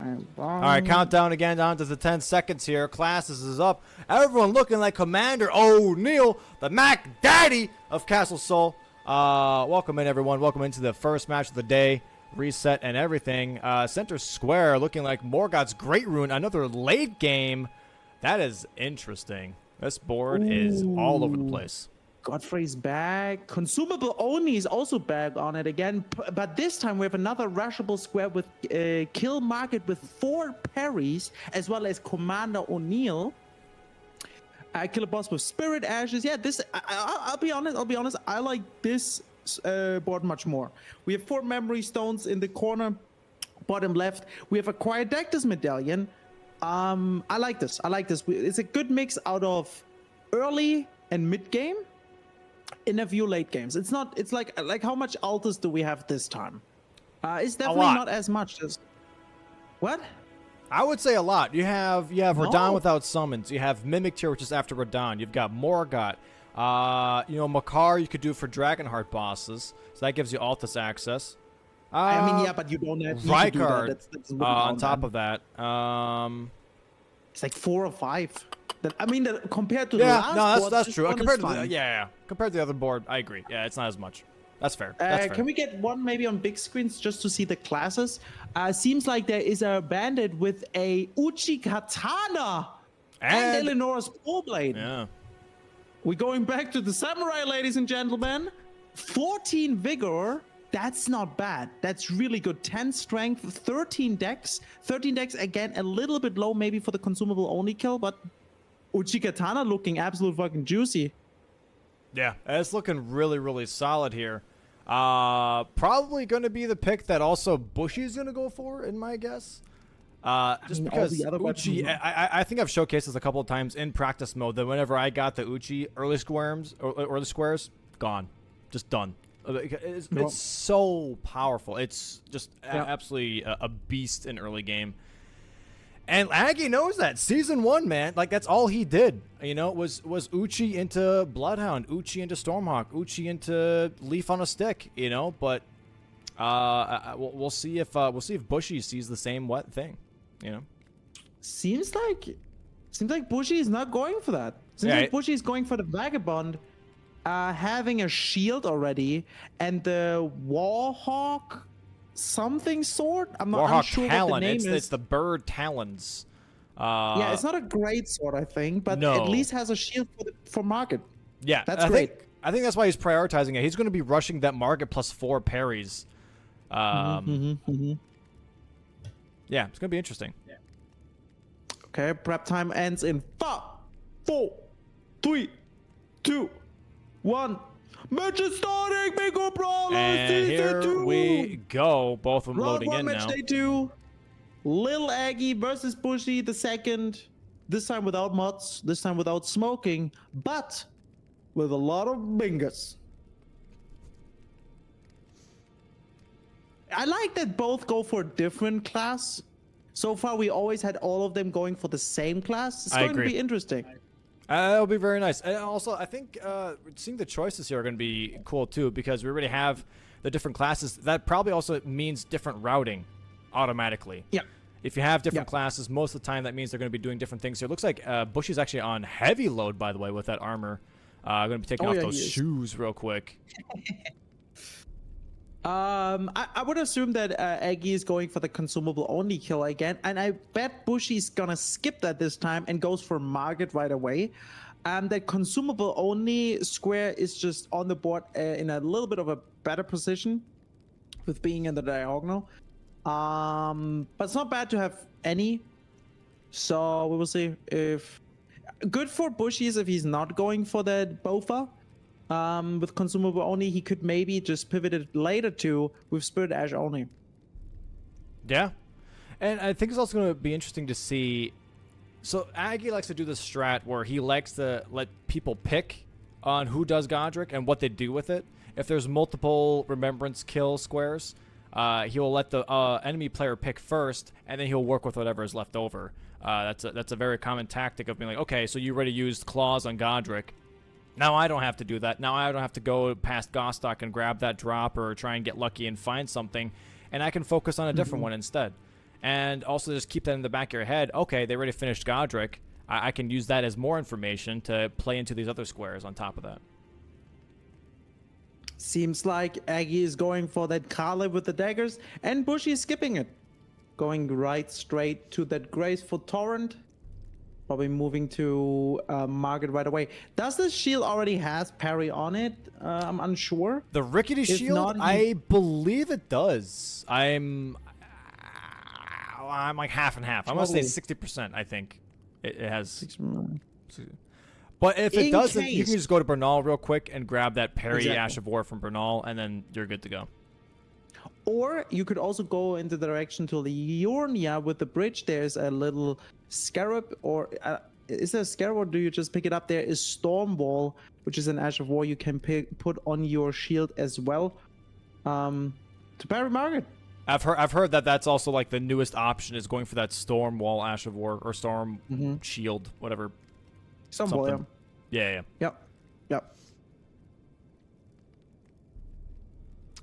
All right, countdown again down to the 10 seconds here. Classes is up. Everyone looking like Commander O'Neil, the Mac Daddy of Castle Soul. Welcome in, everyone. Welcome into the first match of the day. Reset and everything. Center square looking like Morgoth's Great Rune. Another late game. That is interesting. This board is all over the place. Godfrey's back. Consumable Oni is also back on it again. But this time we have another rushable square with Kill Market with 4 parries, as well as Commander O'Neil. Kill a boss with Spirit Ashes. Yeah, this I'll be honest. I like this board much more. We have 4 memory stones in the corner, bottom left. We have a Quiet Dectus medallion. I like this. It's a good mix out of early and mid game. In a few late games. It's like how much altars do we have this time? It's definitely not as much as what? I would say a lot. You have Radahn without summons. You have Mimic Tier, which is after Radahn. You've got Morgoth. Makar you could do for Dragonheart bosses. So that gives you Altus access. I mean, yeah, but you don't have Rykard on top of that. It's like 4 or 5. Compared to the last board, that's true. Compared to the other board, I agree. Yeah, it's not as much. That's fair. That's fair. Can we get one maybe on big screens just to see the classes? Seems like there is a bandit with a Uchi Katana and Eleanor's Pole Blade. Yeah. We're going back to the samurai, ladies and gentlemen. 14 vigor. That's not bad. That's really good. 10 strength, 13 dex. 13 dex, again, a little bit low maybe for the consumable only kill, but Uchikatana looking absolute fucking juicy. Yeah, it's looking really, really solid here. Probably going to be the pick that also Bushy's going to go for, in my guess. Because Uchi, I think I've showcased this a couple of times in practice mode that whenever I got the Uchi early squares, gone. Just done. It's so powerful. It's just absolutely a beast in early game. And Aggie knows that. Season 1, man. Like, that's all he did. Was Uchi into Bloodhound, Uchi into Stormhawk, Uchi into Leaf on a Stick, but we'll see if Bushy sees the same thing, Seems like Bushy is not going for that. Seems like Bushy is going for the Vagabond, having a shield already, and the Warhawk something sword. I'm not unsure what the name is. It's the bird talons. Yeah, it's not a great sword, I think, but at least has a shield for market. Yeah, that's great. I think that's why he's prioritizing it. He's going to be rushing that market plus 4 parries. Yeah, it's going to be interesting. Yeah. Okay, prep time ends in 5, 4, 3, 2, 1. Match is starting, Bingo Brawlers! And here we go. Both of them loading in now. Match day 2. Lil Aggie versus Bushy the second. This time without mods. This time without smoking. But with a lot of bingers. I like that both go for a different class. So far, we always had all of them going for the same class. It's going to be interesting. It'll be very nice. And also, I think seeing the choices here are going to be cool, too, because we already have the different classes. That probably also means different routing automatically. Yeah. If you have different classes, most of the time, that means they're going to be doing different things. So it looks like Bushy's actually on heavy load, by the way, with that armor. I'm going to be taking off those shoes real quick. I would assume that Aggie is going for the consumable only kill again, and I bet Bushy's gonna skip that this time and goes for Market right away. That consumable only square is just on the board in a little bit of a better position with being in the diagonal. But it's not bad to have any. So we will see if good for Bushy's if he's not going for the Bofa. With consumable only, he could maybe just pivot it later to with Spirit Ash only. Yeah. And I think it's also going to be interesting to see. So Aggie likes to do this strat where he likes to let people pick on who does Godric and what they do with it. If there's multiple remembrance kill squares, he will let the enemy player pick first, and then he'll work with whatever is left over. That's a very common tactic of being like, okay, so you already used claws on Godric. Now I don't have to do that. Now I don't have to go past Gostock and grab that drop or try and get lucky and find something, and I can focus on a different one instead. And also just keep that in the back of your head. Okay, they already finished Godric. I can use that as more information to play into these other squares on top of that. Seems like Aggie is going for that Kale with the daggers, and Bushy is skipping it. Going right straight to that graceful torrent. Probably moving to Market right away. Does this shield already has parry on it? I'm unsure. The rickety shield? Not, I believe it does. I'm like half and half. I'm going to say 60%, I think. It has... But if it doesn't, you can just go to Bernal real quick and grab that parry Ash of War from Bernal, and then you're good to go. Or you could also go in the direction to Liurnia with the bridge. There's a little scarab, or is there a scarab, or do you just pick it up? There is Storm Wall, which is an Ash of War you can put on your shield as well to parry Market. I've heard that that's also like the newest option is going for that Storm Wall Ash of War, or Storm Shield, whatever. Something. Yeah. Yep.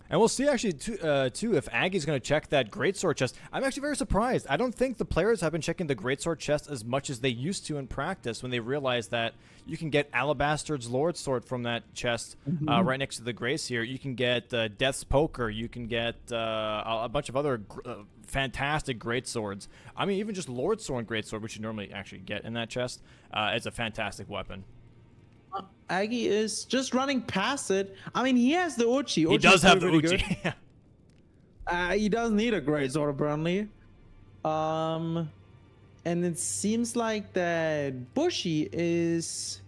And we'll see actually too if Aggie's going to check that Greatsword chest. I'm actually very surprised. I don't think the players have been checking the Greatsword chest as much as they used to in practice when they realized that you can get Alabaster's Lord Sword from that chest right next to the Grace here. You can get Death's Poker. You can get a bunch of other fantastic Greatswords. I mean, even just Lord Sword and Greatsword, which you normally actually get in that chest, is a fantastic weapon. Aggie is just running past it. I mean, he has the Uchi. He does have the Uchi. He does need a great sword apparently. And it seems like that Bushy is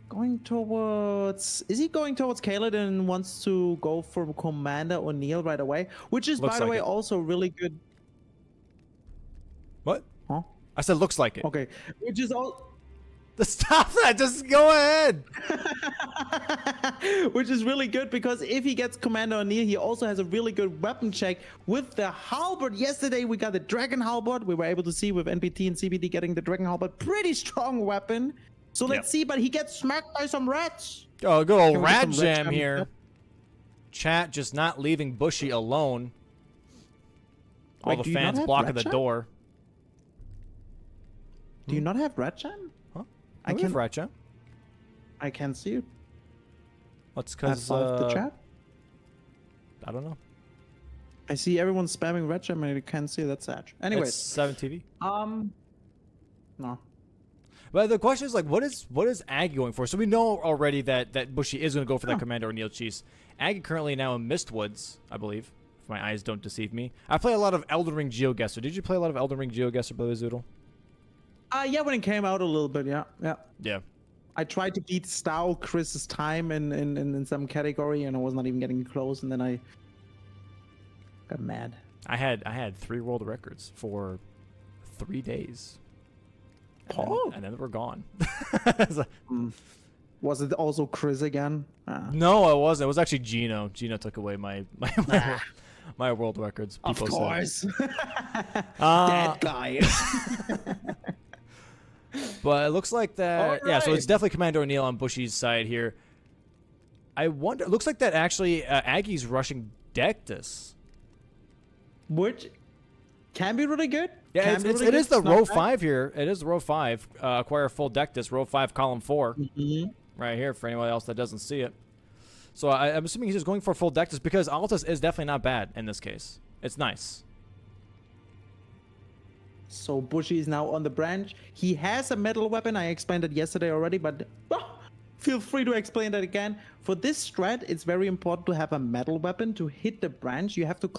going towards... Is he going towards Khaled and wants to go for Commander O'Neil right away? Which is, by the way, also really good. What? Huh? I said looks like it. Okay. Which is all... Stop that! Just go ahead! Which is really good because if he gets Commander O'Neil, he also has a really good weapon check with the halberd. Yesterday we got the Dragon Halberd. We were able to see with NPT and CBD getting the Dragon Halberd. Pretty strong weapon. So let's see, but he gets smacked by some rats. Oh, good old rat jam here. Chat just not leaving Bushy alone. All the fans blocking the door. Do you not have rat jam? I can rat jam. I can't see it. What's because the chat? I don't know. I see everyone spamming red jam and I can't see that Satch. Anyways, it's 7 TV. No. But the question is like, what is Aggie going for? So we know already that Bushy is going to go for that Commander O'Neil Cheese. Aggie currently now in Mistwoods, I believe, if my eyes don't deceive me. I play a lot of Elden Ring GeoGuessr. Did you play a lot of Elden Ring GeoGuessr, Billy Zoodle? Yeah, when it came out a little bit, yeah. I tried to beat Stow Chris's time in some category, and I was not even getting close, and then I got mad. I had 3 world records for 3 days. And then we're gone. Was it also Chris again? No, it wasn't. It was actually Gino. Gino took away my world records. People of course. That guy. But it looks like that. Right. Yeah, so it's definitely Commander O'Neil on Bushy's side here. I wonder. It looks like that actually Aggie's rushing Dectus, which can be really good. Yeah, it is the row 5 here. It is row 5. Acquire full Dectus, row 5, column 4, right here for anyone else that doesn't see it. So I'm assuming he's just going for full Dectus because Altus is definitely not bad in this case. It's nice. So Bushy is now on the branch. He has a metal weapon. I explained it yesterday already, but feel free to explain that again. For this strat, it's very important to have a metal weapon to hit the branch. You have to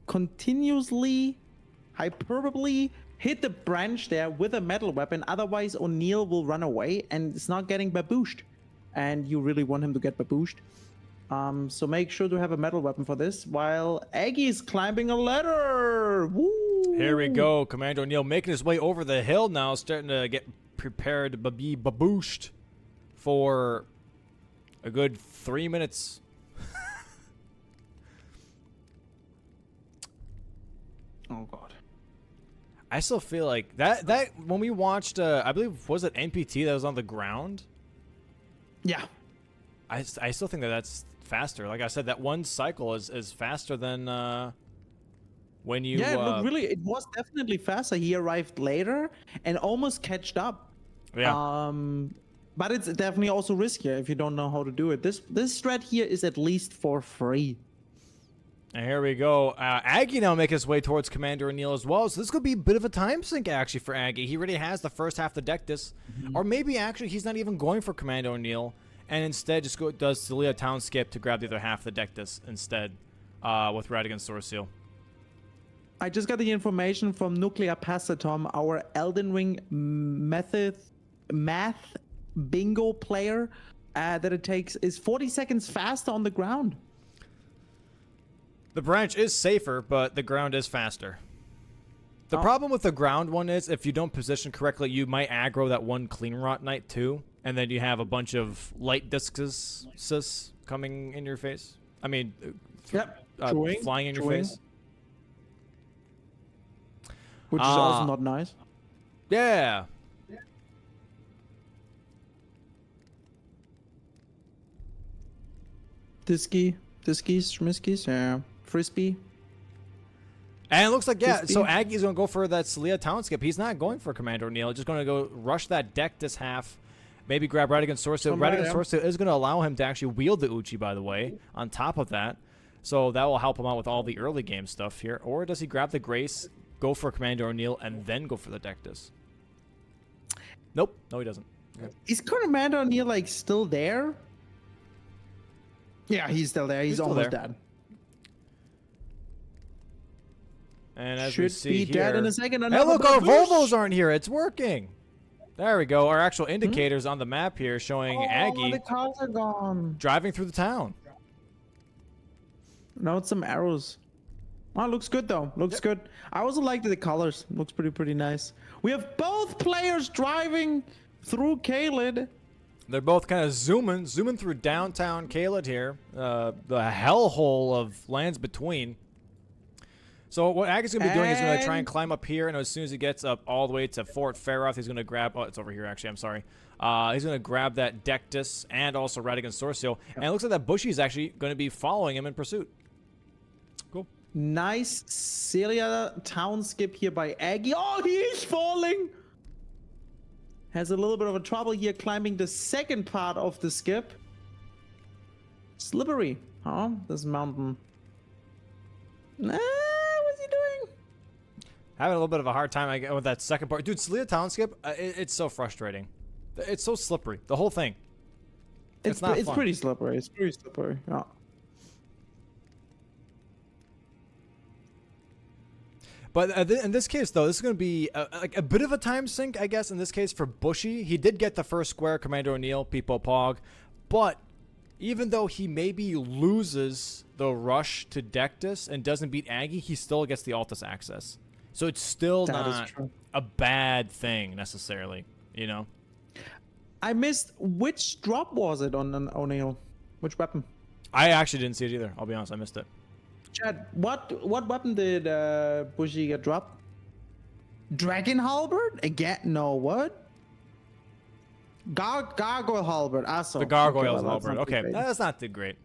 continuously, hyperbole hit the branch there with a metal weapon. Otherwise, O'Neil will run away and it's not getting babooshed. And you really want him to get babooshed. So make sure to have a metal weapon for this while Aggie is climbing a ladder. Woo! Here we go. Commander O'Neil making his way over the hill now, starting to get prepared to be babooshed for a good 3 minutes. Oh, God. I still feel like that when we watched, I believe, was it NPT that was on the ground? Yeah. I still think that's faster. Like I said, that one cycle is faster than when you. Yeah, it looked really. It was definitely faster. He arrived later and almost catched up. Yeah. But it's definitely also riskier if you don't know how to do it. This strat here is at least for free. And here we go. Aggie now make his way towards Commander O'Neill as well. So this could be a bit of a time sink, actually, for Aggie. He already has the first half of the deck this. Or maybe, actually, he's not even going for Commander O'Neill. And instead just does Celia Town Skip to grab the other half of the deck this instead with Radigan Source Seal. I just got the information from Nuclear Pacitom, our Elden Ring math bingo player, that it takes is 40 seconds faster on the ground. The branch is safer, but the ground is faster. The problem with the ground one is if you don't position correctly, you might aggro that one Clean Rot Knight too, and then you have a bunch of light discs coming in your face. I mean, flying in your face. Which is also not nice. Yeah. Diskies, Schmiskies, yeah. Frisbee. And it looks like, yeah, so Aggie's going to go for that Celia Town Skip. He's not going for Commander O'Neill. Just going to go rush that deck this half. Maybe grab Radigan Source Seal. Radigan Source Seal is going to allow him to actually wield the Uchi, by the way, on top of that. So that will help him out with all the early game stuff here. Or does he grab the Grace, go for Commander O'Neill, and then go for the Dectus? Nope. No, he doesn't. Okay. Is Commander O'Neill, like, still there? Yeah, he's still there. He's almost dead. And as we see be here, dead in a second. Hey, look, our Volvos aren't here. It's working. There we go. Our actual indicators on the map here showing Aggie the cars are gone. Driving through the town. Now it's some arrows. Oh, looks good though. Looks good. I also like the colors. Looks pretty nice. We have both players driving through Caelid. They're both kind of zooming through downtown Caelid here. The hellhole of lands between. So what Aggie's going to be doing is going to try and climb up here, and as soon as he gets up all the way to Fort Faroth, he's going to grab... Oh, it's over here, actually. I'm sorry. He's going to grab that Dectus and also Radigan Source Seal. And it looks like that Bushy is actually going to be following him in pursuit. Cool. Nice Celia Town Skip here by Aggie. Oh, he is falling! Has a little bit of a trouble here climbing the second part of the skip. Slippery, huh? This mountain. What's he doing? Having a little bit of a hard time with that second part. Dude, Celia Town Skip, it's so frustrating. It's so slippery. The whole thing. It's not It's fun. pretty slippery. It's pretty slippery. Yeah. But in this case, though, this is going to be like a bit of a time sink, I guess, in this case for Bushy. He did get the first square, Commander O'Neill, Peepo Pog. But even though he maybe loses the rush to Dectus and doesn't beat Aggie, he still gets the Altus access. So it's still not a bad thing, necessarily, you know? I missed, which drop was it on an O'Neill? Which weapon? I actually didn't see it either. I'll be honest, I missed it. Chad, what weapon did Bushy get dropped? Dragon Halberd? Again? No, what? Gargoyle Halberd. The Gargoyle Halberd. Okay, that's not too great.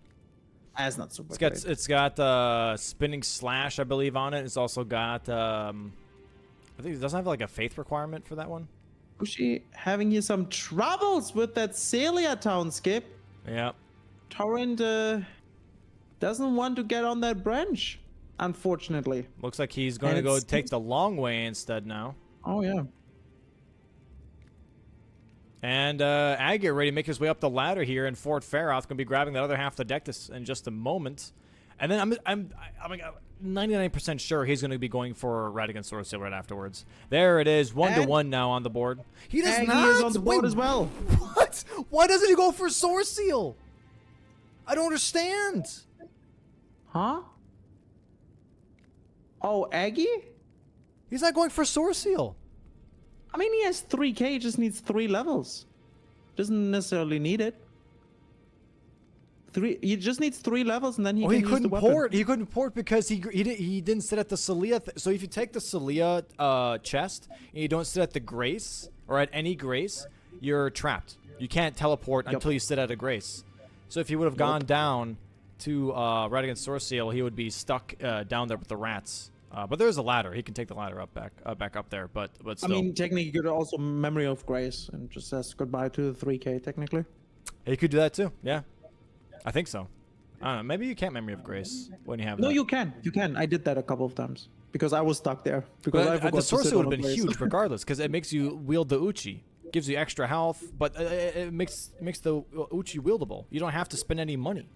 That's not super great. It's got Spinning Slash, I believe, on it. It's also got, I think it doesn't have like a faith requirement for that one. Bushy having here some troubles with that Celia Town Skip. Yeah. Torrent doesn't want to get on that branch, unfortunately. Looks like he's going to go take the long way instead now. Oh, yeah. And Aggie ready to make his way up the ladder here in Fort Faroth. Going to be grabbing that other half of the deck in just a moment. And then I'm 99% sure he's going to be going for Radigan Sword Seal right afterwards. There it is, 1-1 now on the board. He does not. He is on the board as well. What? Why doesn't he go for Sword Seal? I don't understand. Huh? Oh, Aggie? He's not going for Sword Seal. I mean, he has 3k, he just needs 3 levels. Doesn't necessarily need it. He just needs 3 levels and then he can use the weapon. He couldn't port because he didn't sit at the Celia. So if you take the Celia chest and you don't sit at the Grace or at any Grace, you're trapped. You can't teleport until you sit at a Grace. So if he would have gone down to right against Source Seal, he would be stuck down there with the rats. But there's a ladder. He can take the ladder back up there. But still. I mean, technically, you could also Memory of Grace and just says goodbye to the 3K. Technically, he could do that too. Yeah, I think so. I don't know. Maybe you can't Memory of Grace when you have. No, that. you can. You can. I did that a couple of times because I was stuck there. Because I forgot the Source to Seal sit would on have a been place. huge regardless, because it makes you wield the Uchi. Gives you extra health, but it makes the Uchi wieldable. You don't have to spend any money.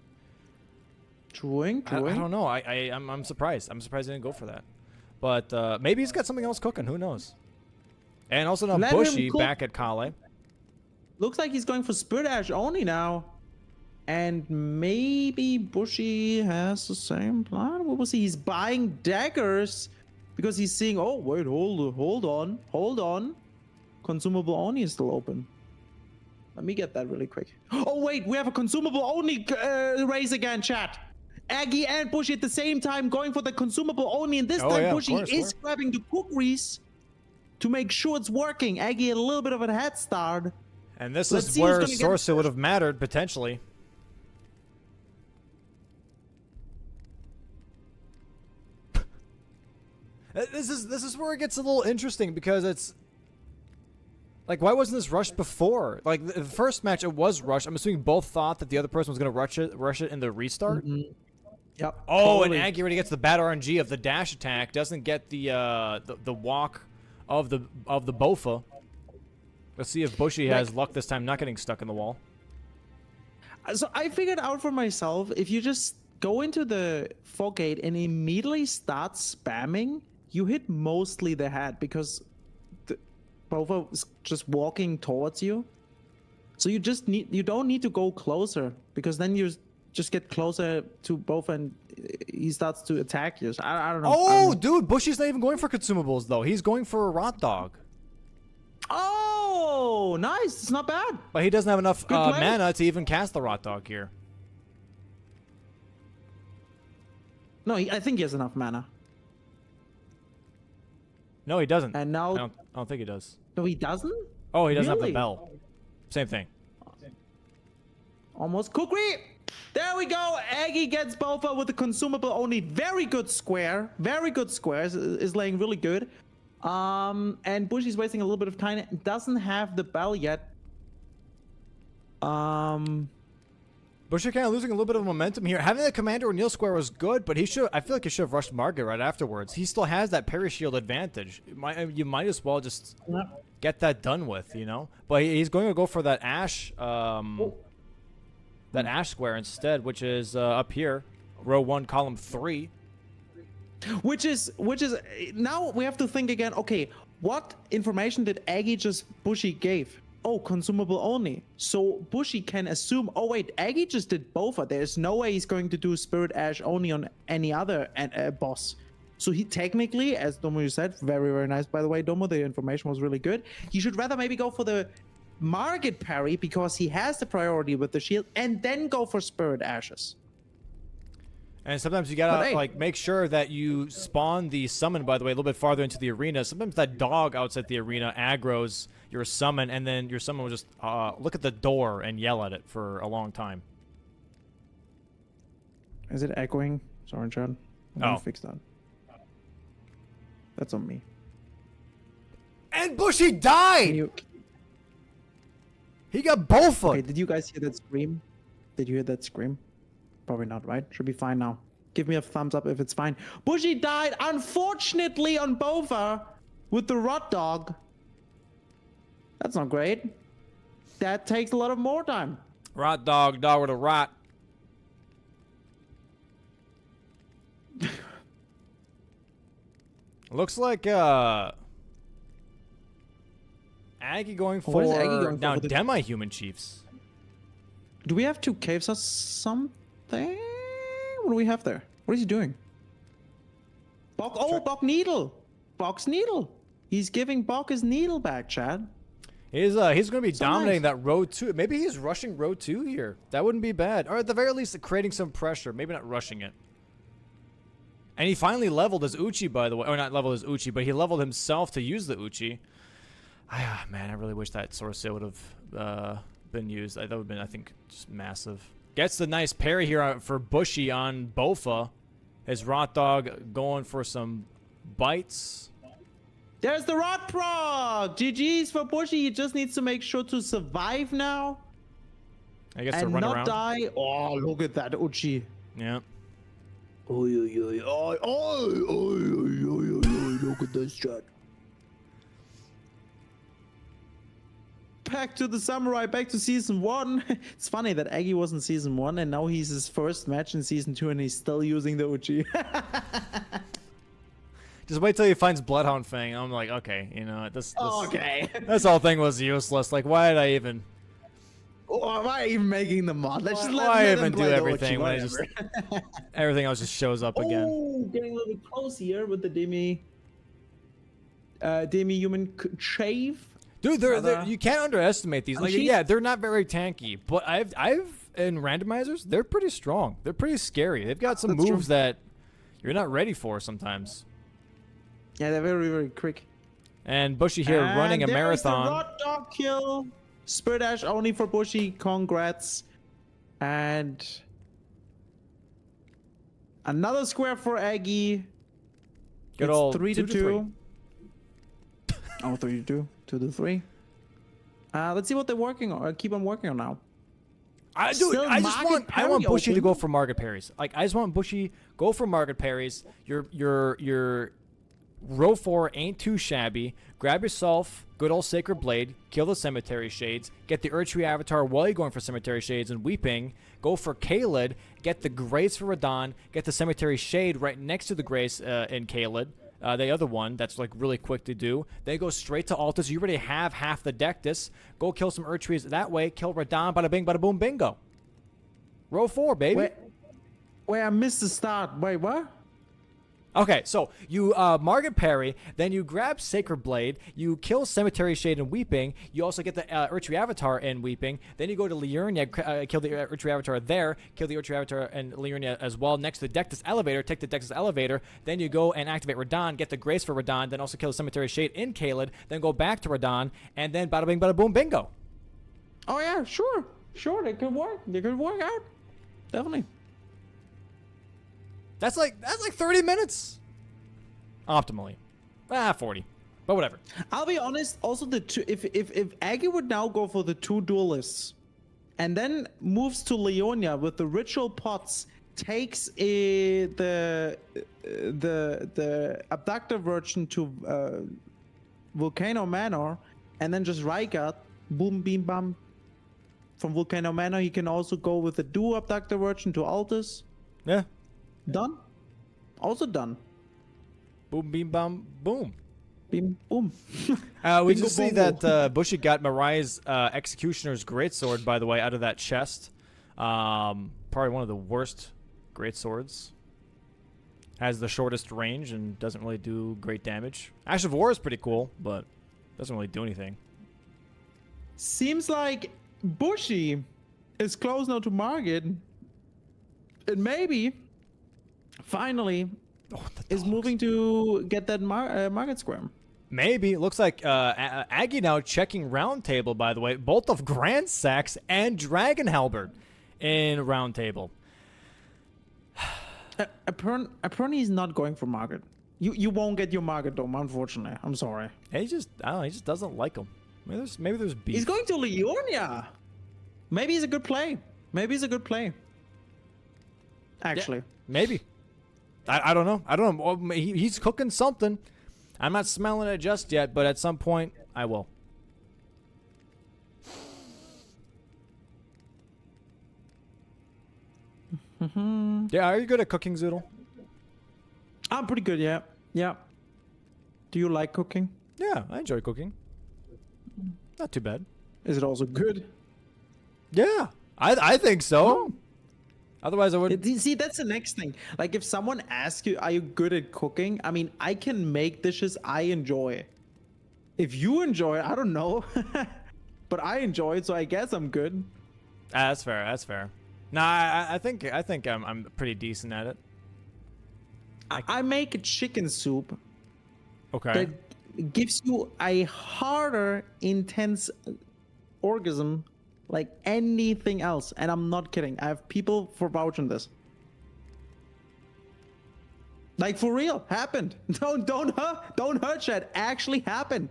Truing. I don't know. I'm surprised. I'm surprised he didn't go for that. But maybe he's got something else cooking. Who knows? And also now Let him Bushy cook. back at Kale. Looks like he's going for Spirit Ash only now. And maybe Bushy has the same plan. What was he? He's buying daggers because he's seeing, oh, wait, hold on. Consumable only is still open. Let me get that really quick. Oh, wait, we have a consumable only race again, chat. Aggie and Bushy at the same time going for the consumable only. And this time, yeah, Bushy of course. grabbing the cookeries to make sure it's working. Aggie had a little bit of a head start. And this Let's is see who's where gonna get Sorcerer would have mattered, potentially. This is where it gets a little interesting, because it's like, why wasn't this rushed before? Like the first match, it was rushed. I'm assuming both thought that the other person was gonna rush it in the restart. Mm-hmm. Yep. Oh, totally. and Aggie already gets the bad RNG of the dash attack. Doesn't get the walk of the Bofa. Let's see if Bushy has luck this time, not getting stuck in the wall. So I figured out for myself, if you just go into the fog gate and immediately start spamming, you hit mostly the head because the Bofa is just walking towards you. So you don't need to go closer, because then you just get closer to Bofa and he starts to attack you. So I don't know. Oh, dude, Bushy's not even going for consumables though. He's going for a Rot Dog. Oh, nice. It's not bad. But he doesn't have enough Good play. mana to even cast the Rot Dog here. No, I think he has enough mana. No, he doesn't. And now, I don't think he does. no, he doesn't? Oh, he doesn't have the Really? bell. Same thing. Almost cookery. There we go. Aggie gets Bofa with the consumable only. Very good square. Very good square. Is laying really good. And Bushy's wasting a little bit of time. Doesn't have the bell yet. Bushy kind of losing a little bit of momentum here. Having the Commander O'Neill square was good, but I feel like he should have rushed Margaret right afterwards. He still has that parry shield advantage. You might as well just get that done with, you know? But he's going to go for that Ash, that Ash square instead, which is up here, row 1, column 3. Which is now we have to think again. Okay, what information did Aggie just Bushy gave? Oh, consumable only. So Bushy can assume, oh wait, Aggie just did Bofa. There's no way he's going to do Spirit Ash only on any other boss. So he technically, as Domo you said, very, very nice, by the way, Domo, the information was really good. He should rather maybe go for the Margit parry because he has the priority with the shield, and then go for Spirit Ashes. And sometimes you gotta like make sure that you spawn the summon, by the way, a little bit farther into the arena. Sometimes that dog outside the arena aggroes your summon, and then your summon will just look at the door and yell at it for a long time. Is it echoing? Sorry, Chad. I'm gonna fix that. That's on me. And Bushy died! He got Bofa! Okay, did you guys hear that scream? Did you hear that scream? Probably not, right? Should be fine now. Give me a thumbs up if it's fine. Bushy died, unfortunately, on Bofa with the Rot Dog. That's not great. That takes a lot of more time. Rot dog, dog with a rot. Looks like Aggie going for What is Aggie going for now with the- demi-human chiefs. Do we have to caves us something? What do we have there? What is he doing? Bok, oh, Bok Needle. Bok's Needle. He's giving Bok his needle back, Chad. He's going to be So dominating nice. that row 2. Maybe he's rushing row 2 here. That wouldn't be bad. Or at the very least, creating some pressure. Maybe not rushing it. And he finally leveled his Uchi, by the way. Or not leveled his Uchi, but he leveled himself to use the Uchi. Man, I really wish that Source Seal would have been used. That would have been, I think, just massive. Gets the nice parry here for Bushy on Bofa. His Rot Dog going for some bites. There's the Rot Proc! GG's for Bushy. He just needs to make sure to survive now. I guess and to run not around. Die. Oh, look at that Uchi. Yeah. Oh, look at this chat. Back to the Samurai, back to season 1. It's funny that Aggie was in season 1 and now he's his first match in season 2 and he's still using the Uchi. Just wait till he finds Bloodhound Fang. I'm like, okay, you know, this okay. This whole thing was useless. Like, why did I even? Why even making the mod? Let's just why let even him do play everything the when Uchi, it just everything else just shows up again? Oh, getting a little bit close here with the demi-human shave. Dude, they're you can't underestimate these. Like, yeah, they're not very tanky, but I've in randomizers, they're pretty strong. They're pretty scary. They've got some moves that you're not ready for sometimes. Yeah, they're very, very quick. And Bushy here running a marathon. The Rot Dog kill. Spirit Dash only for Bushy. Congrats. And another square for Aggie. Good it's old 3-2. Oh, 3-2. 2-3. Let's see what they're working on. Keep on working on now. I want Bushy to go for market parries. Like, I just want Bushy go for market parries. Your row 4 ain't too shabby. Grab yourself good old Sacred Blade, kill the Cemetery Shades, get the Erdtree Avatar while you're going for Cemetery Shades and Weeping, go for Kaled, get the Grace for Radahn, get the Cemetery Shade right next to the Grace in Kaled, the other one that's like really quick to do. Then go straight to Altus. You already have half the deck this. Go kill some Erdtrees that way, kill Radahn, bada bing, bada boom, bingo. Row 4, baby. Wait, I missed the start. Wait, what? Okay, so you market parry, then you grab Sacred Blade, you kill Cemetery Shade and Weeping, you also get the Erdtree Avatar and Weeping, then you go to Liurnia, kill the Erdtree Avatar there, kill the Erdtree Avatar and Liurnia as well, next to the Dectus Elevator, take the Dectus Elevator, then you go and activate Radahn, get the Grace for Radahn, then also kill the Cemetery Shade in Kaled, then go back to Radahn, and then bada bing, bada boom, bingo. Oh yeah, sure, they could work. They could work out, definitely. That's like 30 minutes. Optimally. 40. But whatever. I'll be honest, also the two, if Aggie would now go for the 2 duelists and then moves to Leonia with the ritual pots, takes the abductor version to Volcano Manor, and then just Rykard, boom, beam, bam. From Volcano Manor, he can also go with the duo abductor version to Altus. Yeah. Done. Also done. Boom, beam, bam, boom. Beam, boom. We just see that Bushy got Mariah's Executioner's Greatsword, by the way, out of that chest. Probably one of the worst greatswords. Has the shortest range and doesn't really do great damage. Ash of War is pretty cool, but doesn't really do anything. Seems like Bushy is close now to market. And maybe, finally, is moving to get that market square. Maybe. It looks like Aggie now checking round table, by the way. Both of Grand Sax and Dragon Halberd in round table. Apparently he's not going for market. You won't get your market dome, unfortunately. I'm sorry. He just doesn't like him. Maybe there's beef. He's going to Liurnia. Maybe he's a good play. Actually. Yeah, maybe. I don't know. Well, he's cooking something. I'm not smelling it just yet, but at some point, I will. Yeah, are you good at cooking, Zoodle? I'm pretty good, yeah. Yeah. Do you like cooking? Yeah, I enjoy cooking. Not too bad. Is it also good? Yeah, I think so. Oh. Otherwise, I would. See, that's the next thing. Like, if someone asks you, are you good at cooking? I mean, I can make dishes I enjoy. If you enjoy it, I don't know. But I enjoy it, so I guess I'm good. That's fair. Nah, I think I'm pretty decent at it. I make a chicken soup. Okay. That gives you a harder, intense orgasm like anything else. And I'm not kidding. I have people for vouching this. Like for real, happened. Don't hurt, chat. Actually happened.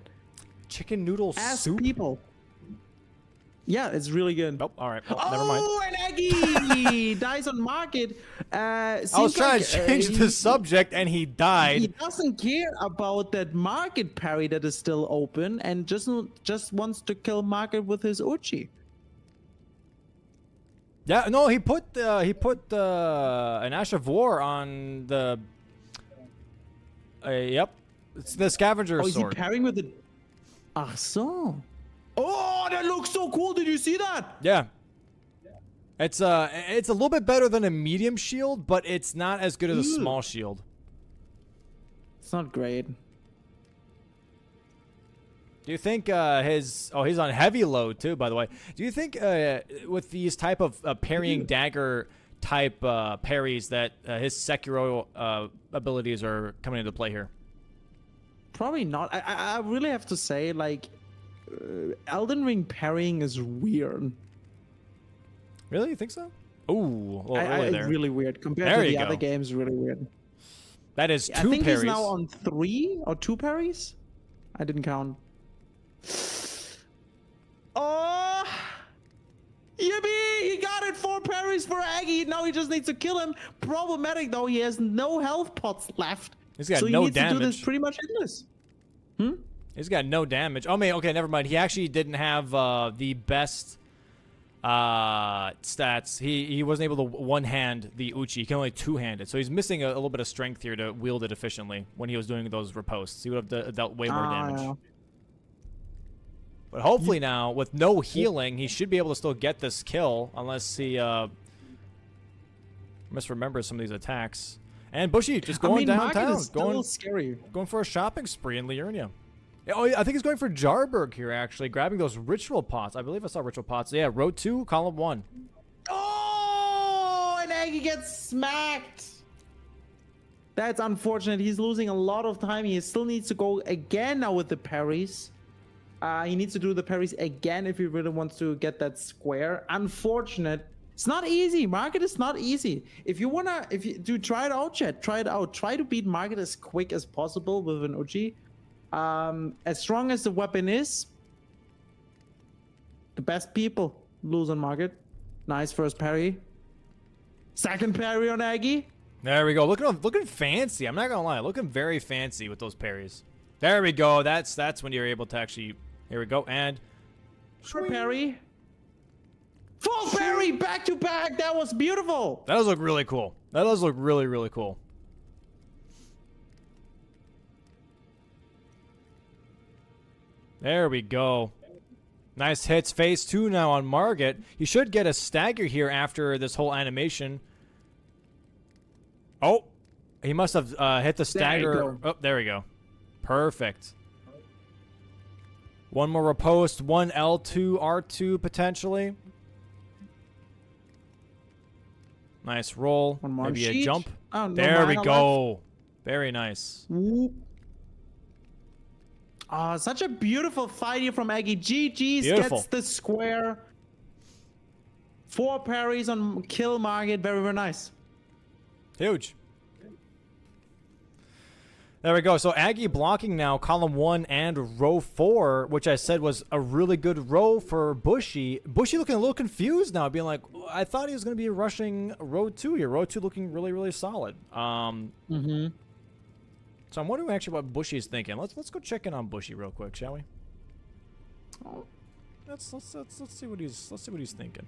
Chicken noodle Ask soup. people. Yeah, it's really good. Nope. All right. Well, never mind. Oh, and Eggy dies on market. I was trying to change the subject, and he died. He doesn't care about that market parry that is still open, and just wants to kill market with his Uchi. Yeah. No, he put an Ash of War on the. Yep. It's the scavenger sword. Is he parrying with the? Ah, so. Oh, that looks so cool! Did you see that? Yeah. It's a little bit better than a medium shield, but it's not as good as a small shield. It's not great. Do you think he's on heavy load too, by the way. Do you think with these type of parrying dagger type parries that his Sekiro abilities are coming into play here? Probably not. I really have to say, like, Elden Ring parrying is weird. Really? You think so? Ooh, a little early there. Really weird compared to the other games. Really weird. That is two I think parries. He's now on 3 or 2 parries. I didn't count. Oh, yippee! He got it. 4 parries for Aggie. Now he just needs to kill him. Problematic though. He has no health pots left. He's got so no he needs damage. to do this pretty much endless. He's got no damage. Oh man, okay, never mind. He actually didn't have the best stats. He wasn't able to one-hand the Uchi. He can only two-hand it. So he's missing a little bit of strength here to wield it efficiently when he was doing those riposts. He would have dealt way more damage. Yeah. But hopefully now, with no healing, he should be able to still get this kill unless he misremembers some of these attacks. And Bushy just going downtown, going for a shopping spree in Liurnia. Oh, I think he's going for Jarberg here, actually, grabbing those ritual pots. I believe I saw ritual pots. Yeah, row 2, column 1. Oh, and Aggie gets smacked. That's unfortunate. He's losing a lot of time. He still needs to go again now with the parries. He needs to do the parries again if he really wants to get that square. Unfortunate. It's not easy. Market is not easy. If you do, try it out, chat. Try it out. Try to beat Market as quick as possible with an Uchi. As strong as the weapon is, the best people lose on Market. Nice first parry. Second parry on Aggie. There we go. Looking fancy. I'm not gonna lie. Looking very fancy with those parries. There we go. That's when you're able to actually. Here we go. And short parry. Full parry back to back. That was beautiful. That does look really cool. That does look really, really cool. There we go. Nice hits. Phase 2 now on Margit. He should get a stagger here after this whole animation. Oh, he must have hit the stagger. Oh, there we go. Perfect. One more riposte. One L2, R2 potentially. Nice roll. One more Maybe sheet. a jump. Oh, no, there we go. Left. Very nice. Oh, such a beautiful fight here from Aggie. GG's gets the square. 4 parries on kill Margit. Very, very nice. Huge. There we go. So Aggie blocking now column 1 and row 4, which I said was a really good row for Bushy. Bushy looking a little confused now, being like, I thought he was going to be rushing row 2 here. Row 2 looking really, really solid. So I'm wondering actually what Bushy's thinking. Let's go check in on Bushy real quick, shall we? Let's see what he's thinking.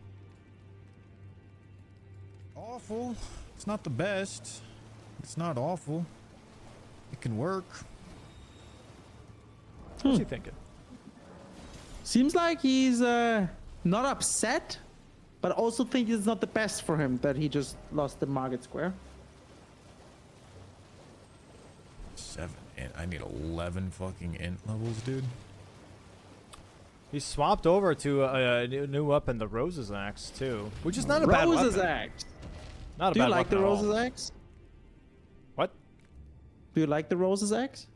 Awful. It's not the best. It's not awful. It can work. What's he thinking? Seems like he's not upset, but also think it's not the best for him that he just lost the Margit square. 7 int. I need 11 fucking int levels, dude. He swapped over to a new weapon, the Rose's Axe, too, which is not a bad weapon. Rose's Axe. Not a Do bad you like weapon the at all. Rose's Axe? What? Do you like the Rose's Axe?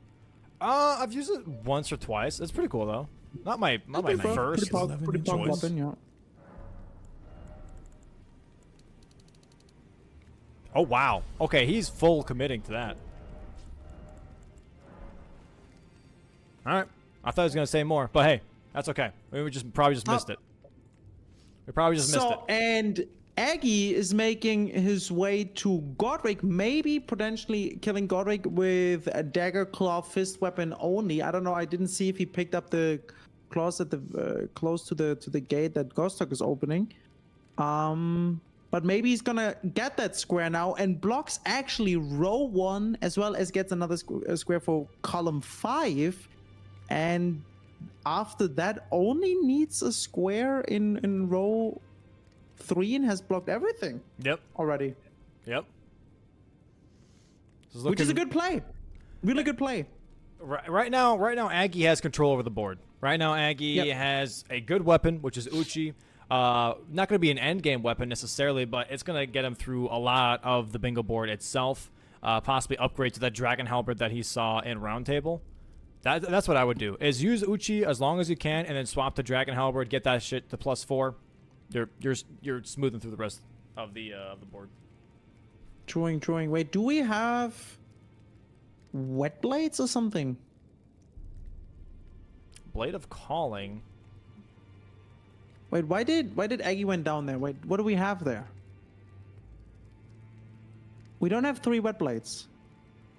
I've used it once or twice. It's pretty cool though. Not my first pretty punk choice. weapon, yeah. Oh, wow. Okay, he's full committing to that. All right. I thought he was going to say more, but hey, that's okay. We probably just missed it. We probably just missed it. And Aggie is making his way to Godric, maybe potentially killing Godric with a dagger, claw, fist weapon only. I don't know. I didn't see if he picked up the claws at the close to the gate that Gostok is opening. But maybe he's gonna get that square now and blocks actually row 1 as well as gets another square for column 5. And after that, only needs a square in row 3 and has blocked everything. Yep. Already. Yep. Which is a good play. Really good play. Right now, Aggie has control over the board. Right now, Aggie has a good weapon, which is Uchi. Not going to be an end game weapon necessarily, but it's going to get him through a lot of the bingo board itself. Possibly upgrade to that Dragon Halberd that he saw in Roundtable. That's what I would do, is use Uchi as long as you can, and then swap to Dragon Halberd, get that shit to +4. You're smoothing through the rest of the board. Drawing. Wait, do we have wet blades or something? Blade of Calling. Wait, why did Aggie went down there? Wait, what do we have there? We don't have 3 wet blades.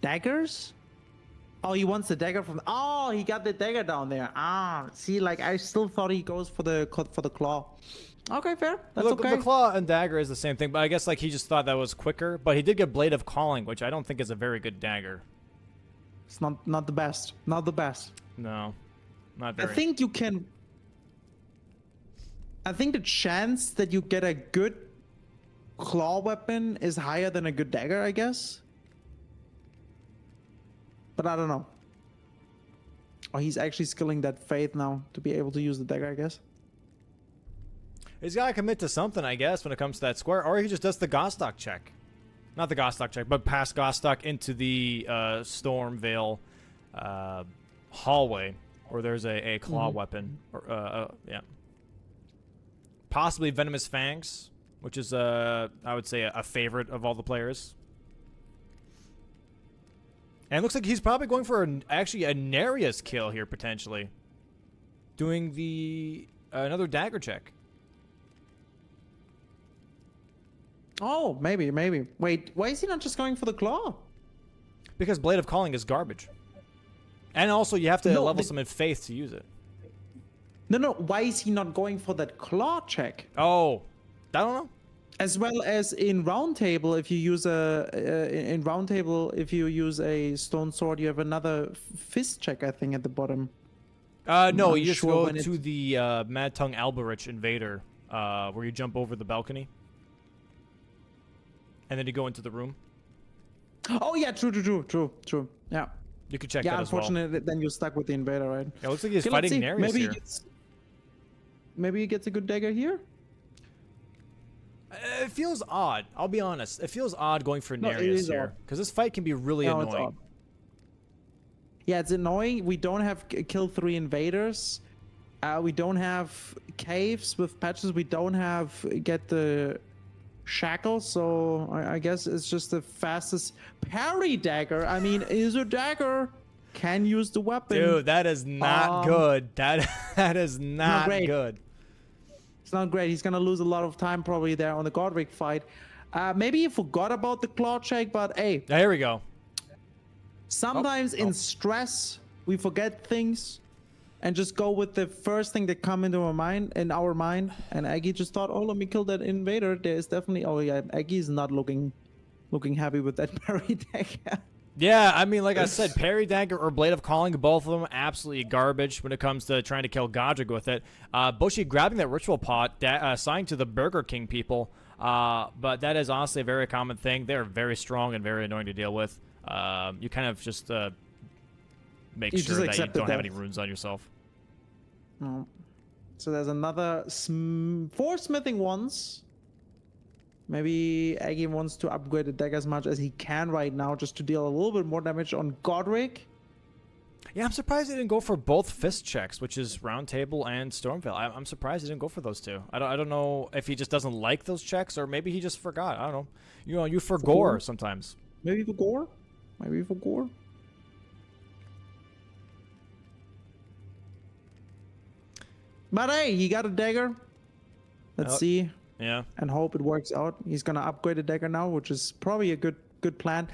Daggers? Oh, he wants the dagger from. Oh, he got the dagger down there. See, like I still thought he goes for the claw. Okay, fair. That's okay. The claw and dagger is the same thing, but I guess like he just thought that was quicker. But he did get Blade of Calling, which I don't think is a very good dagger. It's not the best. Not the best. No, not very. I think you can. I think the chance that you get a good claw weapon is higher than a good dagger, I guess. But I don't know. Oh, he's actually skilling that faith now to be able to use the dagger, I guess. He's got to commit to something, I guess, when it comes to that square. Or he just does the Gostock check. Not the Gostock check, but past Gostock into the Stormvale hallway where there's a claw weapon. Or, yeah. Possibly Venomous Fangs, which is, I would say, a favorite of all the players. And it looks like he's probably going for actually a Nereus kill here, potentially. Doing the another dagger check. Oh, maybe. Wait, why is he not just going for the claw? Because Blade of Calling is garbage. And also, you have to level some in faith to use it. No, why is he not going for that claw check? Oh, I don't know. As well as in Roundtable, if you use if you use a stone sword, you have another fist check, I think, at the bottom. No, you just go to the Mad Tongue Alberich Invader, where you jump over the balcony. And then you go into the room. Oh, yeah, true. Yeah. You could check that as well. Yeah, unfortunately, then you're stuck with the Invader, right? Yeah, it looks like he's fighting Nereus here. Maybe he gets a good dagger here? It feels odd. I'll be honest. It feels odd going for Nereus here. Because this fight can be really annoying. It's odd. Yeah, it's annoying. We don't have kill 3 invaders. We don't have caves with patches. We don't have get the shackle. So I guess it's just the fastest parry dagger. I mean, is a dagger. Can use the weapon. Dude, that is not good. That is not good. It's not great. He's gonna lose a lot of time probably there on the Godric fight. Maybe he forgot about the claw check, but hey. Here we go. Sometimes in stress we forget things and just go with the first thing that come into our mind. And Aggie just thought, oh, let me kill that invader. There's definitely. Oh yeah, Aggie's not looking happy with that parry dagger. Yeah, I mean, like I said, Parry Dagger or Blade of Calling, both of them absolutely garbage when it comes to trying to kill Godric with it. Bushi grabbing that Ritual Pot, assigned to the Burger King people, but that is honestly a very common thing. They're very strong and very annoying to deal with. You kind of just make sure that you don't have any runes on yourself. Oh. So there's another 4 smithing ones. Maybe Aggie wants to upgrade the dagger as much as he can right now just to deal a little bit more damage on Godric. Yeah, I'm surprised he didn't go for both fist checks, which is Round Table and Stormveil. I'm surprised he didn't go for those two. I don't know if he just doesn't like those checks, or maybe he just forgot. I don't know. You know, you for gore sometimes. Maybe for gore? Maybe for gore? But hey, he got a dagger. Let's see. Yeah. And hope it works out. He's gonna upgrade the dagger now, which is probably a good plan.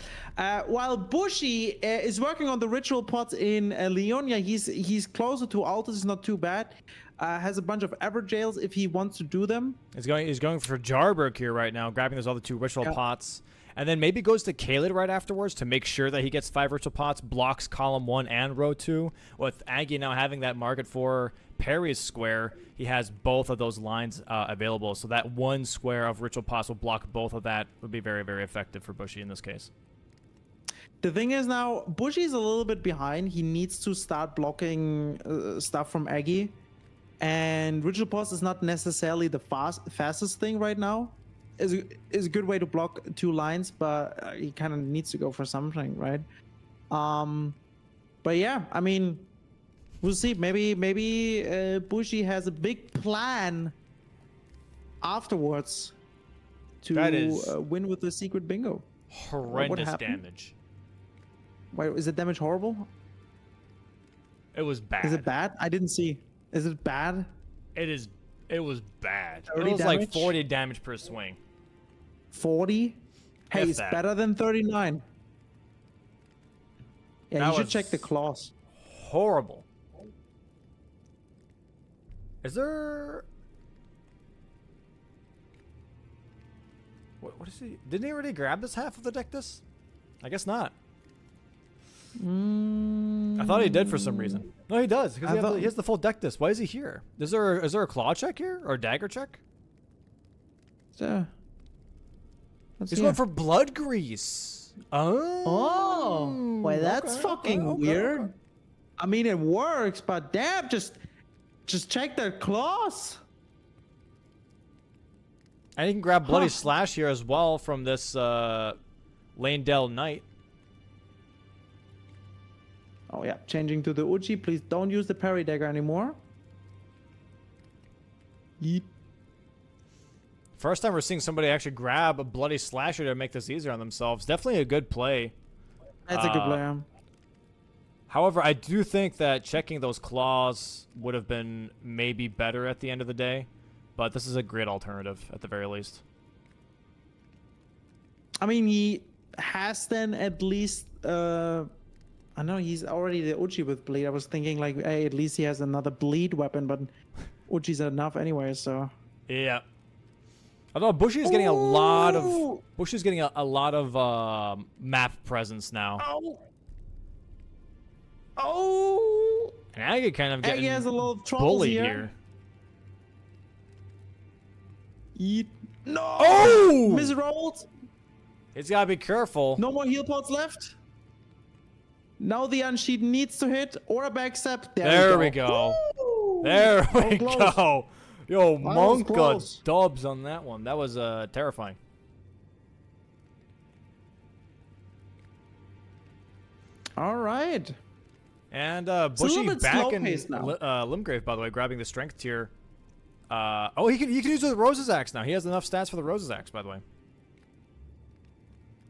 While Bushy is working on the ritual pots in Leonia, he's closer to altars. It's not too bad. Has a bunch of Everjails if he wants to do them. He's going for Jarberg here right now, grabbing those other 2 ritual pots. And then maybe goes to Kaled right afterwards to make sure that he gets 5 ritual pots, blocks column 1 and row 2. With Aggie now having that market for Perry's square, he has both of those lines available. So that 1 square of ritual pots will block both of that. Would be very, very effective for Bushy in this case. The thing is now, Bushy's a little bit behind. He needs to start blocking stuff from Aggie. And ritual pots is not necessarily the fastest thing right now. Is a good way to block 2 lines, but he kind of needs to go for something, right? But yeah, I mean, we'll see. Maybe Bushy has a big plan afterwards to win with the secret bingo. Horrendous damage. Wait, is the damage horrible? It was bad. Is it bad? I didn't see. Is it bad? It was bad. It 30 was damage? like 40 damage per swing. 40? Hey, If it's that. better than 39. Yeah, That you should was check the claws. Horrible. Is there... What is he... Didn't he already grab this half of the deck this? I guess not. I thought he did for some reason. No, he does, because he has the full deck this. Why is he here? Is there a claw check here? Or a dagger check? He's going for blood grease. Oh. Well, that's fucking weird. Okay. I mean, it works, but damn, just check their claws. And you can grab Bloody Slash here as well from this Lane Dell Knight. Oh yeah, changing to the Uchi. Please don't use the parry dagger anymore. Yeep. First time we're seeing somebody actually grab a Bloody Slasher to make this easier on themselves. Definitely a good play. That's a good play. However, I do think that checking those claws would have been maybe better at the end of the day. But this is a great alternative at the very least. I mean, he has then at least... I know he's already the Uchi with bleed. I was thinking like, hey, at least he has another bleed weapon, but Uchi's enough anyway, so... Yeah. Although Bushy's getting a lot of map presence now. Oh! And Aggie kind of getting has a little bullied here. Eat. No! Oh! Misrolled! He's gotta be careful. No more heal pods left. Now the Unsheath needs to hit or a backstab. There we go. Woo! There we close. go. Yo, Monk got close. dubs on that one. That was terrifying. All right. And Bushy back in now. Limgrave, by the way, grabbing the strength tier. Oh, he can use the Rose's Axe now. He has enough stats for the Rose's Axe, by the way.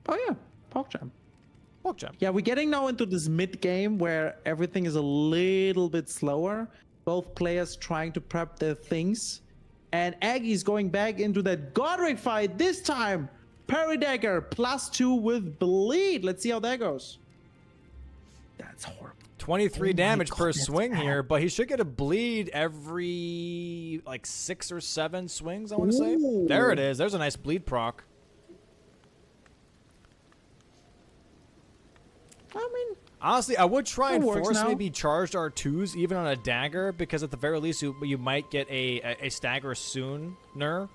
Oh yeah, PogChamp. PogChamp. Yeah, we're getting now into this mid game where everything is a little bit slower. Both players trying to prep their things. And Aggie's going back into that Godric fight this time. Parry dagger +2 with bleed. Let's see how that goes. That's horrible. 23 damage per swing here, but he should get a bleed every like 6 or 7 swings, I want to say. There it is. There's a nice bleed proc. I mean, honestly, I would try and force now. maybe charged R2s even on a dagger, because at the very least you might get a stagger sooner,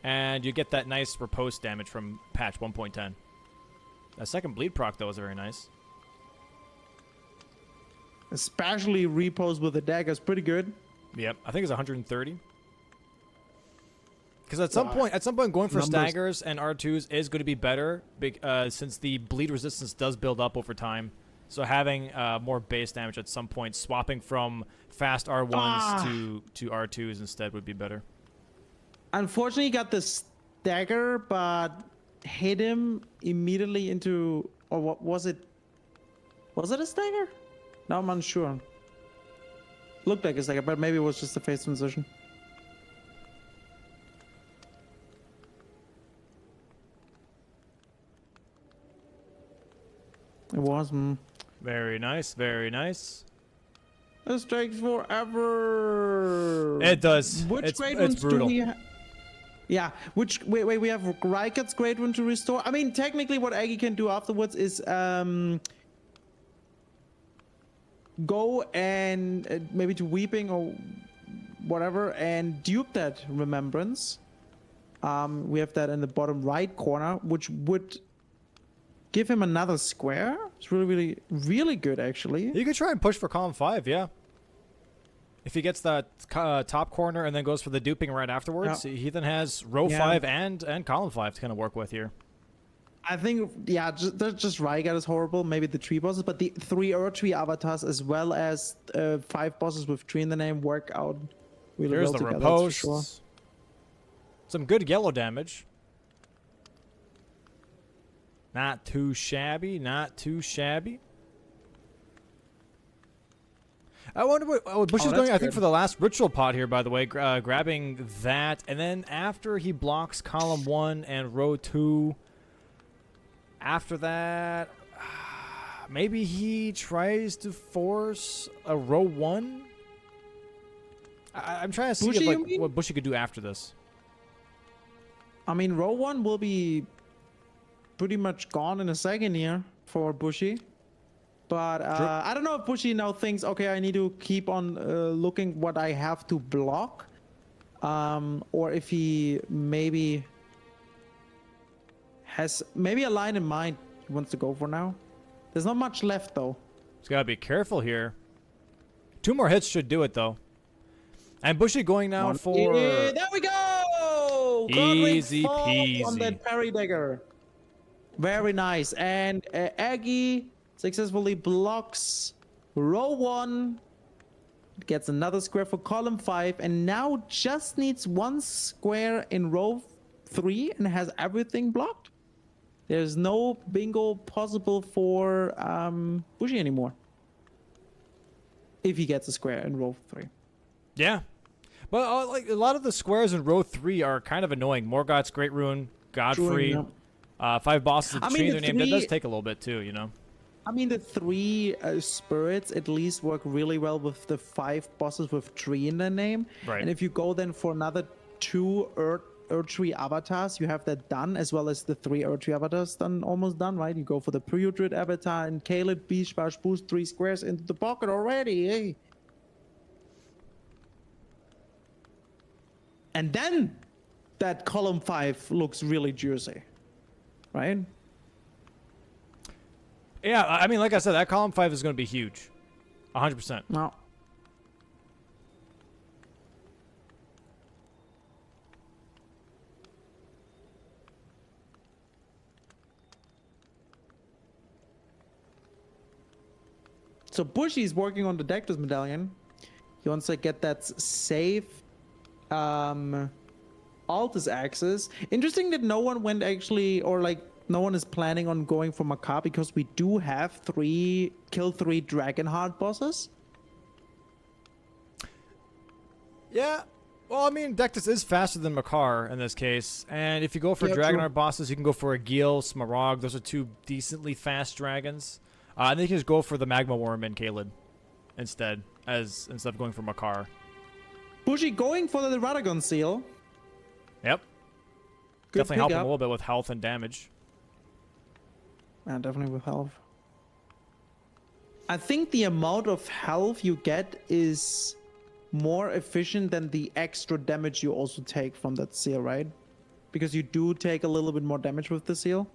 and you get that nice riposte damage from patch 1.10. That second bleed proc though was very nice. Especially repos with the dagger is pretty good. Yep, I think it's 130. Because at some point, going for staggers and R2s is going to be better, since the bleed resistance does build up over time. So having more base damage at some point, swapping from fast R1s to R2s instead would be better. Unfortunately, he got the stagger, but hit him immediately into, or what was it? Was it a stagger? No, I'm unsure. Looked like a stagger, but maybe it was just a phase transition. It was. Very nice, very nice. This takes forever. It does. Which great it's ones brutal. do we Yeah, which wait, we have Rykard's great one to restore. I mean, technically, what Aggie can do afterwards is go and maybe to Weeping or whatever and dupe that Remembrance. We have that in the bottom right corner, which would give him another square. It's really, really, really good, actually. You could try and push for column 5, yeah. If he gets that top corner and then goes for the duping right afterwards, he then has row 5 and column 5 to kind of work with here. I think, yeah, just Rykard is horrible. Maybe the 3 bosses, but the 3 Ur-Tree avatars as well as 5 bosses with 3 in the name work out really Here's well the together. riposte. Sure. Some good yellow damage. Not too shabby, not too shabby. I wonder what Bush is going, I think, for the last ritual pot here, by the way, grabbing that. And then after he blocks column 1 and row 2, after that, maybe he tries to force a row 1? I'm trying to see Bushy, if, like, what Bushy could do after this. I mean, row 1 will be pretty much gone in a second here for Bushy. But I don't know if Bushy now thinks, okay, I need to keep on looking what I have to block. Or if he maybe has a line in mind he wants to go for now. There's not much left, though. He's got to be careful here. 2 more hits should do it, though. And Bushy going now for... Yeah, there we go! Easy peasy. On that parry dagger. Very nice. And Aggie successfully blocks row 1. Gets another square for column 5. And now just needs 1 square in row 3 and has everything blocked. There's no bingo possible for Bushy anymore. If he gets a square in row 3. Yeah. But like a lot of the squares in row 3 are kind of annoying. Morgoth's Great Rune, Godfrey, 5 bosses that change their name. That does take a little bit too, you know? I mean, the 3 spirits at least work really well with the 5 bosses with 3 in their name. Right. And if you go then for another 2 Ur-Tree avatars, you have that done, as well as the 3 Ur-Tree avatars done, almost done, right? You go for the Pryudrid avatar and Caleb, Beach Bash, boost 3 squares into the pocket already, hey? And then that column 5 looks really juicy, right? Yeah, I mean, like I said, that column 5 is going to be huge. 100%. No. So Bushy's working on the Dectus medallion. He wants to get that safe Altus access. Interesting that no one went actually, or like no one is planning on going for Makar, because we do have kill 3 Dragonheart bosses. Yeah. Well, I mean, Dectus is faster than Makar in this case. And if you go for Dragonheart bosses, you can go for a Gil, Smaragd. Those are 2 decently fast dragons. And then you can just go for the Magma Worm and Kaled instead of going for Makar. Bushy going for the Radagon seal. Yep. Good Definitely help him a pickup. little bit with health and damage. And definitely with health. I think the amount of health you get is more efficient than the extra damage you also take from that seal, right? Because you do take a little bit more damage with the seal.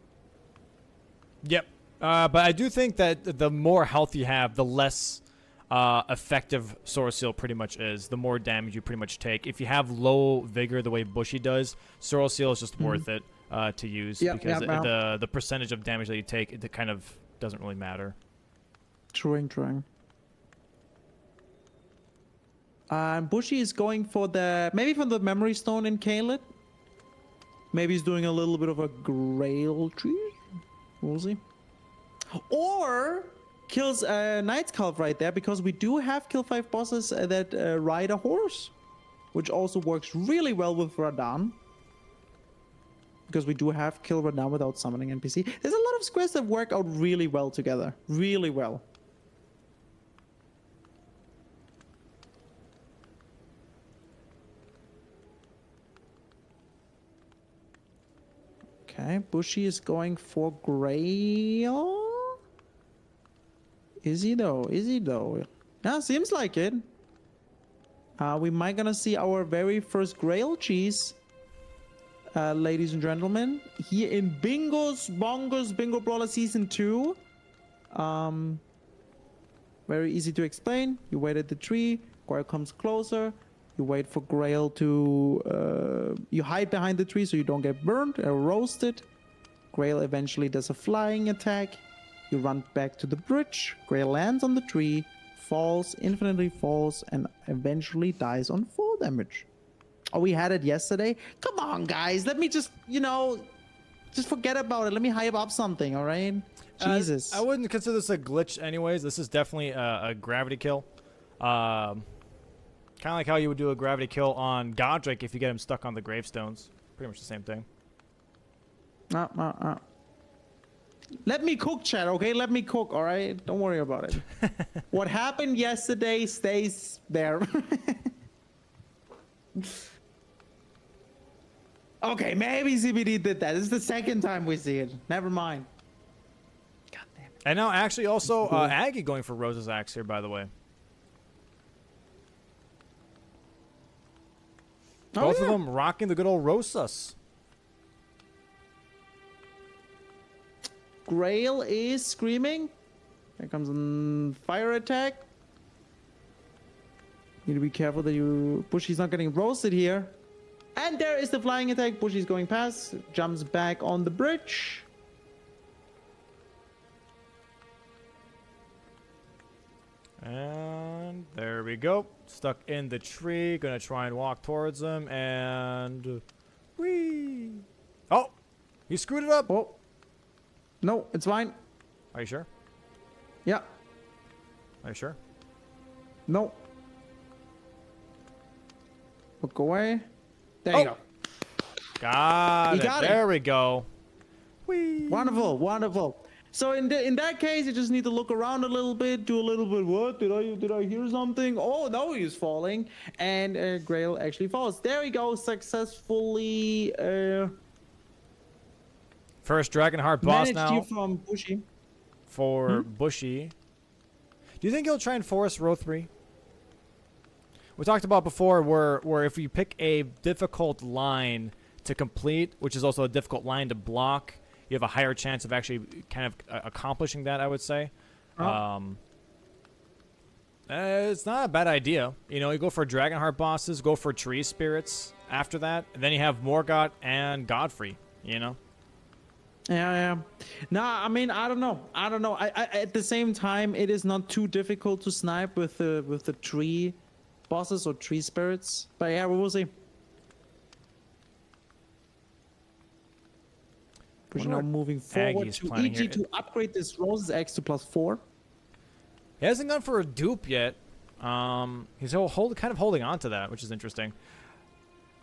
Yep. But I do think that the more health you have, the less effective Sword Seal pretty much is. The more damage you pretty much take. If you have low vigor the way Bushy does, Sword Seal is just worth it to use. Because the percentage of damage that you take, it kind of doesn't really matter. Truing. Bushy is going for maybe from the memory stone in Caelid. Maybe he's doing a little bit of a grail tree. We'll see. Or kills a Knight's Calf right there, because we do have kill 5 bosses that ride a horse, which also works really well with Radahn. Because we do have kill Radahn without summoning NPC. There's a lot of squares that work out really well together. Really well. Okay, Bushy is going for Grail. Is he though? Yeah, seems like it. We might gonna see our very first Grail cheese, ladies and gentlemen, here in Bingo Brawler Season 2. Very easy to explain. You wait at the tree, Grail comes closer. You wait for Grail to... you hide behind the tree so you don't get burned or roasted. Grail eventually does a flying attack. You run back to the bridge. Grail lands on the tree, infinitely falls, and eventually dies on 4 damage. Oh, we had it yesterday? Come on, guys. Let me just, just forget about it. Let me hype up something, all right? Jesus. I wouldn't consider this a glitch anyways. This is definitely a gravity kill. Kind of like how you would do a gravity kill on Godric if you get him stuck on the gravestones. Pretty much the same thing. Let me cook, chat, okay? Let me cook, all right? Don't worry about it. What happened yesterday stays there. Okay, maybe CBD did that. This is the second time we see it. Never mind. God damn it. And now actually also Aggie going for Rose's Axe here, by the way. Both of them rocking the good old Rosas. Grail is screaming. Here comes a fire attack. Need to be careful that Bushy's not getting roasted here. And there is the flying attack. Bushy's going past. Jumps back on the bridge. And there we go. Stuck in the tree. Gonna try and walk towards him. And... whee! Oh! He screwed it up! Oh. No, it's fine. Are you sure? Yeah. Are you sure? No. Look away. There you go. Got it. There we go. Whee. Wonderful. So in that case, you just need to look around a little bit, do a little bit. What did I hear something? Oh no, he's falling, and Grail actually falls. There we go, successfully. First Dragonheart boss now. Managed you from Bushy. For Bushy. Do you think he'll try and force row 3? We talked about before where if you pick a difficult line to complete, which is also a difficult line to block, you have a higher chance of actually kind of accomplishing that, I would say. It's not a bad idea. You go for Dragonheart bosses, go for Tree Spirits after that, and then you have Morgott and Godfrey, Yeah. Nah, I mean, I don't know. I at the same time, it is not too difficult to snipe with the tree bosses or tree spirits. But yeah, we will see. We're now moving forward to EG to upgrade this Rose's Axe to +4. He hasn't gone for a dupe yet. He's kind of holding on to that, which is interesting.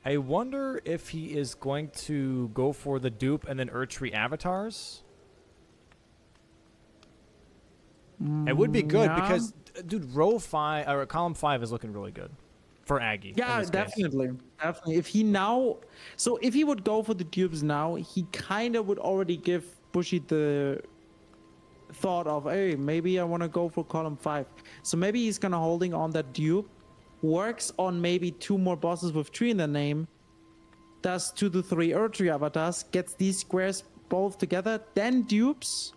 I wonder if he is going to go for the dupe and then Erdtree avatars. It would be good because, dude, row 5 or column 5 is looking really good for Aggie. Yeah, definitely. If he would go for the dupes now, he kind of would already give Bushy the thought of, hey, maybe I want to go for column 5. So maybe he's gonna holding on that dupe. Works on maybe 2 more bosses with 3 in the name, does 2 to 3 Erdtree avatars, gets these squares both together, then dupes,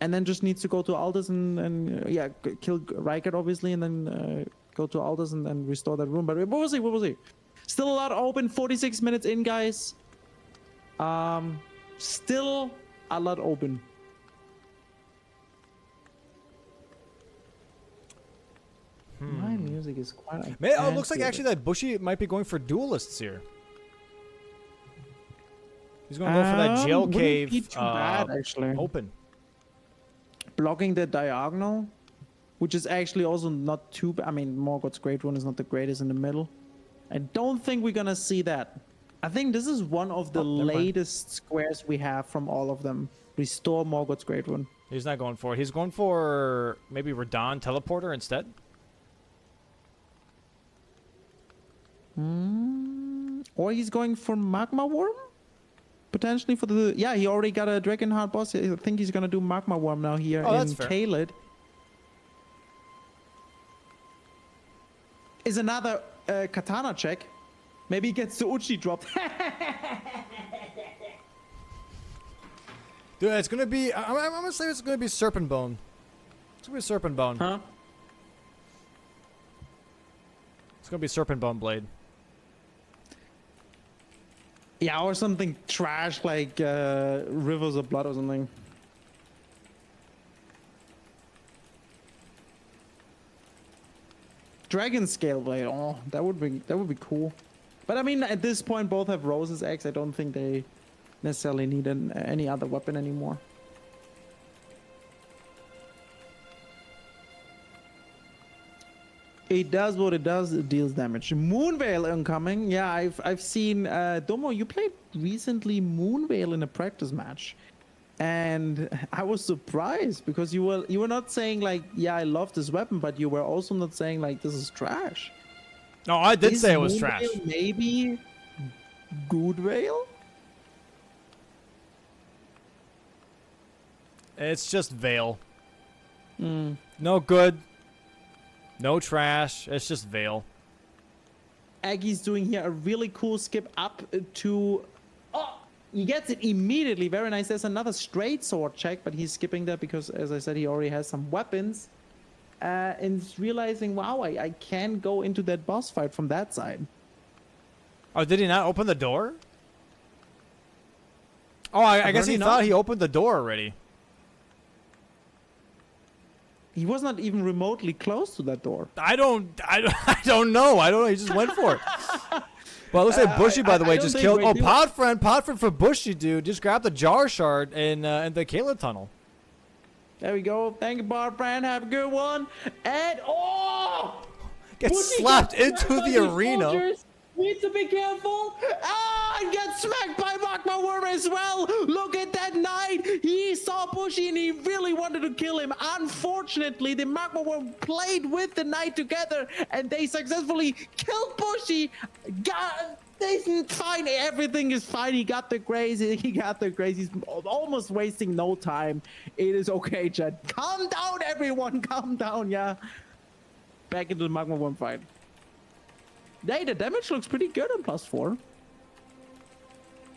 and then just needs to go to Aldous and kill Rykard obviously, and then go to Aldous and restore that room. But we'll see. Still a lot open. 46 minutes in, guys. Still a lot open. music is quite. Oh, it looks like actually that Bushy might be going for duelists here. He's going to go for that jail cave bad, actually. open. Blocking the diagonal, which is actually also not too bad. I mean, Morgoth's Great Rune is not the greatest in the middle. I don't think we're going to see that. I think this is one of the latest squares we have from all of them. Restore Morgoth's Great Rune. He's not going for it. He's going for maybe Radon Teleporter instead. Or he's going for Magma Worm? Potentially for the... Yeah, he already got a Dragonheart boss. I think he's going to do Magma Worm now here in Kaled. Is another Katana check. Maybe he gets the Uchi dropped. Dude, it's going to be... I'm going to say it's going to be Serpent Bone. It's going to be Serpent Bone. Huh? It's going to be Serpent Bone Blade. Yeah, or something trash like Rivers of Blood or something. Dragon Scale Blade. Oh, that would be cool. But I mean, at this point, both have Rose's Axe. I don't think they necessarily need any other weapon anymore. It does what it does. It deals damage. Moonveil incoming. Yeah, I've seen Domo. You played recently Moonveil in a practice match, and I was surprised because you were not saying like, yeah, I love this weapon, but you were also not saying like this is trash. No, I did say it was trash. Maybe good Veil. It's just Veil. No good. No trash. It's just Veil. Aggie's doing here a really cool skip up to... Oh! He gets it immediately. Very nice. There's another straight sword check, but he's skipping that because, as I said, he already has some weapons. And he's realizing, wow, I can go into that boss fight from that side. Oh, did he not open the door? Oh, I guess he thought he opened the door already. He was not even remotely close to that door. I don't know. He just went for it. Well, it looks like Bushy, by the way, just killed. Oh, Podfriend for Bushy, dude. Just grabbed the jar shard in the Kayla tunnel. There we go. Thank you, Podfriend. Have a good one. And gets slapped into the arena. Soldiers. Need to be careful. And gets smacked by Magma Worm as well. Look at that knight. He saw Bushy and he really wanted to kill him. Unfortunately, the Magma Worm played with the knight together and they successfully killed Bushy. Fine. Everything is fine. He got the grace. He's almost wasting no time. It is okay, Chad. Calm down, everyone. Calm down, yeah. Back into the Magma Worm fight. Hey, the damage looks pretty good on +4.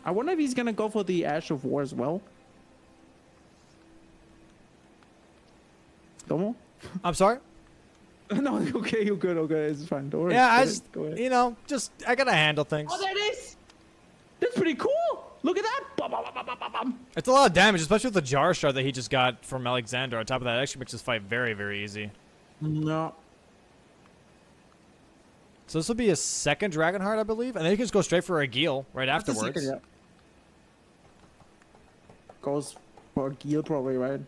I wonder if he's gonna go for the Ash of War as well. Domo? I'm sorry? No, okay, you're good, okay, it's fine. Don't worry. Yeah, Go ahead. I gotta handle things. Oh, there it is! That's pretty cool! Look at that! Bum, bum, bum, bum, bum. It's a lot of damage, especially with the jar shard that he just got from Alexander. On top of that, it actually makes this fight very, very easy. No. So this will be his second Dragonheart, I believe, and then he can just go straight for a Geel right afterwards. Second, yeah. Goes for a Geel probably, right?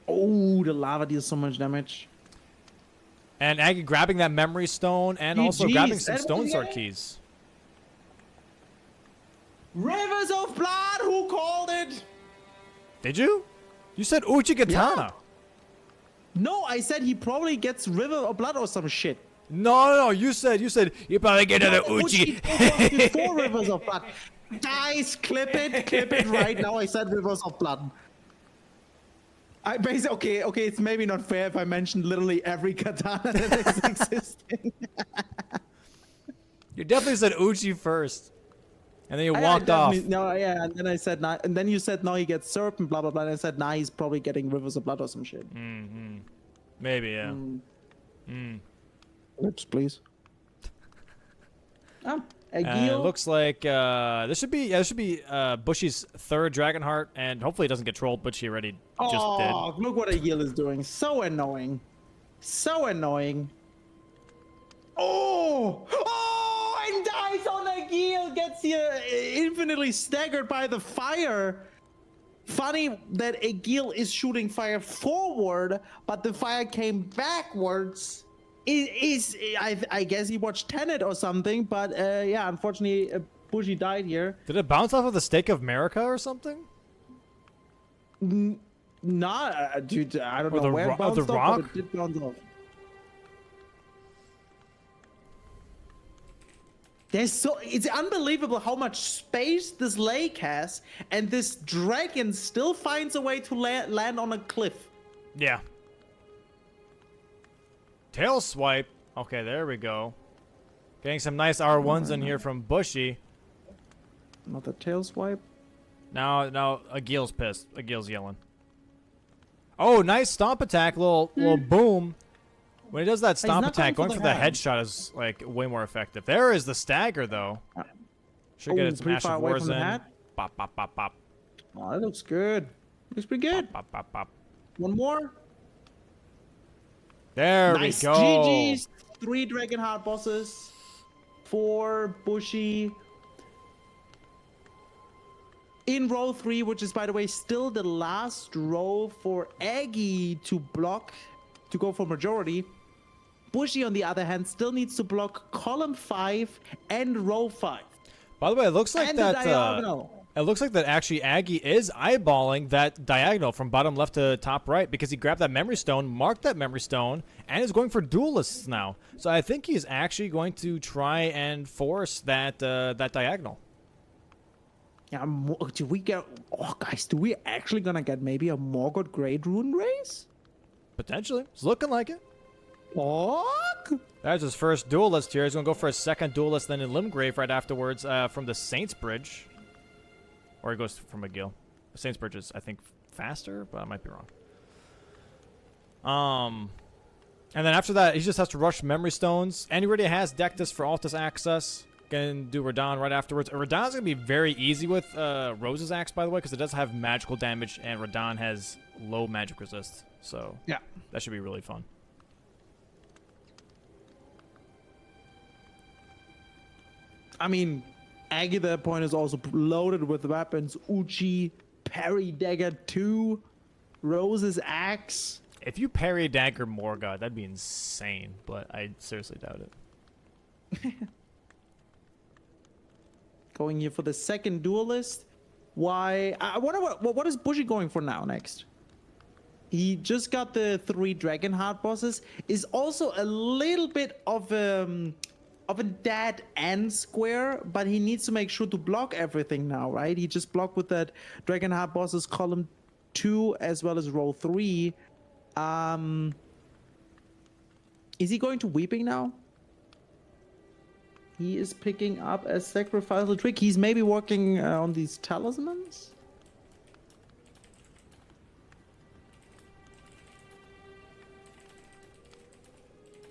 Oh, the lava deals so much damage. And Aggie grabbing that memory stone and also grabbing some stone sword keys. Rivers of Blood, who called it? Did you? You said Uchi Katana. Yeah. No, I said he probably gets River of Blood or some shit. No, you said you probably get another Uchi. Before Rivers of Blood. Guys, clip it right now. I said Rivers of Blood. I basically okay. It's maybe not fair if I mentioned literally every katana that is existing. You definitely said Uchi first, and then you walked off. No, yeah, and then I said and then you said no, he gets Serpent, blah blah blah. And I said he's probably getting Rivers of Blood or some shit. Maybe, yeah. Lips, please. It looks like this should be Bushy's third Dragonheart, and hopefully it doesn't get trolled. But she already just did. Oh, look what Agil is doing! So annoying, so annoying. And dies on Agil, gets here infinitely staggered by the fire. Funny that Agil is shooting fire forward, but the fire came backwards. I guess he watched Tenet or something, but yeah, unfortunately, Bushy died here. Did it bounce off of the Stake of America or something? Nah, dude, I don't Or know where it bounced the off, rock? but it did bounce off. It's unbelievable how much space this lake has, and this dragon still finds a way to land on a cliff. Yeah. Tail swipe. Okay, there we go. Getting some nice R1s in here from Bushy. Not the tail swipe. Now Agil's pissed. Agil's yelling. Oh, nice stomp attack. Little boom. When he does that stomp attack, going for the headshot is like way more effective. There is the stagger though. Should get some Ash of Wars in. Pop, pop, pop, pop. Oh, that looks good. Looks pretty good. Pop, pop, pop. One more. There Nice. we go. GG's. 3 Dragonheart bosses. 4 Bushy. In row 3, which is, by the way, still the last row for Aggie to block to go for majority. Bushy, on the other hand, still needs to block column 5 and row 5. By the way, it looks like and that. the diagonal. It looks like that actually Aggie is eyeballing that diagonal from bottom left to top right because he grabbed that memory stone, marked that memory stone, and is going for duelists now. So I think he's actually going to try and force that that diagonal. Yeah, do we get? Oh, guys, do we actually gonna get maybe a Morgoth Great Rune race? Potentially, it's looking like it. Fuck! That's his first duelist here. He's gonna go for a second duelist, then in Limgrave right afterwards from the Saints Bridge. Or he goes from McGill. The Saints Bridge is, I think, faster, but I might be wrong. And then after that, he just has to rush Memory Stones. And he already has Dectus for Altus access. Gonna do Radon right afterwards. Radon's gonna be very easy with Rose's axe, by the way, because it does have magical damage, and Radon has low magic resist. So yeah, that should be really fun. I mean, Aggie at that point is also loaded with weapons. Uchi, parry dagger 2, Rose's axe. If you parry dagger Morgoth, that'd be insane, but I seriously doubt it. Going here for the second duelist. Why? I wonder what is Bushy going for now next? He just got the 3 Dragonheart bosses. Is also a little bit of a dead end square, but he needs to make sure to block everything now, right? He just blocked with that Dragonheart bosses column 2 as well as row 3. Is he going to Weeping now? He is picking up a sacrificial trick. He's maybe working on these talismans.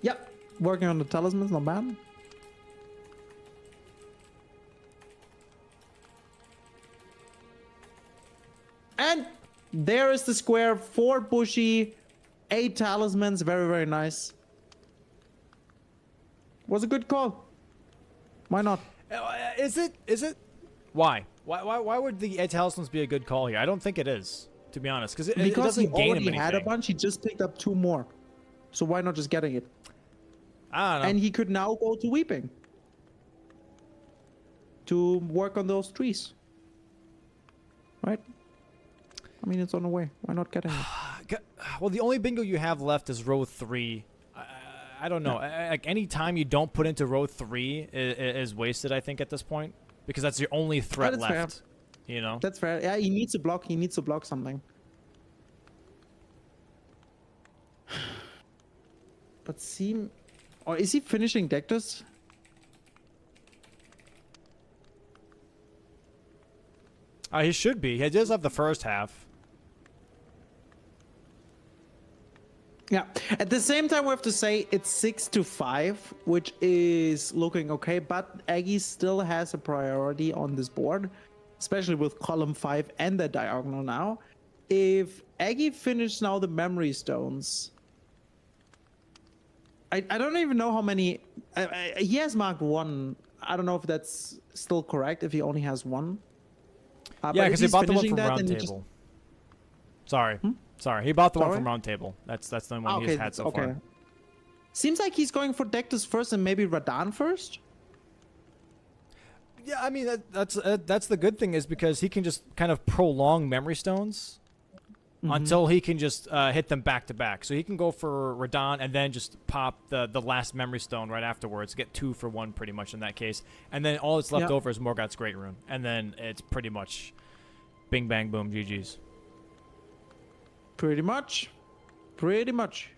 Yep, working on the talismans, not bad. And there is the square, 4 Bushy, 8 talismans, very, very nice. Was a good call. Why not? Is it? Why? Why would the 8 talismans be a good call here? I don't think it is, to be honest, because it doesn't gain him anything. He had a bunch, he just picked up 2 more. So why not just getting it? I don't know. And he could now go to Weeping to work on those trees. Right? I mean, it's on the way. Why not getting it? Well, the only bingo you have left is row 3. I don't know. Like any time you don't put into row 3 is wasted, I think, at this point, because that's your only threat left. Fair. You know. That's fair. Yeah, he needs to block. He needs to block something. But or is he finishing Dectus? He should be. He does have the first half. Yeah. At the same time, we have to say it's 6-5, which is looking okay. But Aggie still has a priority on this board, especially with column 5 and the diagonal now. If Aggie finishes now the memory stones, I don't even know how many. He has marked 1. I don't know if that's still correct. If he only has 1. Yeah, because he bought the one from that, Roundtable. Sorry. Sorry, he bought the one Sorry? from Roundtable. That's the one he's had so far. Seems like he's going for Dectus first and maybe Radahn first. Yeah, I mean that's the good thing is because he can just kind of prolong memory stones until he can just hit them back to back. So he can go for Radahn and then just pop the last memory stone right afterwards. Get 2 for 1 pretty much in that case, and then all that's left over is Morgoth's Great Rune, and then it's pretty much bing bang boom GG's. Pretty much. Pretty much.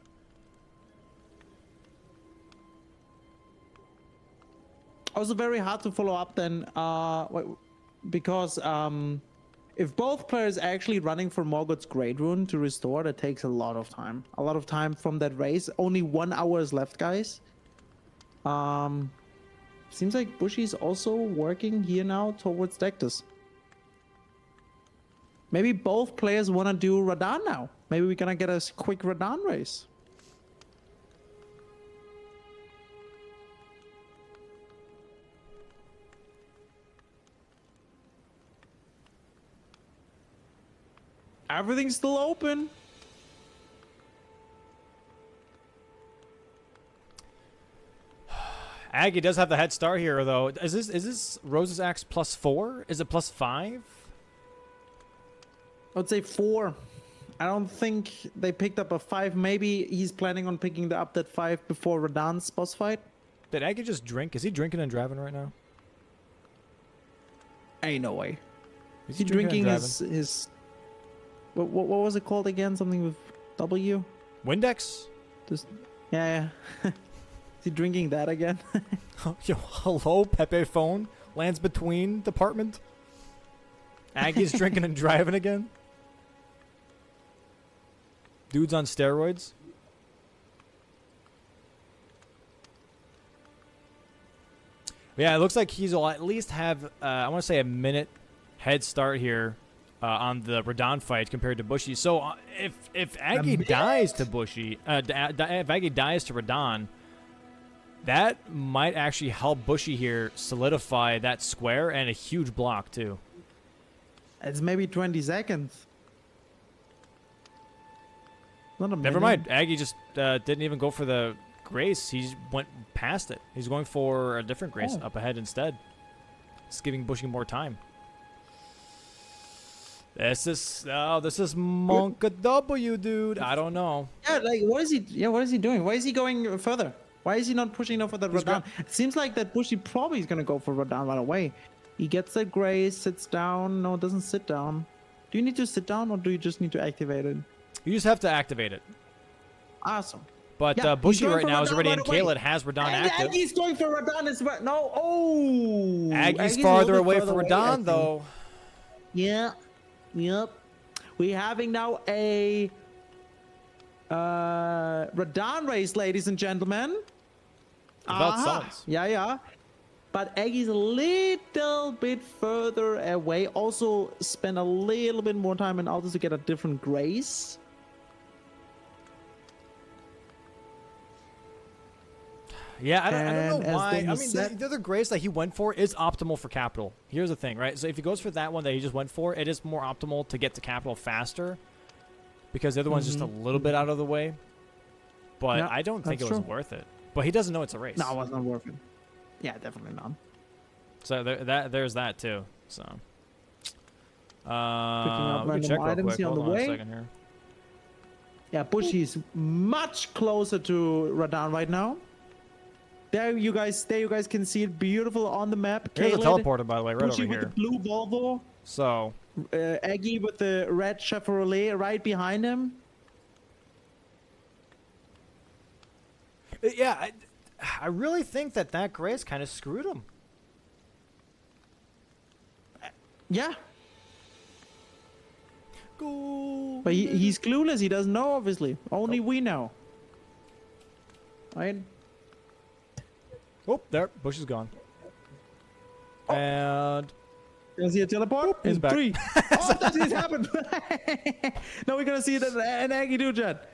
Also very hard to follow up then, because if both players are actually running for Morgoth's Great Rune to restore, that takes a lot of time. A lot of time from that race. Only 1 hour is left, guys. Seems like Bushy's also working here now towards Dectus. Maybe both players want to do Radahn now. Maybe we're gonna get a quick Radahn race. Everything's still open. Aggie does have the head start here, though. Is this Rose's Axe +4? Is it +5? I would say 4. I don't think they picked up a 5. Maybe he's planning on picking up that 5 before Radahn's boss fight. Did Aggie just drink? Is he drinking and driving right now? Ain't no way. Is he drinking his what was it called again? Something with W? Windex? Just yeah. Is he drinking that again? Yo, hello, Pepe phone lands between department. Aggie's drinking and driving again. Dude's on steroids. Yeah, it looks like he'll at least have, I want to say, a minute head start here on the Radahn fight compared to Bushy. So if Aggie dies to Bushy, if Aggie dies to Radahn, that might actually help Bushy here solidify that square and a huge block too. It's maybe 20 seconds. Not a minute. Never mind. Aggie just didn't even go for the Grace. He went past it. He's going for a different Grace up ahead instead. It's giving Bushy more time. This is Monk W, dude. I don't know. Yeah, like what is he? Yeah, what is he doing? Why is he going further? Why is he not pushing enough for the Radahn? It seems like that Bushy probably is gonna go for Radahn right away. He gets that Grace, sits down. No, doesn't sit down. Do you need to sit down or do you just need to activate it? You just have to activate it. Awesome. But Yeah, Bushy right now is Radahn already right in away. Kale. It has Radahn And active. Aggie's going for Radahn as well. No, oh. Aggie's a farther little away bit for further away, I Radahn, think. though. Yeah. Yep. We're having now a Radahn race, ladies and gentlemen. Without summons. Yeah. But Aggie's a little bit further away. Also spend a little bit more time in Altus to get a different Grace. Yeah, I don't know And why. as I Domo mean, said- the other Grace that he went for is optimal for capital. Here's the thing, right? So if he goes for that one that he just went for, it is more optimal to get to capital faster because the other one's just a little bit out of the way. But Yeah, I don't think it that's was true. worth it. But he doesn't know it's a race. No, it was not worth it. Yeah, definitely not. So there's that too. So Picking up we can random check real items quick. here on Hold the on way. a second here. Yeah, Bushy's much closer to Radahn right now. There you guys can see it beautiful on the map. Here's a Caled, teleporter, by the way, right Bushy over with here. the blue Volvo. So Aggie with the red Chevrolet right behind him. yeah, I really think that Grace kind of screwed him. Yeah, Go. but he's clueless. He doesn't know, obviously. Only we know. Right? Oh, there. Bush is gone. And Gonna see a teleport he's in back. 3. Oh, that just happened. Now we're gonna see an Aggie do, Jet.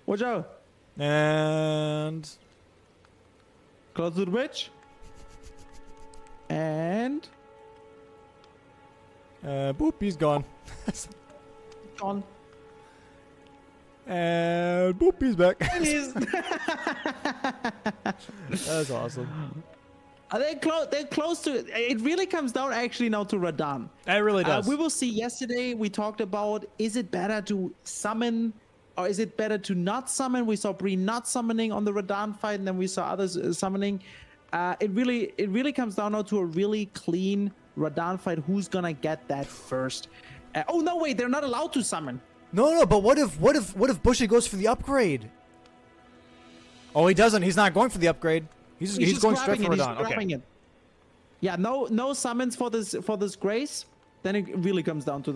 Watch out. And Close to the bridge. And boop, he's gone. gone. And boop, he's back. And he's That's awesome. They're close to it. It really comes down actually now to Radahn. It really does. We will see. Yesterday we talked about, is it better to summon or is it better to not summon? We saw Bree not summoning on the Radahn fight, and then we saw others summoning. It really comes down now to a really clean Radahn fight. Who's gonna get that first? Oh no, wait, they're not allowed to summon. No, but what if Bushy goes for the upgrade? Oh, he doesn't. He's not going for the upgrade. He's going straight for Radahn. Okay. It. Yeah, no summons for this Grace. Then it really comes down to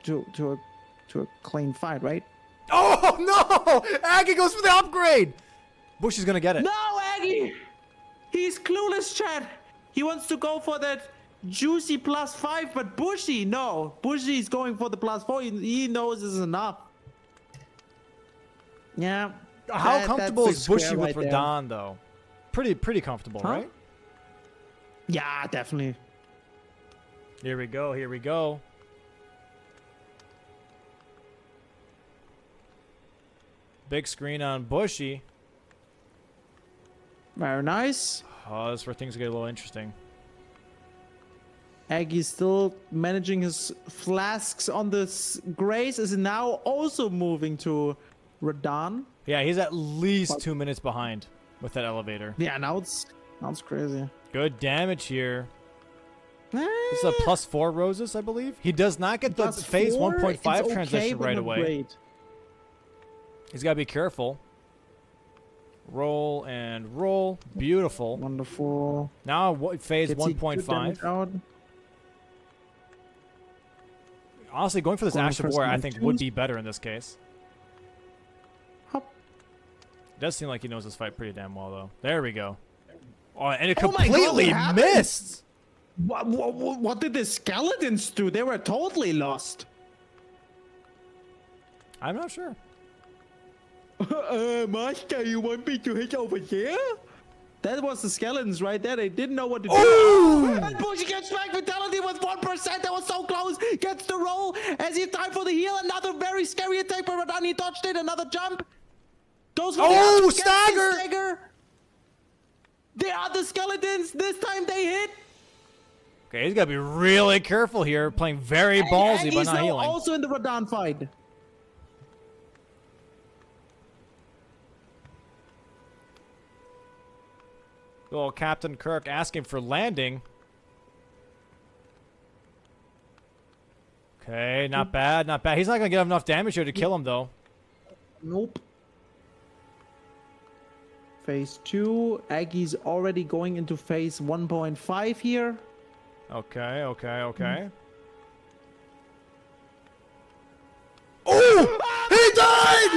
to a clean fight, right? Oh no! Aggie goes for the upgrade. Bushy's gonna get it. No, Aggie! He's clueless, Chad. He wants to go for that juicy +5, but Bushy, no. Bushy's going for the +4. He knows this is enough. Yeah. How comfortable is Bushy with right Radahn, though? Pretty comfortable, right? Yeah, definitely. Here we go. Big screen on Bushy. Very nice. Oh, that's where things get a little interesting. Aggie's still managing his flasks on this Grace, is now also moving to Radahn. Yeah, he's at least 2 minutes behind with that elevator. Yeah, now it's crazy. Good damage here. This is a +4 roses, I believe. He does not get the phase 1.5 transition right away. Great. He's got to be careful. Roll and roll. Beautiful. Wonderful. Now phase 1.5. Honestly, going for this Ash of War, I think, would be better in this case. Hop. It does seem like he knows this fight pretty damn well, though. There we go. Oh, and it completely missed. What did the skeletons do? They were totally lost. I'm not sure. Master, you want me to hit over here? That was the skeletons right there. They didn't know what to do. Ooh! And Bushy gets back vitality with 1%. That was so close. Gets the roll as he time for the heal. Another very scary attack by Radahn. He dodged it. Another jump. Goes for the stagger. They are the skeletons. This time they hit. Okay, he's got to be really careful here. Playing very ballsy, but not healing. Also in the Radahn fight. Little Captain Kirk asking for landing. Okay, not bad, not bad. He's not going to get enough damage here to kill him, though. Nope. Phase 2. Aggie's already going into phase 1.5 here. Okay. Oh! He died!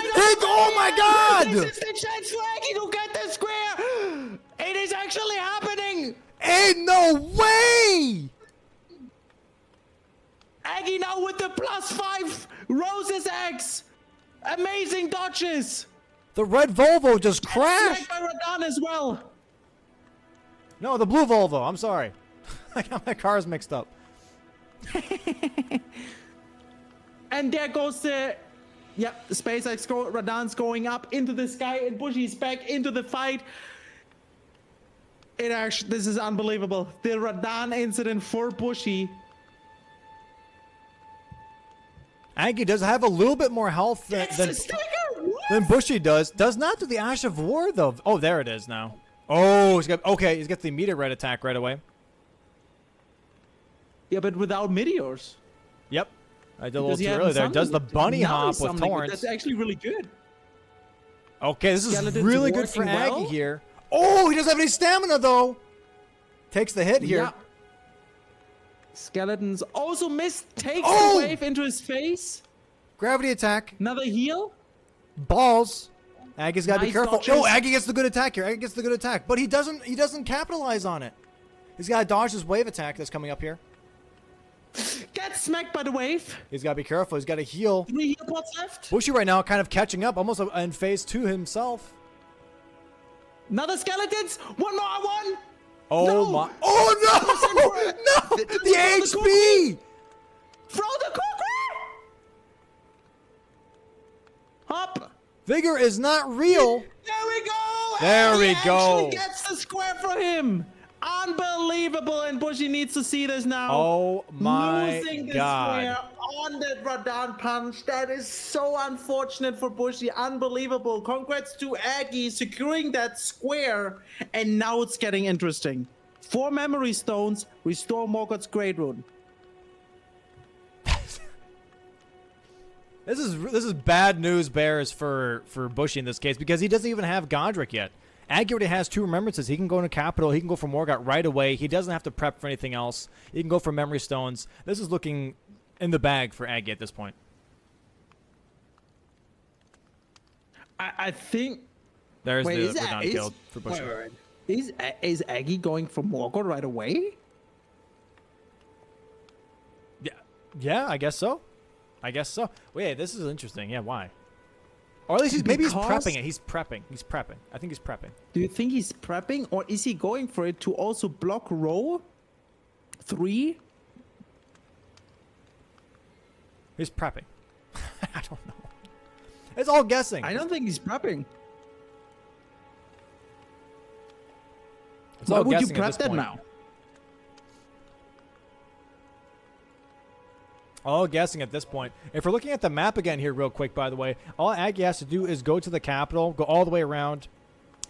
Oh my god! This is the chance for Aggie to get the square! It is actually happening! Ain't no way! Aggie now with the +5 Roses X! Amazing dodges! The red Volvo just crashed! By Radahn as well! No, the blue Volvo. I'm sorry. I got my cars mixed up. And there goes the... Yep, SpaceX Radahn's going up into the sky and Bushy's back into the fight. This is unbelievable. The Radahn incident for Bushy. Aggie does have a little bit more health than Bushy does. Does not do the Ash of War, though. Oh, there it is now. Oh, he's got the meteorite attack right away. Yeah, but without meteors. Yep. I did a little too early there. Does the bunny hop with Torrents. That's actually really good. Okay, this is really good for Aggie here. Oh, he doesn't have any stamina, though. Takes the hit here. Yeah. Skeletons also missed. Takes the wave into his face. Gravity attack. Another heal. Balls. Aggie's got to be careful. Dodges. Oh, Aggie gets the good attack here. Aggie gets the good attack. But he doesn't capitalize on it. He's got to dodge this wave attack that's coming up here. Gets gets smacked by the wave. He's got to be careful. He's got to heal. 3 heal pots left. Bushy right now kind of catching up, almost in phase 2 himself. Another skeletons. One more one. Oh No. my! Oh no! No! The HP! Throw the cookie. Hop. Vigor is not real. There we go. There And we he go. actually gets the square for him. Unbelievable, and Bushy needs to see this now. Oh my Losing the god! square on that Radon punch. That is so unfortunate for Bushy. Unbelievable. Congrats to Aggie securing that square, and now it's getting interesting. 4 memory stones restore Morgoth's Great Rune. This is bad news bears for Bushy in this case because he doesn't even have Godric yet. Aggie already has 2 remembrances. He can go into Capital. He can go for Morgott right away. He doesn't have to prep for anything else. He can go for Memory Stones. This is looking in the bag for Aggie at this point. I think... There's Wait, the Radon killed for Bushy. Is Aggie going for Morgoth right away? Yeah, I guess so. Wait, this is interesting. Yeah, why? Or at least maybe he's prepping it. He's prepping. I think he's prepping. Do you think he's prepping, or is he going for it to also block row 3? He's prepping. I don't know. It's all guessing. I don't think he's prepping. It's Why all would you guessing at prep this that point. now? All guessing at this point. If we're looking at the map again here real quick, by the way, all Aggie has to do is go to the capital, go all the way around,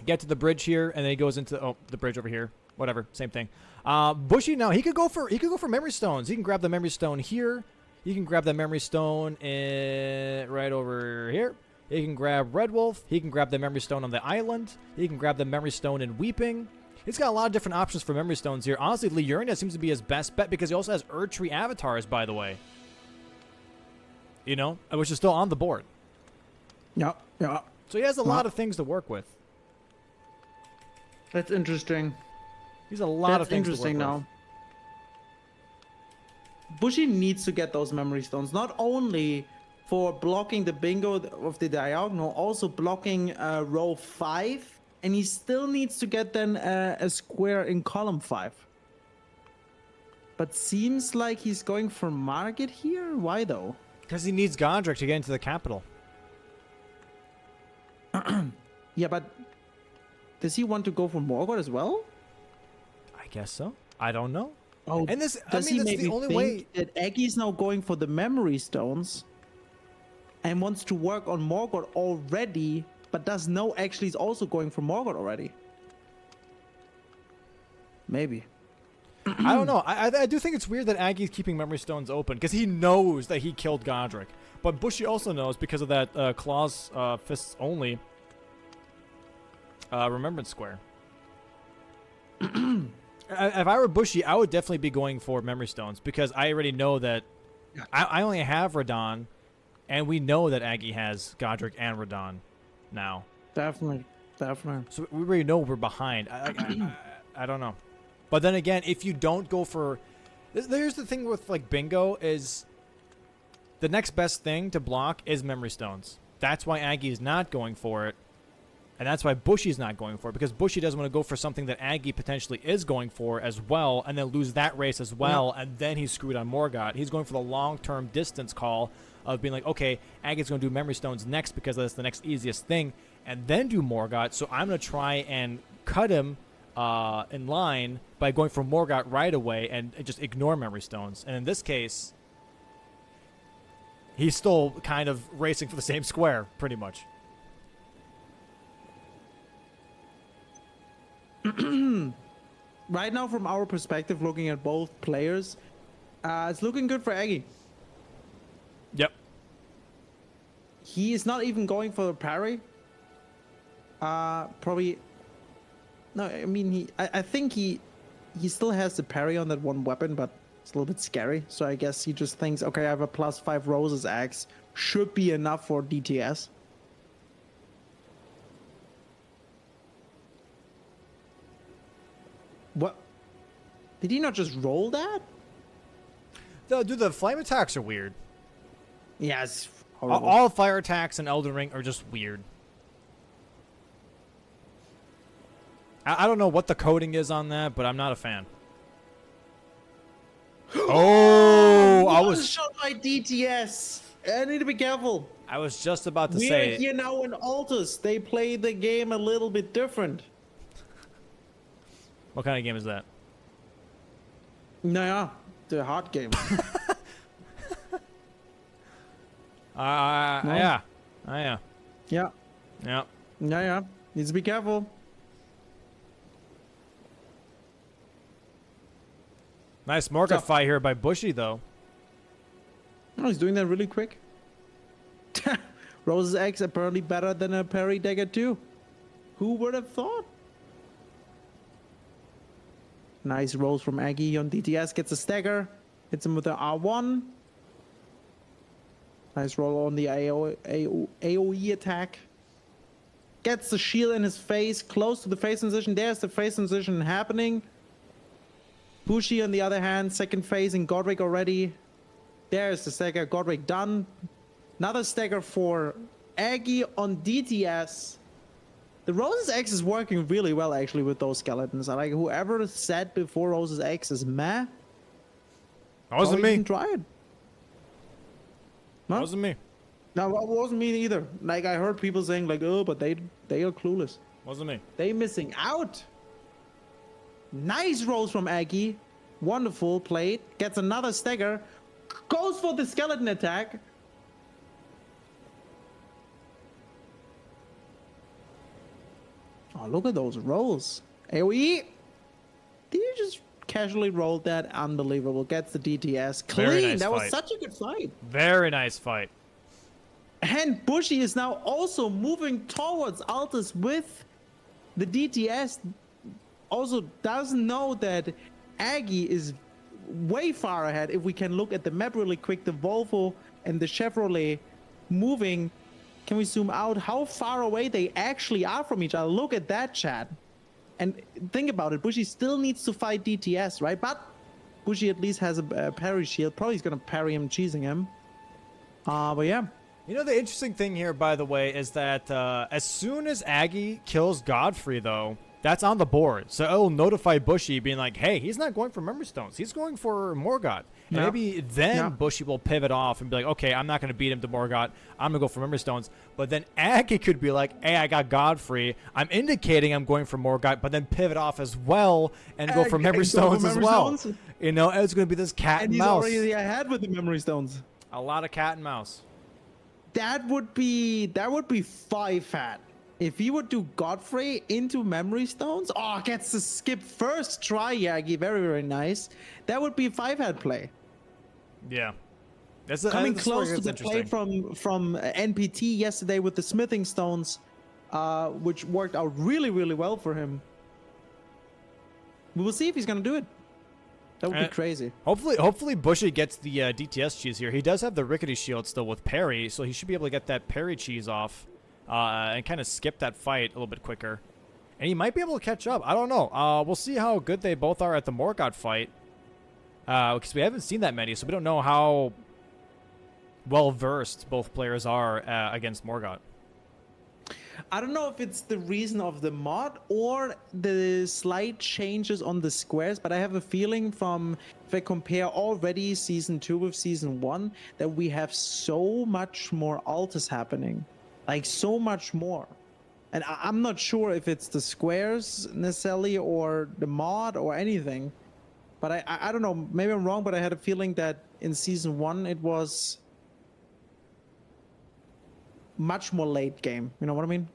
get to the bridge here, and then he goes into the bridge over here. Whatever, same thing. Bushy now, he could go for memory stones. He can grab the memory stone here. He can grab the memory stone right over here. He can grab Red Wolf. He can grab the memory stone on the island. He can grab the memory stone in Weeping. He's got a lot of different options for memory stones here. Honestly, Liurnia seems to be his best bet because he also has Erdtree avatars, by the way. You know, which is still on the board. Yeah. So he has a lot of things to work with. That's interesting. He's a lot of things to work now. with. Bushy needs to get those memory stones, not only for blocking the bingo of the diagonal, also blocking row 5, and he still needs to get then a square in column 5. But seems like he's going for Margit here. Why though? Because he needs Godric to get into the capital. Yeah, but does he want to go for Morgoth as well? I guess so. I don't know. Oh, and this, does he that's maybe the only think way. that Aggie's now going for the memory stones and wants to work on Morgoth already, but does know actually is also going for Morgoth already? Maybe. I don't know. I do think it's weird that Aggie's keeping memory stones open because he knows that he killed Godric. But Bushy also knows because of that claws fists only remembrance square. If I were Bushy, I would definitely be going for memory stones because I already know that I only have Radon, and we know that Aggie has Godric and Radon now. Definitely. So we already know we're behind. I don't know. But then again, if you don't go for... There's the thing with like bingo is the next best thing to block is memory stones. That's why Aggie is not going for it. And that's why Bushy's not going for it. Because Bushy doesn't want to go for something that Aggie potentially is going for as well. And then lose that race as well. And then he's screwed on Morgott. He's going for the long-term distance call of being like, okay, Aggie's going to do memory stones next because that's the next easiest thing. And then do Morgott. So I'm going to try and cut him in line by going for Morgott right away and just ignore memory stones. And in this case, he's still kind of racing for the same square, pretty much. Right now, from our perspective, looking at both players, it's looking good for Aggie. Yep. He is not even going for the parry. Probably. No, I mean I think he still has the parry on that one weapon, but it's a little bit scary. So I guess he just thinks, okay, I have a +5 roses axe, should be enough for DTS. What? Did he not just roll that? Dude, the flame attacks are weird. Yes. All fire attacks in Elden Ring are just weird. I don't know what the coding is on that, but I'm not a fan. Oh, I was shot by DTS. I need to be careful. I was just about to We're say here now in Altus. They play the game a little bit different. What kind of game is that? Naja, the hard game. Yeah. Yeah. Yeah. Yeah. Yeah. Needs to be careful. Nice Morgat fight here by Bushy, though. Oh, he's doing that really quick. Rose's X apparently better than a parry dagger too. Who would have thought? Nice rolls from Aggie on DTS. Gets a stagger. Hits him with the R1. Nice roll on the AoE attack. Gets the shield in his face. Close to the face transition. There's the face transition happening. Bushy on the other hand. Second phase in Godric already. There's the stagger. Godric done. Another stagger for Aggie on DTS. The Rose's X is working really well actually with those skeletons. I like whoever said before Rose's X is meh. That wasn't me. Try it. That wasn't me. No, it wasn't me either. Like I heard people saying like, oh, but they are clueless. Wasn't me. They missing out. Nice rolls from Aggie. Wonderful played. Gets another stagger. Goes for the skeleton attack. Oh, look at those rolls. AoE. Did you just casually roll that? Unbelievable. Gets the DTS. Clean. Nice that fight. was such a good fight. Very nice fight. And Bushy is now also moving towards Altus with the DTS. Also doesn't know that Aggie is way far ahead. If we can look at the map really quick, the Volvo and the Chevrolet moving. Can we zoom out how far away they actually are from each other? Look at that, chat. And think about it. Bushy still needs to fight DTS, right? But Bushy at least has a parry shield. Probably he's going to parry him, cheesing him. But yeah. You know, the interesting thing here, by the way, is that as soon as Aggie kills Godfrey, though, that's on the board. So it'll notify Bushy being like, hey, he's not going for Memory Stones. He's going for Morgott. And maybe then Bushy will pivot off and be like, okay, I'm not going to beat him to Morgott. I'm going to go for Memory Stones. But then Aggie could be like, hey, I got Godfrey. I'm indicating I'm going for Morgott, but then pivot off as well and go for Memory Stones as well. You know, it's going to be this cat and mouse. And he's already ahead with the Memory Stones. A lot of cat and mouse. That would be 5 fat. If he would do Godfrey into Memory Stones, gets to skip first try, Yagi. Very, very nice. That would be 5-hat play. Yeah. That's coming close to the play from NPT yesterday with the smithing stones, which worked out really, really well for him. We will see if he's going to do it. That would be crazy. Hopefully Bushy gets the DTS cheese here. He does have the rickety shield still with parry, so he should be able to get that parry cheese off and kind of skip that fight a little bit quicker. And he might be able to catch up. I don't know. We'll see how good they both are at the Morgott fight. Because we haven't seen that many, so we don't know how well-versed both players are against Morgott. I don't know if it's the reason of the mod or the slight changes on the squares, but I have a feeling from, if I compare already Season 2 with Season 1, that we have so much more Altus happening. Like, so much more. And I'm not sure if it's the squares necessarily or the mod or anything. But I don't know, maybe I'm wrong, but I had a feeling that in Season 1 it was much more late game. You know what I mean?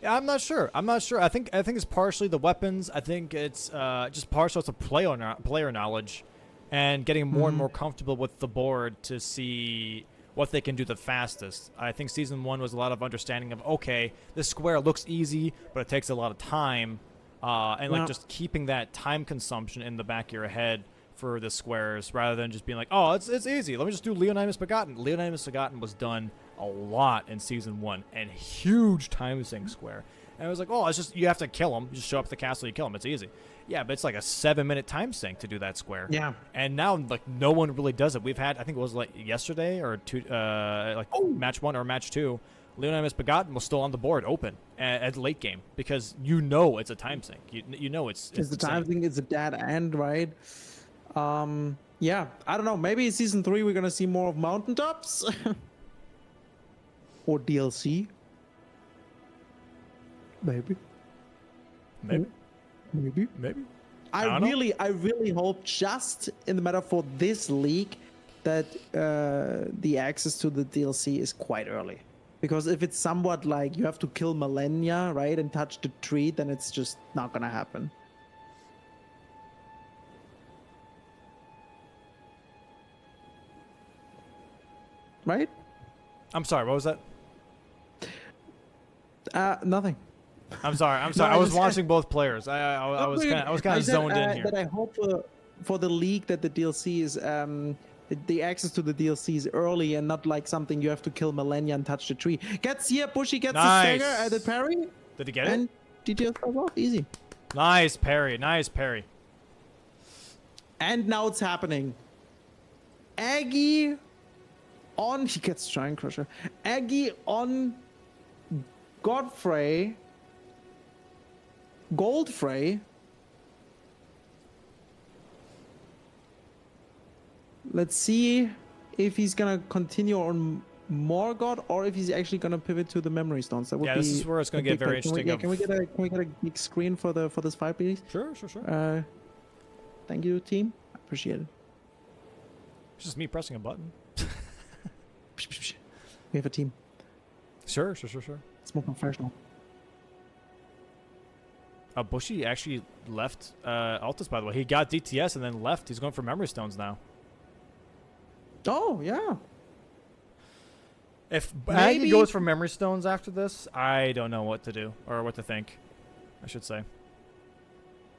Yeah, I'm not sure. I think it's partially the weapons. I think it's just partial to player knowledge and getting more and more comfortable with the board to see what they can do the fastest. I think Season 1 was a lot of understanding of, okay, this square looks easy, but it takes a lot of time. And like just keeping that time consumption in the back of your head for the squares rather than just being like, oh, it's easy. Let me just do Leonimus Begotten. Leonimus Begotten was done a lot in Season 1 and huge time sink square. And I was like, oh, it's just, you have to kill him. You just show up at the castle, you kill him. It's easy. Yeah, but it's like a 7-minute time sink to do that square. Yeah. And now, like, no one really does it. We've had, I think it was like yesterday or match 1 or match 2, Leonine Misbegotten was still on the board, open at the late game, because you know it's a time sink. You know it's the time sink. It's a dead end, right? Yeah, I don't know. Maybe in season 3 we're gonna see more of mountaintops or DLC. Maybe. I really hope, just in the matter for this league, that the access to the DLC is quite early. Because if it's somewhat like you have to kill Millennia, right, and touch the tree, then it's just not gonna happen. Right? I'm sorry, what was that? Nothing. I'm sorry. I was watching both players. I was kind of zoned in here. That I hope for the league that the DLC is the access to the DLC is early and not like something you have to kill Millennia and touch the tree. Gets here, Bushy gets the stagger, the parry. Did he get it? And DTS goes off, easy. Nice parry, nice parry. And now it's happening. Aggie on, he gets Giant Crusher. Aggie on Godfrey. Goldfrey. Let's see if he's gonna continue on Morgoth or if he's actually gonna pivot to the memory stones. That would be this is where it's gonna get very interesting. Can we get a big screen for this fight, please? Sure. Thank you, team. I appreciate it. It's just me pressing a button. We have a team. Sure. It's more professional. Bushy actually left Altus, by the way. He got DTS and then left. He's going for memory stones now. Oh, yeah. If Aggie goes for memory stones after this, I don't know what to do, or what to think, I should say.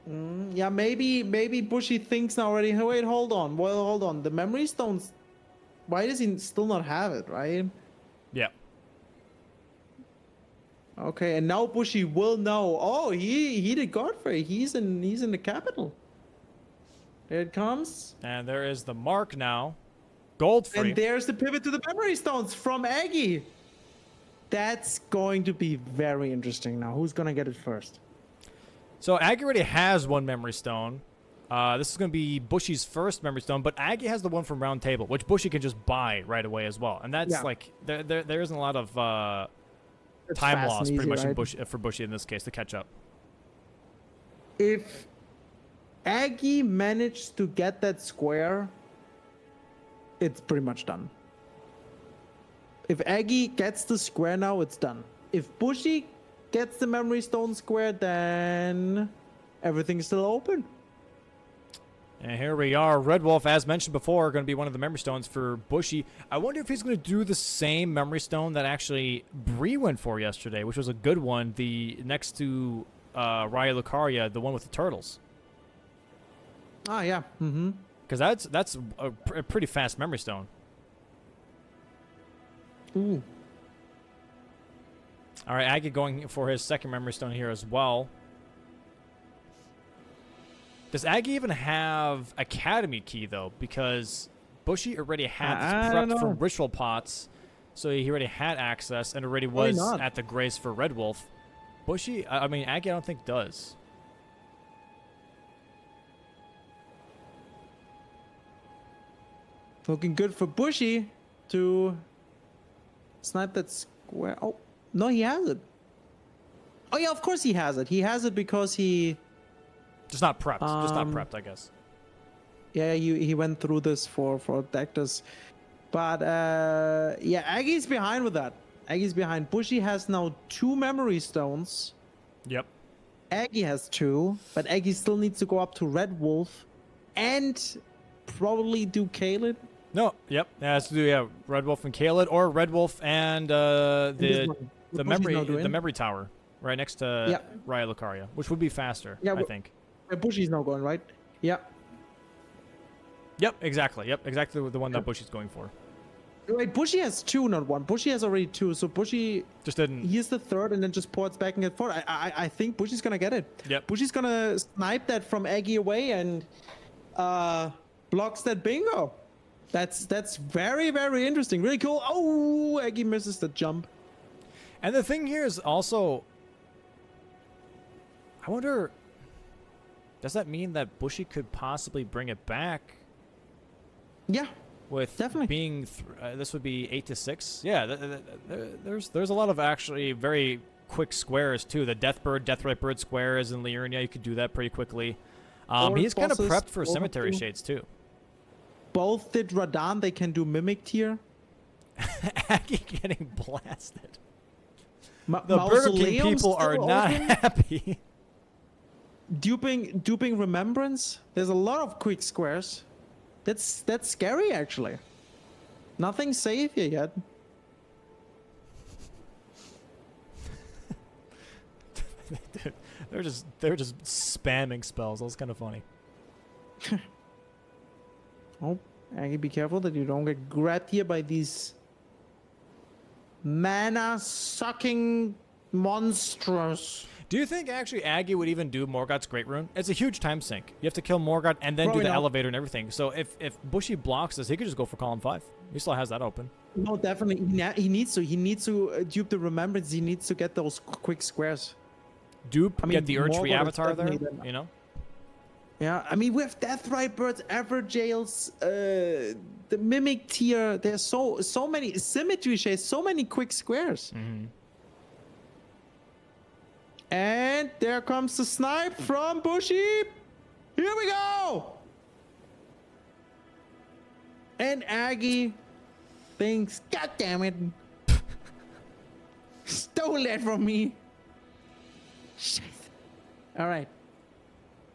Yeah, maybe Bushy thinks now already, hey, wait, hold on. The memory stones, why does he still not have it, right? Yeah. Okay, and now Bushy will know. Oh, he did Godfrey. He's in the capital. There it comes. And there is the mark now. Goldfrey. And there's the pivot to the memory stones from Aggie. That's going to be very interesting now. Who's gonna get it first? So Aggie already has one memory stone. This is going to be Bushy's first memory stone, but Aggie has the one from Round Table, which Bushy can just buy right away as well. And that's like there isn't a lot of time loss pretty much for Bushy in this case to catch up. If Aggie managed to get that square, it's pretty much done. If Aggie gets the square now, it's done. If Bushy gets the memory stone square, then everything's still open. And here we are. Red Wolf, as mentioned before, going to be one of the memory stones for Bushy. I wonder if he's going to do the same memory stone that actually Bree went for yesterday, which was a good one. The next to Raya Lucaria, the one with the turtles. Ah, yeah. Mm-hmm. Because that's a pretty fast memory stone. Ooh. All right, Aggie going for his second memory stone here as well. Does Aggie even have Academy Key, though? Because Bushy already had this prepped for Ritual Pots, so he already had access and already was at the Grace for Red Wolf. Bushy, I mean, Aggie I don't think does. Looking good for Bushy to snipe that square. Oh, no, he has it. Oh, yeah, of course he has it. He has it because he... Just not prepped. Just not prepped, I guess. Yeah, he went through this for Dactus. But, yeah, Aggie's behind with that. Aggie's behind. Bushy has now 2 memory stones. Yep. Aggie has 2, but Aggie still needs to go up to Red Wolf and probably do Kaled. No, yep. It has to do Red Wolf and Kaled, or Red Wolf and the memory tower right next to Raya Lucaria, which would be faster, I think. Bushy's now going, right? Yeah. Yep, exactly. Yep, exactly the one that Bushy's going for. Wait, Bushy has 2, not 1. Bushy has already 2. So Bushy Just didn't. he is the 3rd and then just ports back and get 4. I think Bushy's gonna get it. Yep. Bushy's gonna snipe that from Aggie away and blocks that bingo. That's very, very interesting. Really cool. Oh, Aggie misses the jump. And the thing here is also, I wonder, does that mean that Bushy could possibly bring it back? Yeah. With definitely being, this would be 8 to 6. Yeah, there's a lot of actually very quick squares too. The Deathbird, Deathrite Bird squares in Liurnia, you could do that pretty quickly. He's kind of prepped for Cemetery Shades too. Both did Radan. They can do Mimic Tier. Aggie getting blasted. The Burger Mausoleum King people are not happy. Duping Remembrance. There's a lot of quick squares. That's scary actually. Nothing safe here yet. they're just spamming spells. That was kind of funny. Oh, Aggie, be careful that you don't get grabbed here by these mana sucking monsters. Do you think actually Aggie would even do Morgoth's Great Rune? It's a huge time sink. You have to kill Morgoth and then Probably do the not. elevator and everything. So if Bushy blocks this, he could just go for column 5. He still has that open. No, definitely. He needs to dupe the Remembrance. He needs to get those quick squares. Dupe, I mean, get the Erdtree Morgoth is avatar there, definitely you know? Yeah, I mean, we have Deathrite Birds, Ever Jails, the Mimic Tier. There's so many Symmetry Shades, so many quick squares. Mm-hmm. And there comes the snipe from Bushy. Here we go. And Aggie thinks, God damn it. Stole that from me. Shit. All right.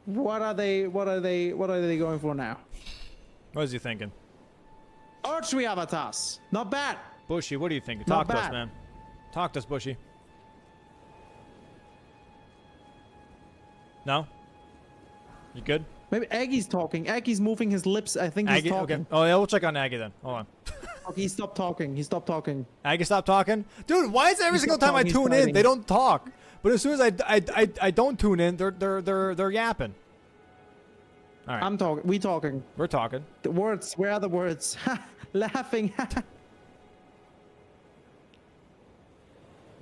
What are they going for now? What is he thinking? Archery avatars. Not bad. Bushy, what do you think? Not Talk to us, bad. man. Talk to us, Bushy. No? You good? Maybe Aggie's talking. Aggie's moving his lips. I think he's Aggie? talking. Okay. Oh, yeah, we'll check on Aggie then. Hold on. Okay, he stopped talking. He stopped talking. Aggie, stop talking. Dude, why is it every He's single not time I talking, he's tune in, fighting. they don't talk? But as soon as I don't tune in, they're yapping. All right. I'm talking. We talking. We're talking. The words. Where are the words? Laughing.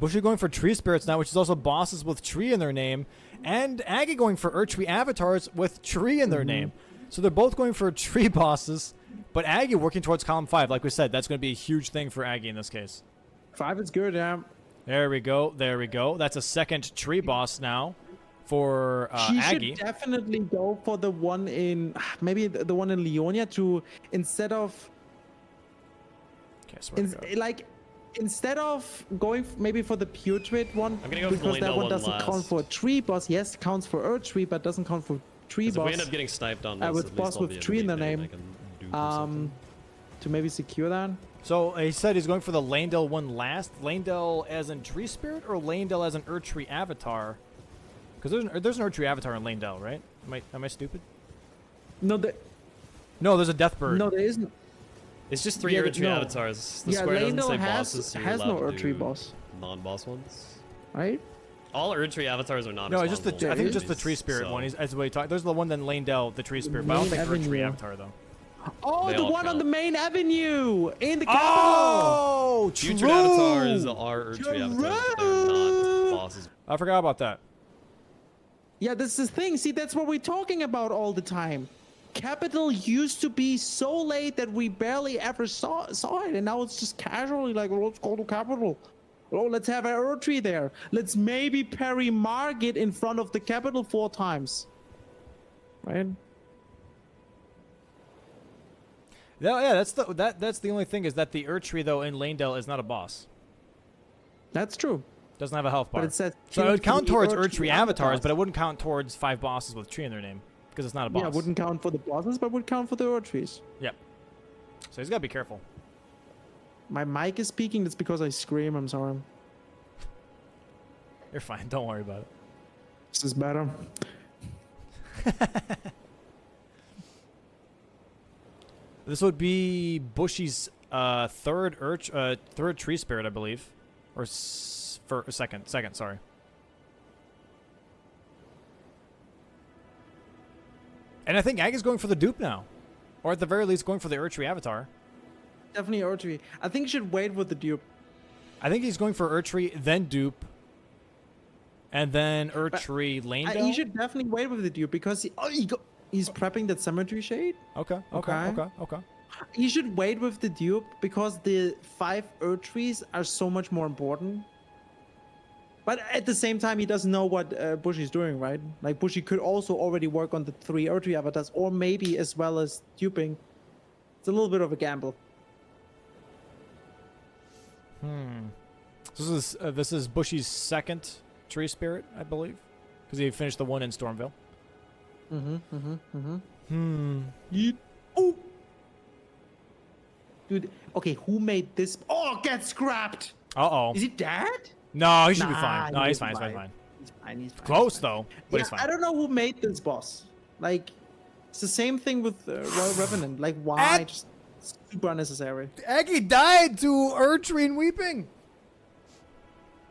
Bushy going for tree spirits now, which is also bosses with tree in their name, and Aggie going for Erdtree avatars with tree in their name. So they're both going for tree bosses, but Aggie working towards column 5. Like we said, that's going to be a huge thing for Aggie in this case. 5 is good, yeah. There we go. There we go. That's a second tree boss now for She Aggie. should definitely go for the one in maybe the one in Leonia to instead of Okay, I swear to God. like instead of going maybe for the putrid one I'm gonna go for the because that Lindell one one doesn't count last. for a tree boss. Yes, counts for Earth tree, but doesn't count for tree If we boss. end up getting sniped on with this, at least boss I'll with be in tree in the the main name. I can do something. To maybe secure that. So he said he's going for the Landell one last. Landell as in tree spirit or Landell as an Erdtree avatar? Because there's an Erdtree avatar in Landell, right? Am I stupid? No, No, there's a Deathbird. no, there isn't. It's just 3 yeah, Erdtree no. avatars. The Yeah, square doesn't Lando say has- bosses, so you're has no allowed to Erdtree do boss. non-boss ones. Right? All Erdtree avatars are not. No, it's just the. I think it's just the enemies, tree spirit so one. That's what he talked. There's the one then Landell, the tree spirit, but I don't think Main Erdtree avenue. avatar though. Oh, They the all one on the count. main avenue in the capital. Oh, true. Future avatars are Erdtree avatars, but they're True. not bosses. I forgot about that. Yeah, this is the thing. See, that's what we're talking about all the time. Capital used to be so late that we barely ever saw it, and now it's just casually like, well, let's go to Capital. Oh, let's have an Erdtree there. Let's maybe parry Margit in front of the Capital 4 times. Right? Yeah, that's the only thing is that the Erdtree though in Landell is not a boss. That's true. Doesn't have a health bar. But it says So it would count two towards Erdtree Erdtree avatars, but it wouldn't count towards 5 bosses with tree in their name because it's not a boss. Yeah, it wouldn't count for the bosses, but would count for the Erdtrees. Yep. So he's got to be careful. My mic is speaking. That's because I scream. I'm sorry. You're fine. Don't worry about it. This is better. This would be Bushy's third tree spirit, I believe, or for second, sorry. And I think Ag is going for the dupe now, or at the very least going for the Erdtree avatar. Definitely Erdtree. I think you should wait with the dupe. I think he's going for Erdtree, then dupe, and then Erdtree lane. He should definitely wait with the dupe because he's prepping that cemetery shade. Okay. He should wait with the dupe because the 5 Erdtrees are so much more important. But at the same time, he doesn't know what Bushy's doing, right? Like Bushy could also already work on the 3 Erdtree avatars, or maybe as well as duping. It's a little bit of a gamble. This is Bushy's second tree spirit, I believe, because he finished the one in Stormville. Oh, dude. Okay, who made this? Oh, get scrapped. Uh-oh. Is he dead? No, he should be fine. No, he's fine. He's fine. He's fine. Close though, but he's fine. I don't know who made this boss. Like, it's the same thing with Royal Revenant. Like, why? Just super unnecessary. Aggie died to Erdtree and Weeping.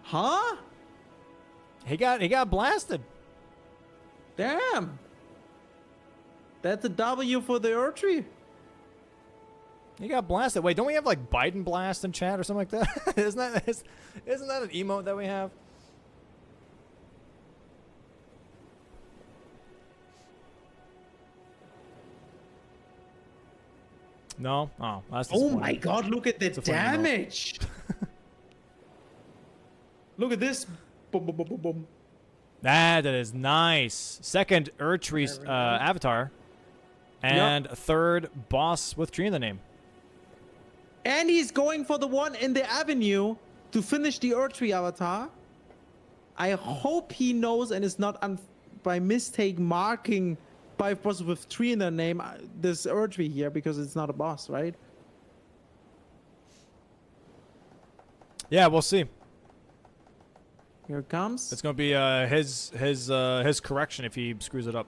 Huh? He got blasted. Damn. That's a W for the Erdtree. He got blasted. Wait, don't we have like Biden blast in chat or something like that? isn't that an emote that we have? No? Oh, that's Oh my god, look at the damage. Look at this. Boom, boom, boom, boom, boom. That is nice. Second Erdtree avatar. And third boss with tree in the name. And he's going for the one in the avenue to finish the Erdtree avatar. I hope he knows and is not by mistake marking 5 bosses with tree in their name this Erdtree here, because it's not a boss, right? Yeah, we'll see. Here it comes. It's gonna be his correction if he screws it up.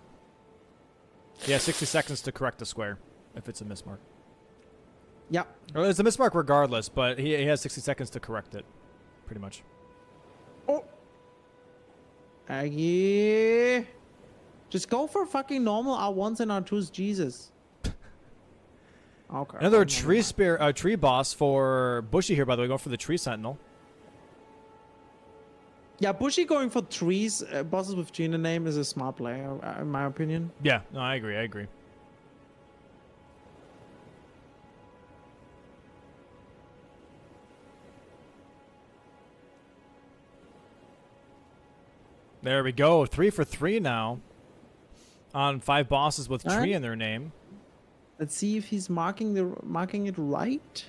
He has 60 seconds to correct the square if it's a mismark. Yeah. Well, it's a mismark regardless, but he has 60 seconds to correct it, pretty much. Oh. Aggie. Just go for fucking normal R1s and R2s, Jesus. Okay. Another tree boss for Bushy here, by the way, going for the tree sentinel. Yeah, Bushy going for trees, bosses with tree in the name is a smart play, in my opinion. Yeah, no, I agree. There we go. 3 for 3 now. On 5 bosses with tree in their name. Let's see if he's marking it right.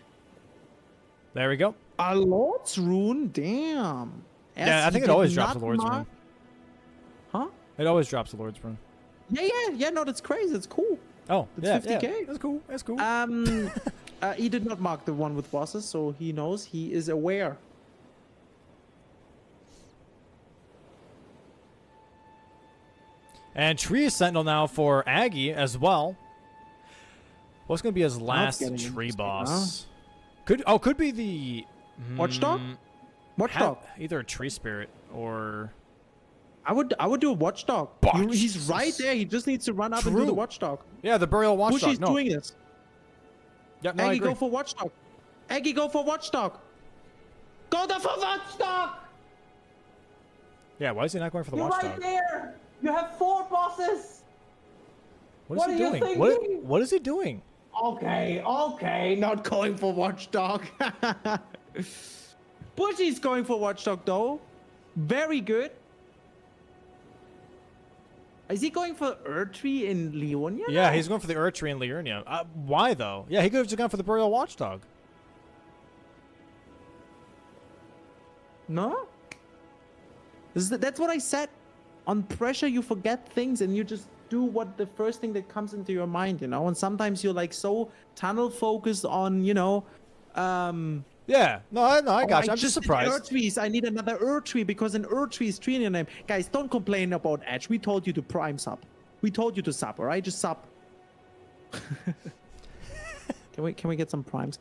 There we go. A Lord's Rune, damn. Yeah, I think it always drops a Lord's Rune. Huh? It always drops a Lord's Rune. Yeah. No, that's crazy. It's cool. Oh, it's yeah, 50k. Yeah. That's cool. He did not mark the one with bosses, so he knows. He is aware. And Tree Sentinel now for Aggie as well. What's going to be his last tree boss? Huh? Could be the Watchdog? Watchdog. Either a tree spirit or I would do a watchdog. He's right there. He just needs to run up and do the watchdog. Yeah, the burial watchdog. Bushy's doing this. Yeah, no, Aggie, go for watchdog. Aggie, go for watchdog. Go for watchdog. Yeah, why is he not going for the watchdog? Right there. You have 4 bosses. What is he doing? What is he doing? Okay, not going for watchdog. Bushy's going for watchdog though. Very good. Is he going for Erdtree in Leonia? Yeah, he's going for the Erdtree in Leonia. Why though? Yeah, he could have just gone for the burial watchdog. No? That's what I said. On pressure, you forget things and you just do what the first thing that comes into your mind, you know? And sometimes you're like so tunnel focused on, you know, yeah, no, I got you. I'm just surprised. Erdtrees. I need another Erdtree because an Erdtree is tree in your name. Guys, don't complain about Edge. We told you to prime sub. We told you to sub, all right? Just sub. Can we get some primes?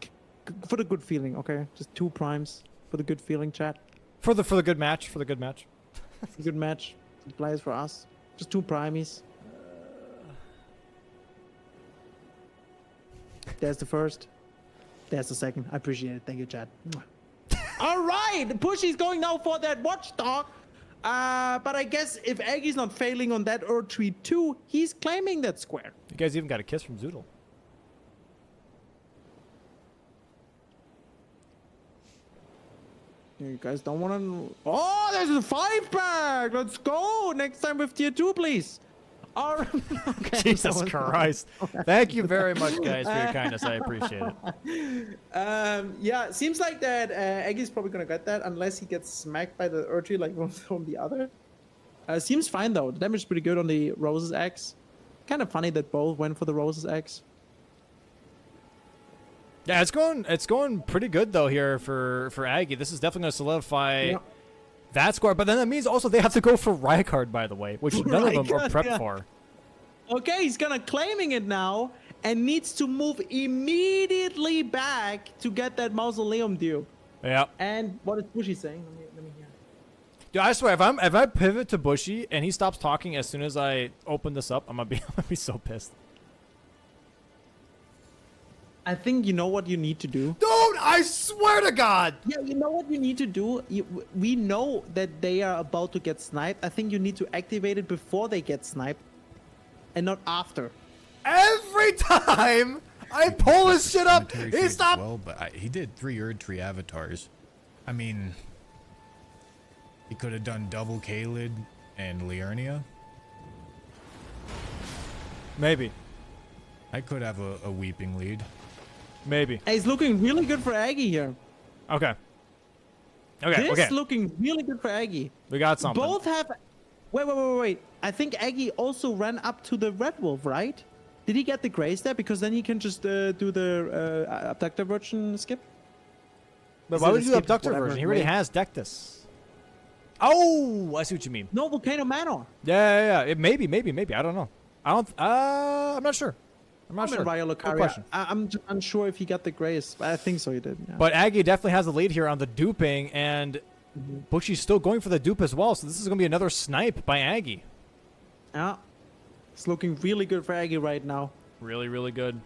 for the good feeling, okay? Just 2 primes for the good feeling, chat. For the good match. For the good match. Good match. Good players for us. Just 2 primies. There's the first. There's the second. I appreciate it. Thank you, chat. All right, Pushy's going now for that watchdog. But I guess if Aggie's not failing on that Erdtree 2, he's claiming that square. You guys even got a kiss from Zoodle. You guys don't want to... Oh, there's a 5-pack! Let's go! Next time with tier 2, please. All right. Okay, Jesus Christ. Thank you very much, guys, for your kindness. I appreciate it. Yeah, seems like that Aggie's probably going to get that unless he gets smacked by the Erdtree like one from the other. Seems fine, though. The damage is pretty good on the Rose's X. Kind of funny that both went for the Rose's X. Yeah, it's going pretty good though here for Aggie. This is definitely going to solidify that score. But then that means also they have to go for Rykard, by the way, which none of them are prepped for. Okay, he's gonna claiming it now and needs to move immediately back to get that Mausoleum dupe. Yeah. And what is Bushy saying? Let me hear. Dude, I swear, if I pivot to Bushy and he stops talking as soon as I open this up, I'm gonna be so pissed. I think you know what you need to do. Dude, I swear to God! Yeah, you know what you need to do? We know that they are about to get sniped. I think you need to activate it before they get sniped and not after. Every time I pull this shit up, he stopped. Well, but he did 3 Erdtree avatars. I mean, he could have done double Kaled and Liurnia. Maybe. I could have a weeping lead. Maybe. Hey, it's looking really good for Aggie here. Okay. Okay, This okay. looking really good for Aggie. We got something. Both have... Wait. I think Aggie also ran up to the Red Wolf, right? Did he get the Grace there? Because then he can just do the Abductor version skip. But Is why it would a you do skip, Abductor whatever, version? He already right? has Dectus. Oh, I see what you mean. No, Volcano Manor. Yeah. It maybe. I don't know. I'm not sure. I'm not sure. Ryo Good Lucaria. question. I'm just unsure if he got the Grace. I think so, he did. Yeah. But Aggie definitely has the lead here on the duping, and Bushy's still going for the dupe as well, so this is going to be another snipe by Aggie. Yeah. It's looking really good for Aggie right now. Really, really good.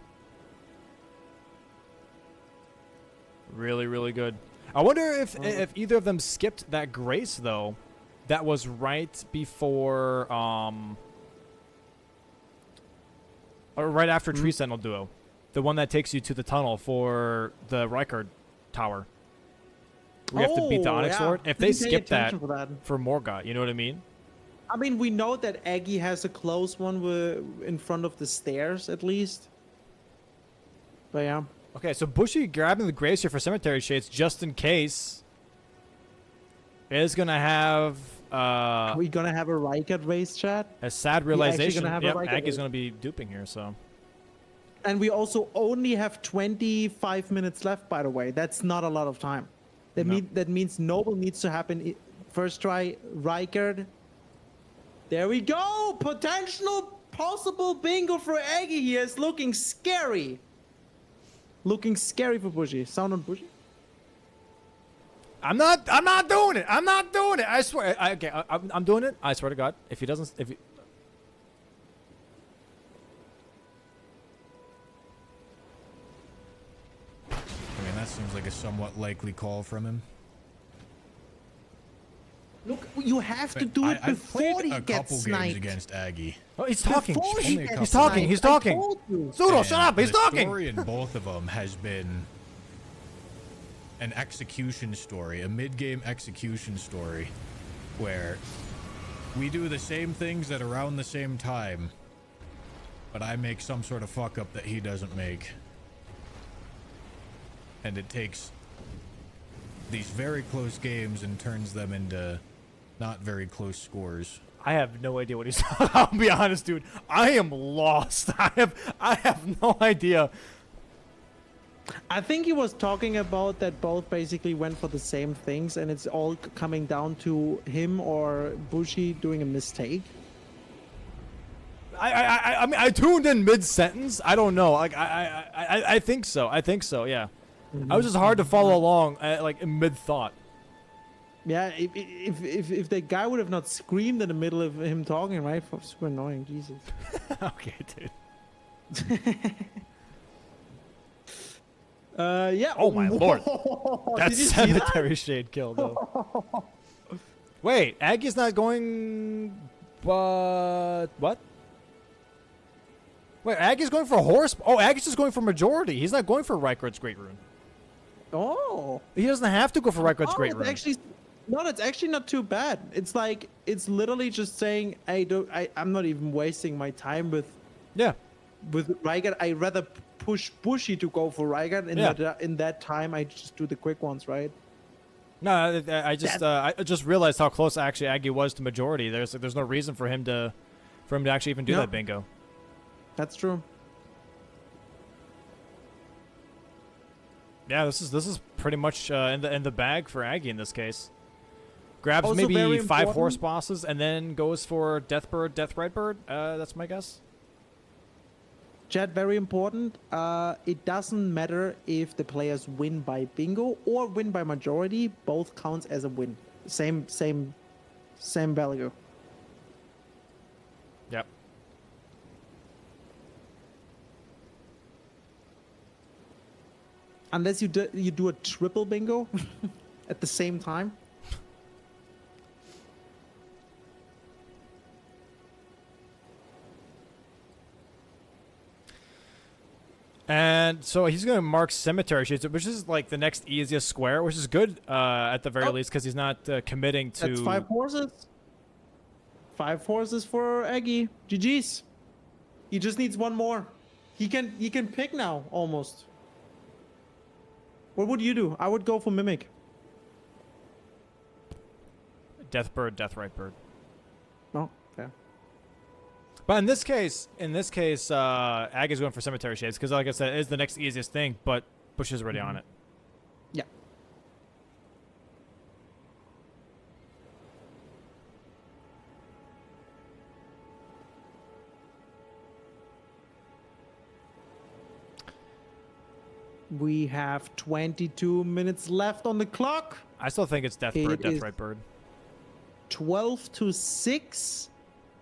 Really, really good. I wonder if either of them skipped that Grace, though, that was right before, or right after Tree Sentinel Duo. The one that takes you to the tunnel for the Rykard Tower. We have to beat the Onyx Lord. If they skip that for Morgott, you know what I mean? I mean, we know that Aggie has a close one in front of the stairs, at least. But yeah. Okay, so Bushy grabbing the Grace here for Cemetery Shades just in case is going to have... Are we going to have a Rykard race, chat? A sad realization. Gonna have yep, a Aggie's going to be duping here, so... And we also only have 25 minutes left, by the way. That's not a lot of time. That means Noble needs to happen. First try, Rykard. There we go! Possible bingo for Aggie here. It's looking scary. Looking scary for Bushy. Sound on Bushy? I'm not doing it. I'm not doing it. I swear. I'm doing it. I swear to God. If he doesn't... I mean, that seems like a somewhat likely call from him. Look, you have to do it before he gets sniped. Games against Aggie. Oh, he's talking. He's talking. Zoodle, shut up. He's talking. The story in both of them has been an execution story, a mid-game execution story, where we do the same things at around the same time, but I make some sort of fuck up that he doesn't make. And it takes these very close games and turns them into not very close scores. I have no idea what he's talking about. I'll be honest, dude. I am lost. I have no idea. I think he was talking about that both basically went for the same things, and it's all coming down to him or Bushy doing a mistake. I mean, I tuned in mid-sentence. I don't know. Like, I think so. I think so, yeah. I was just hard to follow along, like in mid thought. Yeah, if the guy would have not screamed in the middle of him talking, right? Super annoying, Jesus. Okay, dude. Yeah. Oh my lord. That Did you see cemetery shade kill though. Wait, Aggie's not going. What? Wait, Aggie's going for horse. Oh, Aggie's just going for majority. He's not going for Rykard's Great Rune. Oh. He doesn't have to go for Rykard's Great Rune. That's actually not too bad. It's like it's literally just saying I'm not even wasting my time with Rykard. I rather push Bushy to go for Rykard, and in that time I just do the quick ones, right? No, I just realized how close actually Aggie was to majority. There's no reason for him to actually even do that bingo. That's true. Yeah, this is pretty much in the bag for Aggie in this case. Grabs Also maybe 5 horse bosses and then goes for Deathbird, Death Rightbird. That's my guess. Chat, very important. It doesn't matter if the players win by bingo or win by majority. Both counts as a win. Same value. Yep. Unless you do a triple bingo at the same time. And so he's going to mark Cemetery Shades, which is like the next easiest square, which is good at the very least because he's not committing to... That's 5 horses. 5 horses for Aggie. GG's. He just needs one more. He can pick now, almost. What would you do? I would go for Mimic. Deathbird, Death Rightbird. Oh, fair. But in this case, Aggie's going for Cemetery Shades because, like I said, it is the next easiest thing. But Bush is already on it. Yeah. We have 22 minutes left on the clock. I still think it's Deathbird, Death Rightbird. 12-6.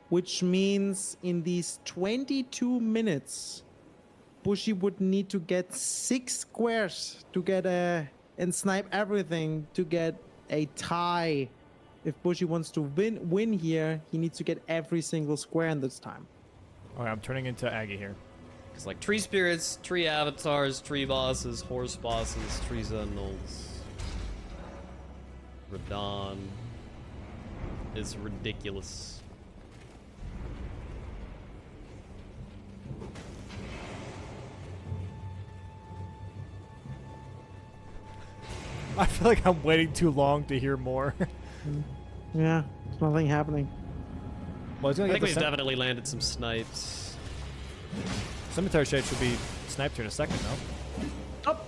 Which means in these 22 minutes, Bushy would need to get 6 squares to get and snipe everything to get a tie. If Bushy wants to win here, he needs to get every single square in this time. Okay, I'm turning into Aggie here. It's like tree spirits, tree avatars, tree bosses, horse bosses, tree sentinels. Radon. It's ridiculous. I feel like I'm waiting too long to hear more. Yeah, there's nothing happening. Well, he's gonna I get think the we've definitely landed some snipes. Cemetery Shade should be sniped here in a second, though. Oh,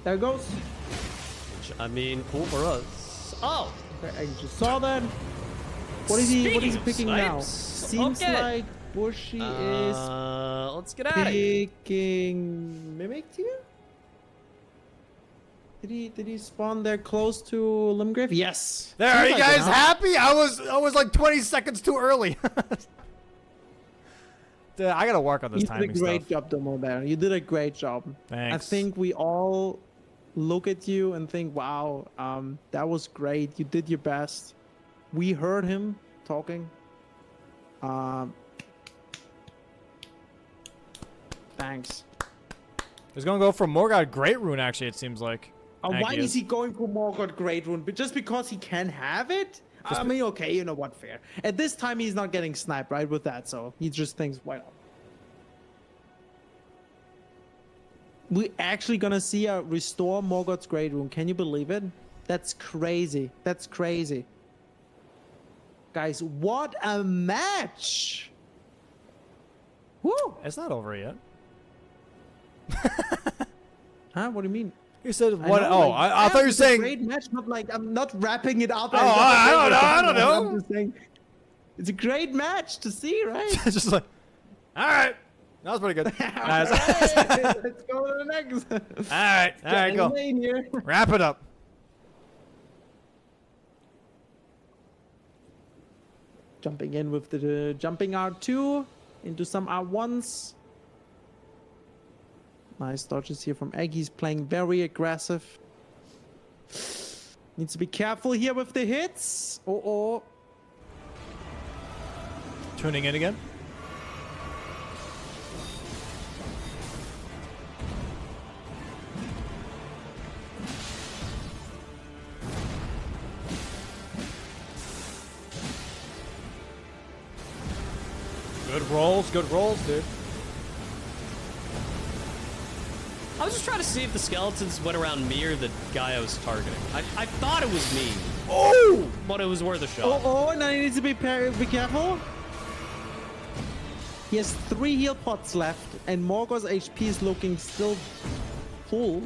there it goes. Which, I mean, cool for us. Oh! Okay, I just saw that. What is he picking now? Snipes, Seems like Bushy is let's get at it. picking Mimic here? Did he spawn there close to Limgrave? Yes. There, are you guys happy? I was like 20 seconds too early. Dude, I gotta work on this timing stuff. You did a great job, Domo Baron. You did a great job. Thanks. I think we all look at you and think, wow, that was great. You did your best. We heard him talking. Thanks. He's gonna go for Morgoth Great Rune, actually, it seems like. Why is he going for Morgoth Great Rune? But just because he can have it? I mean, okay, you know what, fair. At this time, he's not getting sniped, right, with that, so he just thinks, why not? We're actually gonna see a restore Morgoth's Great Rune. Can you believe it? That's crazy. That's crazy. Guys, what a match! Woo! It's not over yet. Huh? What do you mean? You said what? I thought you were saying great match. Not like I'm not wrapping it up. Oh, I don't know. I'm just saying, it's a great match to see, right? Just like, all right. That was pretty good. Alright, let's go to the next. All right, go. Here. Wrap it up. Jumping in with the jumping R2 into some R1s. Nice dodges here from Aggies, playing very aggressive. Needs to be careful here with the hits. Oh. Tuning in again. Good rolls, dude. I was just trying to see if the skeletons went around me or the guy I was targeting. I thought it was me. Oh! But it was worth a shot. Oh, now he needs to be careful. He has 3 heal pots left, and Morgoth's HP is looking still full.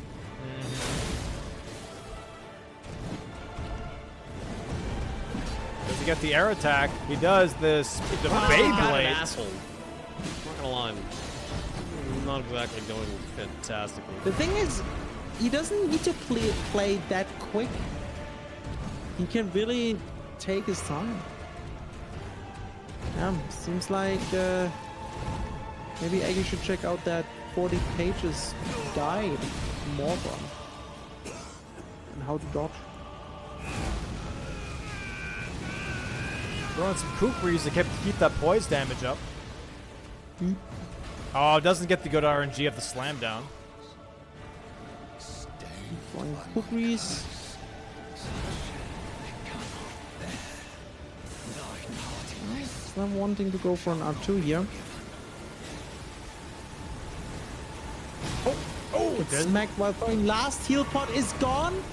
Does he get the air attack? He does this. The Kind of an Beyblade. asshole. I'm not gonna lie. I'm not exactly going fantastically. The thing is, he doesn't need to play that quick. He can really take his time. Yeah, seems like maybe Aggie should check out that 40 pages guide to Morgoth and how to dodge. Throwing some kukris to keep that poise damage up. Oh, doesn't get the good RNG of the slam down. Throwing kukris. I'm wanting to go for an R2 here. Oh, it's smacked while throwing. Last heal pot is gone.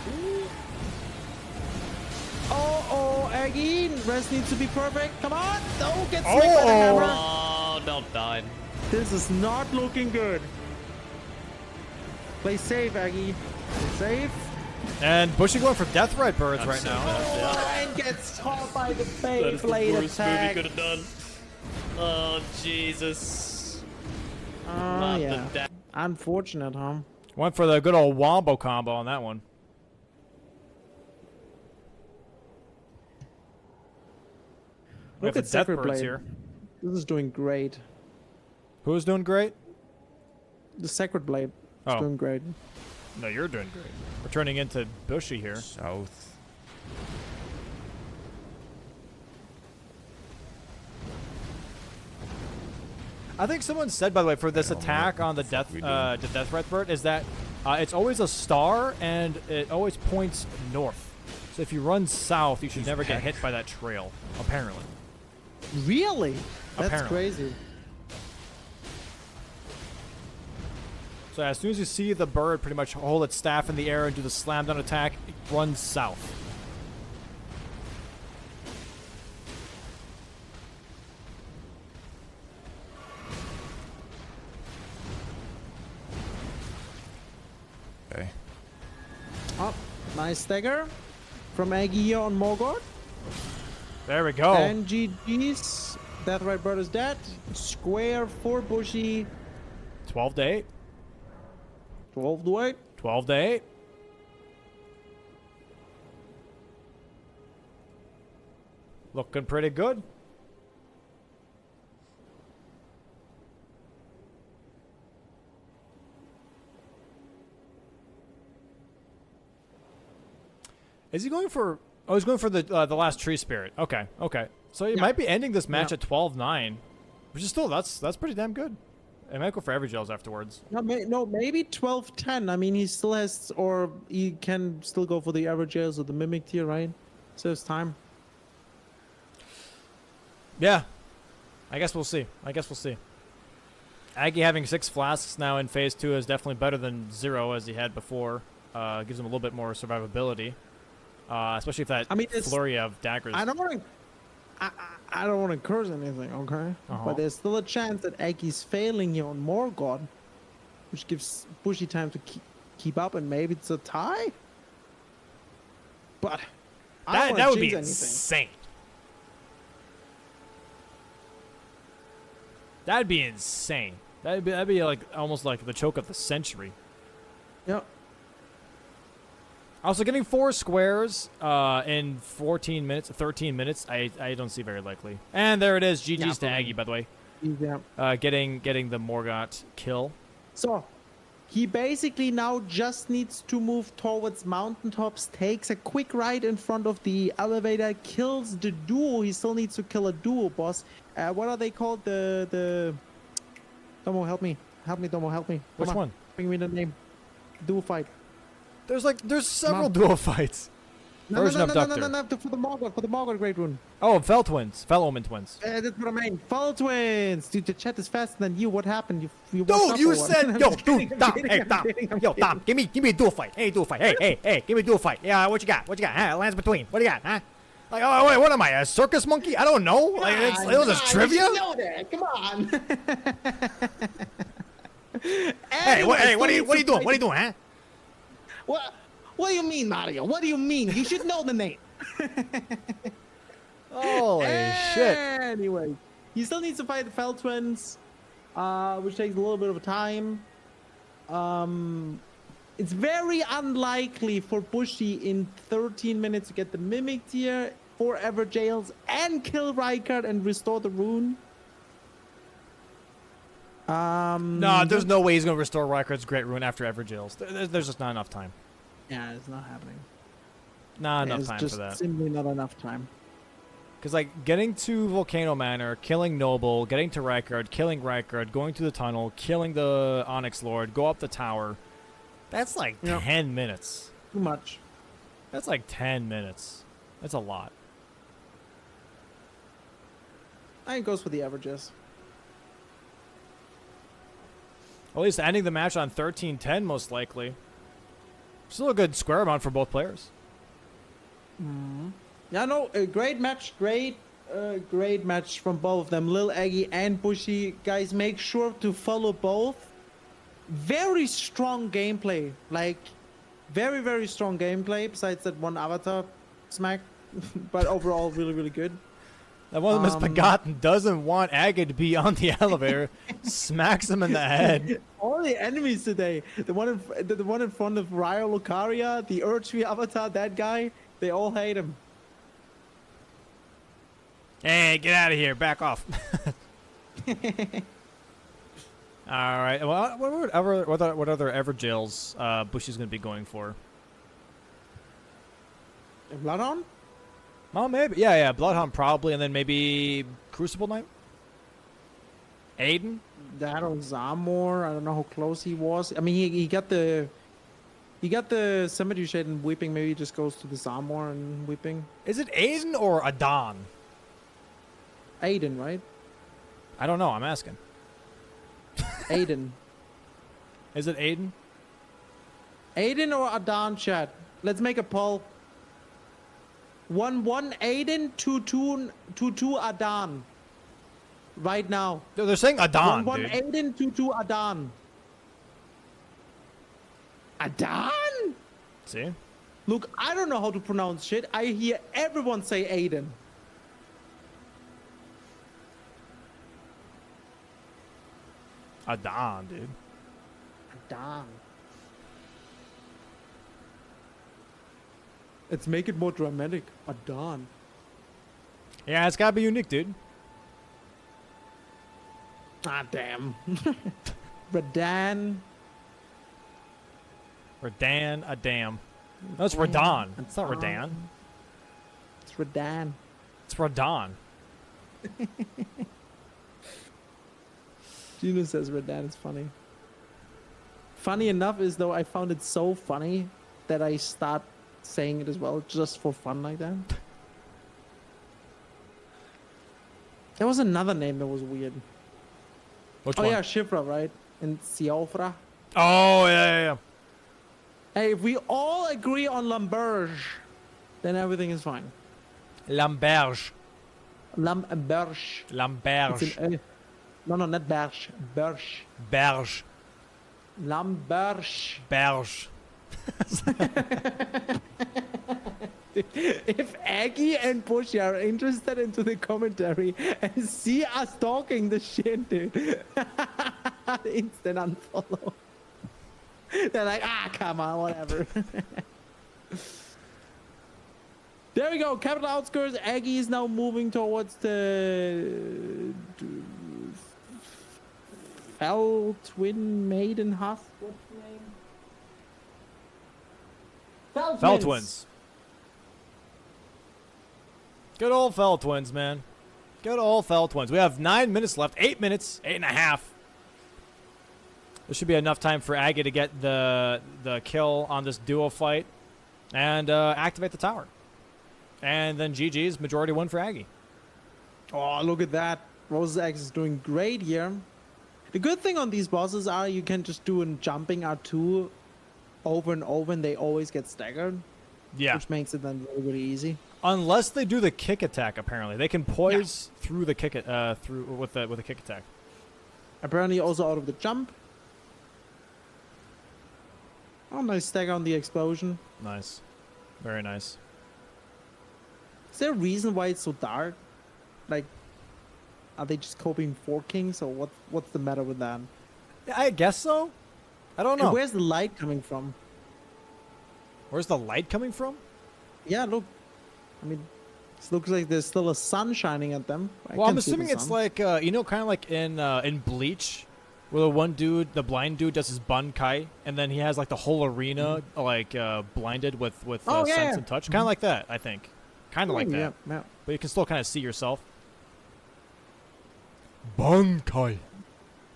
Oh, Aggie. Rest needs to be perfect. Come on. Oh, get smacked by the hammer. Oh, don't die. This is not looking good. Play safe, Aggie. Play safe. And Bushy going for Death Right Birds right now. And gets caught by the That is the Beyblade worst move he attack. could have done. Oh, Jesus. Not Yeah. the da- Unfortunate, huh? Went for the good old wombo combo on that one. We Look have at the Death Sacred Birds Blade. here. This is doing great. Who's doing great? The Sacred Blade is Oh. doing great. No, you're doing great. We're turning into Bushy here. South. I think someone said, by the way, for this attack on the Death Right Bird, is that it's always a star and it always points north. So if you run south, you should never get hit by that trail. Apparently. Really? That's Apparently. crazy. So as soon as you see the bird pretty much hold its staff in the air and do the slam down attack, it runs south. Okay. Oh, nice stagger from Aggie here on Morgoth. There we go. And GG's. Death Right Bird is dead. Square for Bushy. 12 to 8. 12 to 8. 12 to 8. Looking pretty good. Is he going for... Oh, he's going for the last tree spirit. Okay, okay. So he might be ending this match at 12-9. Which is still... That's pretty damn good. It might go for every gels afterwards. No, maybe 12-10. I mean, he still has... Or he can still go for the average gels or the mimic tier, right? So it's time. Yeah. I guess we'll see. Aggie having 6 flasks now in phase 2 is definitely better than 0 as he had before. Gives him a little bit more survivability. Especially if that flurry of daggers. I don't want to curse anything, okay? But there's still a chance that Aggie's failing here on Morgoth, which gives Bushy time to keep up, and maybe it's a tie. But that would be insane. That'd be insane. That'd be like almost like the choke of the century. Yep. Also, getting 4 squares in 13 minutes, I don't see very likely. And there it is. GG's to Aggie, by the way. Yeah. Getting the Morgott kill. So, he basically now just needs to move towards mountaintops, takes a quick ride in front of the elevator, kills the duo. He still needs to kill a duo boss. What are they called? The Domo, help me. Help me, Domo, help me. Which one? Bring me the name. Duo fight. There's several duo fights. No, for the Morgott Great Rune. Oh, Fell Twins. Fell Omen Twins. That's what I mean. Fell Twins. Dude, the chat is faster than you. What happened? You Dude, you said, yo, dude, Dom, hey, Dom, yo, Dom, give me a dual fight. Hey, dual fight. Hey, give me a dual fight. Yeah, what you got? Huh? Lands between. What do you got? Huh? Like, oh, wait, what am I, a circus monkey? I don't know. Like, it was just trivia. You know that. Come on. Hey, what are you doing? What are you doing, huh? What do you mean, Mario? What do you mean? You should know the name. Holy shit. Anyway, he still needs to fight the Fell Twins, which takes a little bit of time. It's very unlikely for Bushy in 13 minutes to get the Mimic tier, 4 Ever Jails, and kill Rykard and restore the rune. No, there's no way he's going to restore Rykard's Great Rune after Ever Jails. There's just not enough time. Yeah, it's not happening. Not enough time for that. Just simply not enough time. Because, like, getting to Volcano Manor, killing Noble, getting to Rykard, killing Rykard, going to the tunnel, killing the Onyx Lord, go up the tower, that's like 10 minutes. Too much. That's like 10 minutes. That's a lot. I think it goes for the averages. At least ending the match on 13-10, most likely. Still a good square amount for both players. Yeah, no, a great match. Great match from both of them. Lil Aggie and Bushy. Guys, make sure to follow both. Very strong gameplay. Like, very, very strong gameplay. Besides that one avatar smack. But overall, really, really good. That one misbegotten doesn't want Aggie to be on the elevator. Smacks him in the head. All the enemies today. The one in front of Ryo Lucaria, the Erdtree avatar, that guy, they all hate him. Hey, get out of here. Back off. All right. Well, what other Ever Jails Bushy's going to be going for? Bloodhound? Oh, maybe. Yeah. Bloodhound probably, and then maybe Crucible Knight? Aiden? That or Zamor. I don't know how close he was. I mean, he got the Cemetery Shade and Weeping. Maybe he just goes to the Zamor and Weeping. Is it Aiden or Adon? Aiden, right? I don't know. I'm asking. Aiden. Is it Aiden? Aiden or Adon, chat? Let's make a poll. 1-1 Aiden, 2-2 Adon. Right now. They're saying Adon, 1-1 Aiden, 2-2 Adon. Adon? See? Look, I don't know how to pronounce shit. I hear everyone say Aiden. Adon, dude. Adon. Let's make it more dramatic. Adon. Yeah, it's gotta be unique, dude. Ah, damn. Radan. Radan, a damn. No, it's Radon. It's not Radan. It's Radan. It's Radon. Gino says Radan is funny. Funny enough is though I found it so funny that I start saying it as well, just for fun like that. There was another name that was weird. Which one? Oh yeah, Shifra, right? And Siofra. Oh, yeah. Hey, if we all agree on Lamberge, then everything is fine. Lamberge. Lamberge. Lamberge. No, not Berge. Berge. Berge. Lamberge. Berge. If Aggie and Bushy are interested into the commentary and see us talking the shit, dude. Instant unfollow. They're like, come on, whatever. There we go. Capital outskirts. Aggie is now moving towards the Fell Twin Maiden Huff. What's the name? Fell Twins. Good old Fell Twins, man. Good old Fell Twins. We have 9 minutes left. 8 minutes. 8.5. This should be enough time for Aggie to get the kill on this duo fight and activate the tower. And then GG's majority win for Aggie. Oh, look at that. Rose's X is doing great here. The good thing on these bosses are you can just do a jumping R2 over and over and they always get staggered. Yeah. Which makes it then really, really easy. Unless they do the kick attack, apparently. They can poise through the kick with the kick attack. Apparently also out of the jump. Oh, nice stagger on the explosion. Nice. Very nice. Is there a reason why it's so dark? Like, are they just copying Four Kings, or what's the matter with that? I guess so. I don't know. And where's the light coming from? Where's the light coming from? Yeah, look. I mean, it looks like there's still a sun shining at them. Well, I'm assuming it's like, kind of like in Bleach, where the blind dude does his bunkai, and then he has like the whole arena blinded with sense and touch. Kind of like that, I think. Kind of like that. Yeah. But you can still kind of see yourself. Bunkai.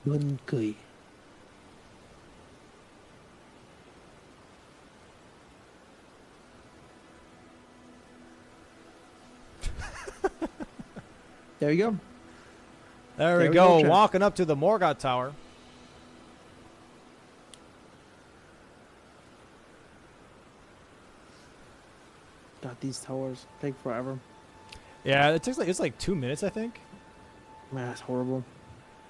Bunkai. There you go. There we go. Walking up to the Morgoth Tower. God, these towers take forever. Yeah, it's like 2 minutes, I think. Man, that's horrible.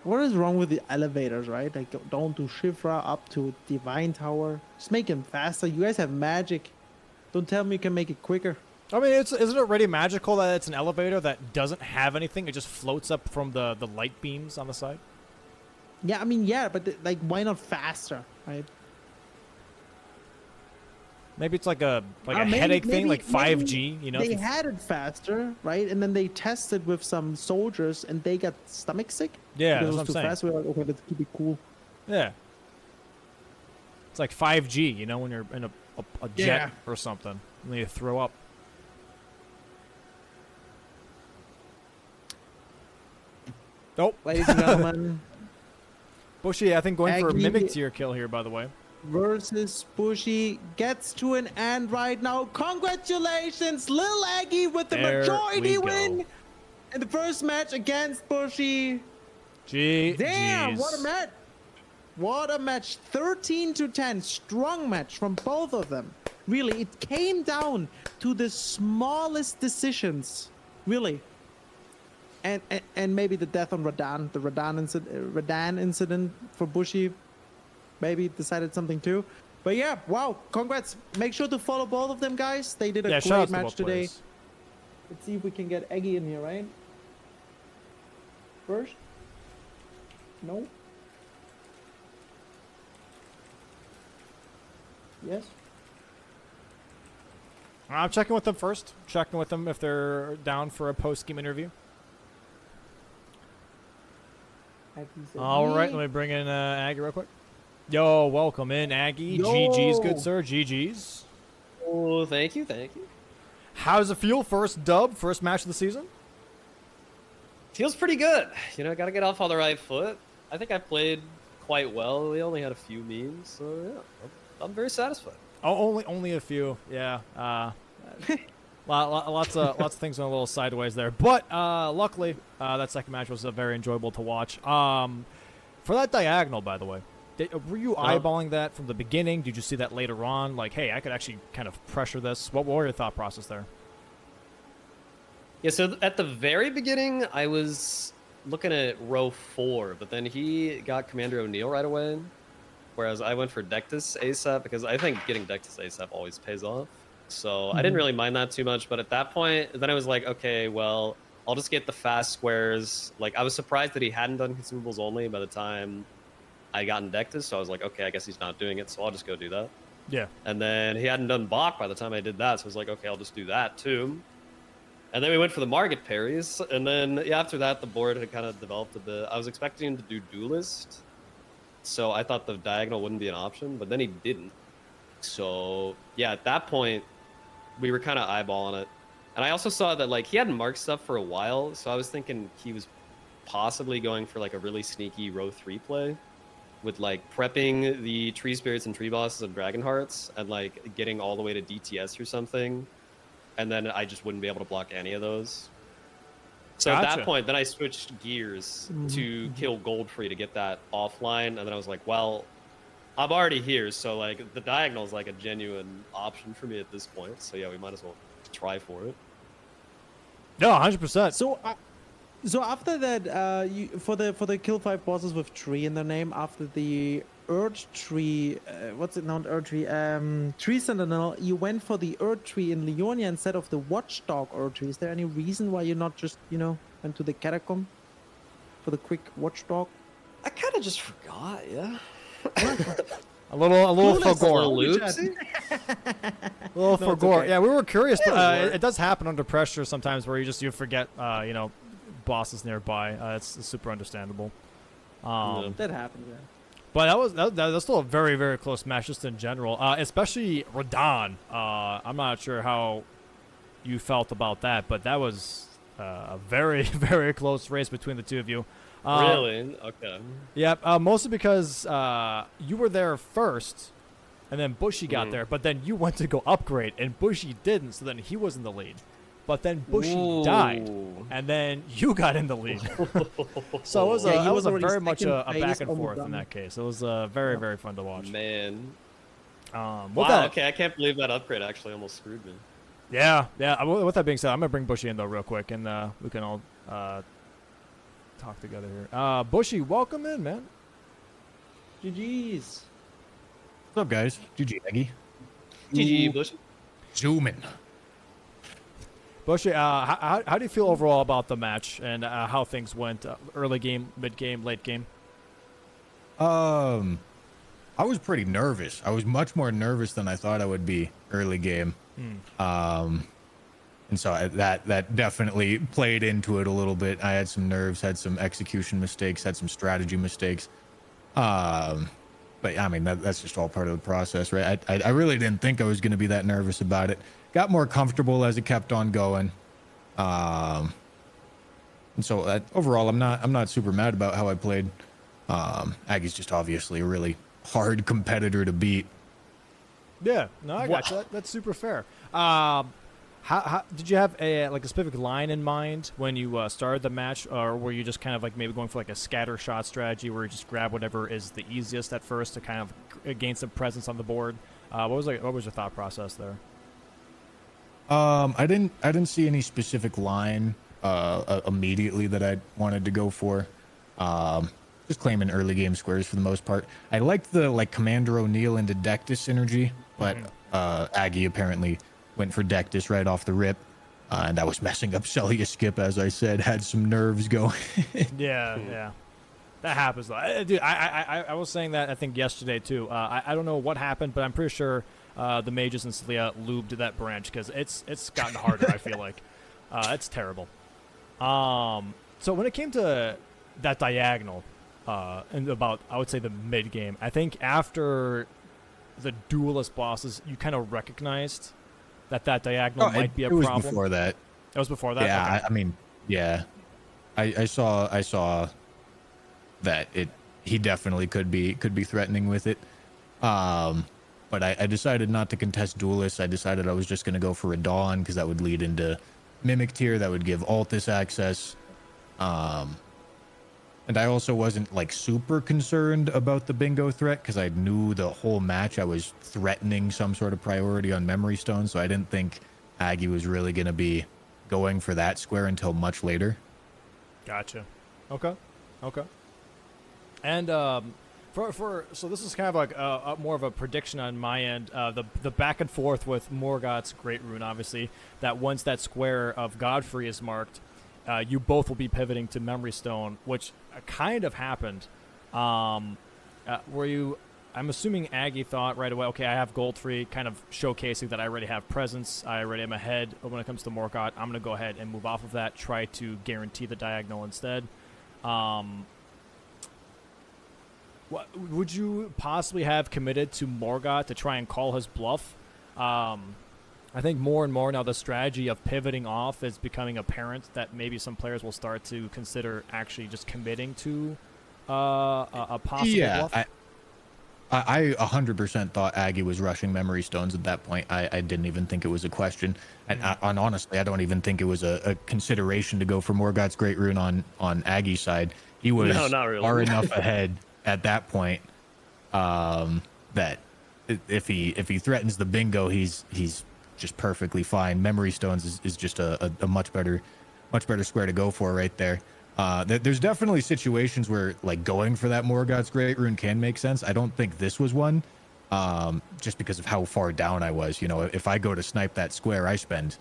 What is wrong with the elevators, right? Like, don't do Shifra up to Divine Tower. Just make them faster. You guys have magic. Don't tell me you can make it quicker. I mean, isn't it already magical that it's an elevator that doesn't have anything? It just floats up from the light beams on the side? Yeah, I mean, yeah, but like, why not faster, right? Maybe it's like a headache thing, like 5G, you know? They had it faster, right? And then they tested with some soldiers, and they got stomach sick. Yeah, because that's it was too what I'm fast. We were like, okay, let's keep it cool. Yeah. It's like 5G, you know, when you're in a jet or something, and then you throw up. Nope. Ladies and gentlemen. Bushy, I think going for a Aggie Mimic tier kill here, by the way. Versus Bushy gets to an end right now. Congratulations, Lil Aggie with the majority win in the first match against Bushy. Damn, what a match. What a match. 13-10. Strong match from both of them. Really, it came down to the smallest decisions. Really. And maybe the death on Radan, the Radan incident for Bushy, maybe decided something too. But yeah, wow, congrats. Make sure to follow both of them, guys. They did a great match today. Players. Let's see if we can get Aggie in here, right? First? No? Yes? I'm checking with them first. Checking with them if they're down for a post-game interview. All right, let me bring in Aggie real quick. Yo, welcome in, Aggie. Yo. GG's, good sir. GG's. Oh, thank you. How does it feel? First dub, first match of the season? Feels pretty good. You know, gotta get off on the right foot. I think I played quite well. We only had a few memes, so yeah, I'm very satisfied. Oh, only a few. Yeah. Lots of things went a little sideways there, but luckily that second match was very enjoyable to watch. For that diagonal, by the way, were you eyeballing that from the beginning? Did you see that later on? Like, hey, I could actually kind of pressure this. What were your thought process there? Yeah, so at the very beginning, I was looking at row 4, but then he got Commander O'Neill right away, whereas I went for Dectus ASAP because I think getting Dectus ASAP always pays off. So I didn't really mind that too much, but at that point, then I was like, okay, well, I'll just get the fast squares. Like, I was surprised that he hadn't done consumables only by the time I got Indectus, so I was like, okay, I guess he's not doing it, so I'll just go do that. Yeah. And then he hadn't done Bach by the time I did that, so I was like, okay, I'll just do that too. And then we went for the Margit parries, and then after that, the board had kind of developed a bit. I was expecting him to do Duelist, so I thought the diagonal wouldn't be an option, but then he didn't. So yeah, at that point, we were kind of eyeballing it. And I also saw that like he hadn't marked stuff for a while, so I was thinking he was possibly going for like a really sneaky row 3 play with like prepping the tree spirits and tree bosses of Dragon Hearts and like getting all the way to DTS or something. And then I just wouldn't be able to block any of those. So at that point, then I switched gears to kill Goldfree to get that offline. And then I was like, well, I'm already here. So like the diagonal is like a genuine option for me at this point. So yeah, we might as well try for it. No, 100%. So after that, you for the kill 5 bosses with tree in their name, after the Earth Tree, what's it not Earth Tree? Tree Sentinel, you went for the Earth Tree in Leonia instead of the Watchdog Earth Tree. Is there any reason why you're not just, went to the Catacomb for the quick Watchdog? I kind of just forgot, yeah. A little for gore. A little for gore. Okay. Yeah, we were curious, but it does happen under pressure sometimes where you forget, bosses nearby. It's super understandable. That happened, yeah. But that's still a very, very close match just in general, especially Radon. I'm not sure how you felt about that, but that was a very, very close race between the two of you. Really? Okay. Yeah, mostly because you were there first, and then Bushy got there, but then you went to go upgrade, and Bushy didn't, so then he was in the lead. But then Bushy died, and then you got in the lead. So it was very much a back and forth in that case. It was very, very fun to watch. Man. Wow, okay, I can't believe that upgrade actually almost screwed me. Yeah. With that being said, I'm going to bring Bushy in, though, real quick, and we can all talk together here. Bushy, welcome in, man. GG's. What's up, guys? GG, Aggie. GG, Bushy. Zoom in. Bushy, how do you feel overall about the match and how things went? Early game, mid game, late game? I was pretty nervous. I was much more nervous than I thought I would be early game. And so that definitely played into it a little bit. I had some nerves, had some execution mistakes, had some strategy mistakes. But I mean, that's just all part of the process, right? I really didn't think I was going to be that nervous about it. Got more comfortable as it kept on going. And so overall, I'm not super mad about how I played. Aggie's just obviously a really hard competitor to beat. Yeah, no, I got you. That's super fair. How did you have a specific line in mind when you started the match, or were you just kind of like maybe going for like a scatter shot strategy where you just grab whatever is the easiest at first to kind of gain some presence on the board? What was your thought process there? I didn't see any specific line immediately that I wanted to go for. Just claiming early game squares for the most part. I liked the Commander O'Neill into Dectus synergy, but Aggie apparently went for Dectus right off the rip, and I was messing up Celia Skip, as I said, had some nerves going. Yeah. That happens, though. Dude, I was saying that, I think, yesterday, too. I don't know what happened, but I'm pretty sure the mages and Celia lubed that branch, because it's gotten harder, I feel like. It's terrible. So when it came to that diagonal, and about, I would say, the mid-game, I think after the duelist bosses, you kind of recognized that diagonal might be a problem. It was before that. It was before that? Yeah, okay. I mean, yeah. I saw that he definitely could be threatening with it. But I decided not to contest duelists. I decided I was just going to go for a Dawn, because that would lead into Mimic Tier, that would give Altis access. And I also wasn't super concerned about the bingo threat, because I knew the whole match I was threatening some sort of priority on Memory Stone, so I didn't think Aggie was really going to be going for that square until much later. Gotcha. Okay. And so this is kind of like more of a prediction on my end. The back and forth with Morgoth's Great Rune, obviously, that once that square of Godfrey is marked, you both will be pivoting to Memory Stone, which kind of happened. were you? I'm assuming Aggie thought right away, okay, I have gold 3, kind of showcasing that I already have presence. I already am ahead when it comes to Morgott. I'm going to go ahead and move off of that, try to guarantee the diagonal instead. Would you possibly have committed to Morgott to try and call his bluff? I think more and more now the strategy of pivoting off is becoming apparent that maybe some players will start to consider actually just committing to a possible bluff. I 100% thought Aggie was rushing memory stones at that point. I didn't even think it was a question. And, and honestly, I don't even think it was a consideration to go for Morgott's Great Rune on Aggie's side. He was not really. far enough ahead at that point that if he threatens the bingo, he's just perfectly fine. Memory stones is just a much better square to go for right there. There's definitely situations where like going for that Morgott's Great Rune can make sense. I don't think this was one, just because of how far down I was. You know, if I go to snipe that square, I spend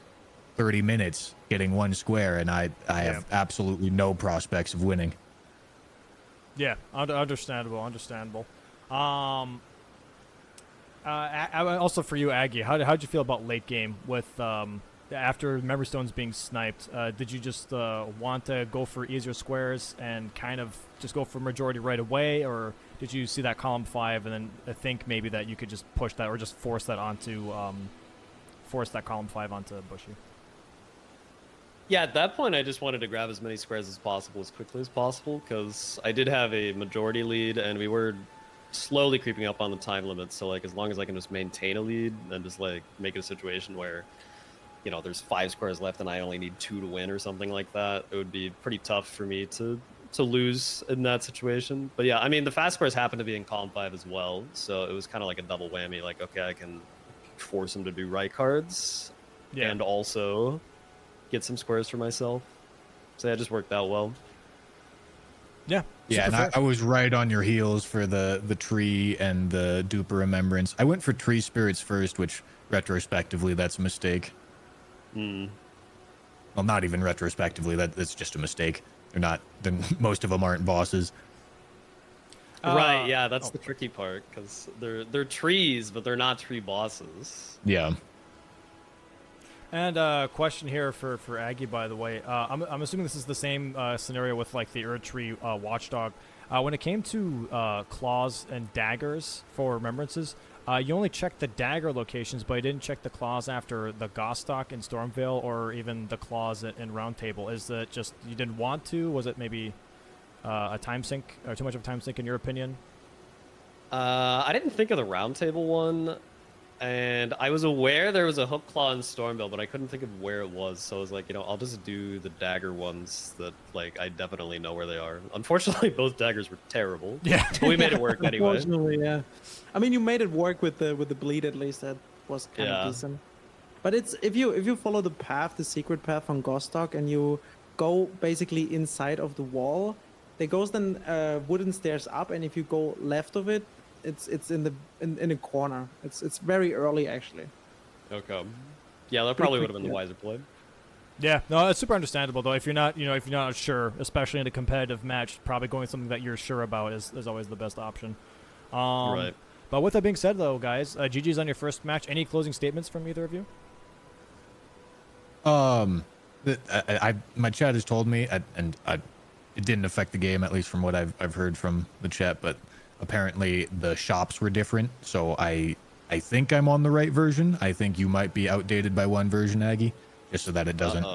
30 minutes getting one square, and I have absolutely no prospects of winning. Yeah, understandable. Also for you, Aggie, how'd you feel about late game with after memory stones being sniped? Did you just want to go for easier squares and kind of just go for majority right away, or did you see that column 5 and then think maybe that you could just push that or just force that onto force that column 5 onto Bushy? Yeah, at that point, I just wanted to grab as many squares as possible as quickly as possible, because I did have a majority lead, and we were slowly creeping up on the time limit. So, like, as long as I can just maintain a lead and just, like, make it a situation where, you know, there's 5 squares left and I only need 2 to win or something like that, it would be pretty tough for me to lose in that situation. But yeah, I mean, the fast squares happened to be in column 5 as well, so it was kind of like a double whammy. Like, okay, I can force him to do right cards and also get some squares for myself. So that just worked out well. Yeah. Yeah, and I was right on your heels for the tree and the duper remembrance. I went for tree spirits first, which retrospectively that's a mistake. Well, not even retrospectively, that's just a mistake. They're not. Most of them aren't bosses. Right. Yeah, that's the tricky part, because they're trees, but they're not tree bosses. Yeah. And question here for Aggie, by the way. I'm assuming this is the same scenario with like the Erd Tree Watchdog. When it came to claws and daggers for remembrances, you only checked the dagger locations, but you didn't check the claws after the Gostock in Stormvale or even the claws in Round Table. Is that just you didn't want to? Was it maybe a time sink or too much of a time sink in your opinion? I didn't think of the Round Table one. And I was aware there was a Hook Claw in Stormville, but I couldn't think of where it was. So I was like, you know, I'll just do the dagger ones that, like, I definitely know where they are. Unfortunately, both daggers were terrible. Yeah. But we made it work anyway. Unfortunately, yeah. I mean, you made it work with the bleed, at least. That was kind of decent. But it's if you follow the path, the secret path on Gostock, and you go basically inside of the wall, there goes then wooden stairs up, and if you go left of it, it's in a corner. It's very early actually. Okay. Yeah, that probably would have been the wiser play. Yeah, no, it's super understandable though. If you're not sure, especially in a competitive match, probably going with something that you're sure about is always the best option. Right. But with that being said, though, guys, GG's on your first match. Any closing statements from either of you? My chat has told me, and it didn't affect the game, at least from what I've heard from the chat, but apparently the shops were different, so I think I'm on the right version. I think you might be outdated by one version, Aggie, just so that it doesn't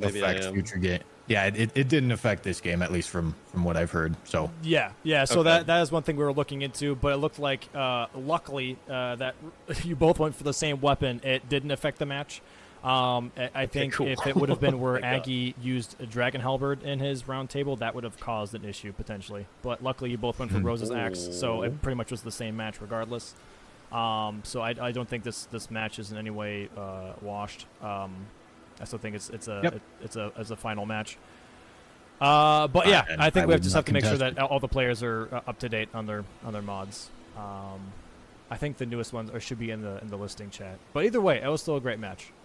affect future game. Yeah, it didn't affect this game, at least from what I've heard. So yeah. So that is one thing we were looking into, but it looked like luckily that you both went for the same weapon. It didn't affect the match. I think cool. If it would have been where Aggie used a Dragon Halberd in his round table, that would have caused an issue potentially. But luckily, you both went for Rose's Axe, so it pretty much was the same match regardless. So I don't think this match is in any way washed. I still think it's a final match. But yeah, I think we just have to make sure that all the players are up to date on their mods. I think the newest ones should be in the listing chat. But either way, it was still a great match.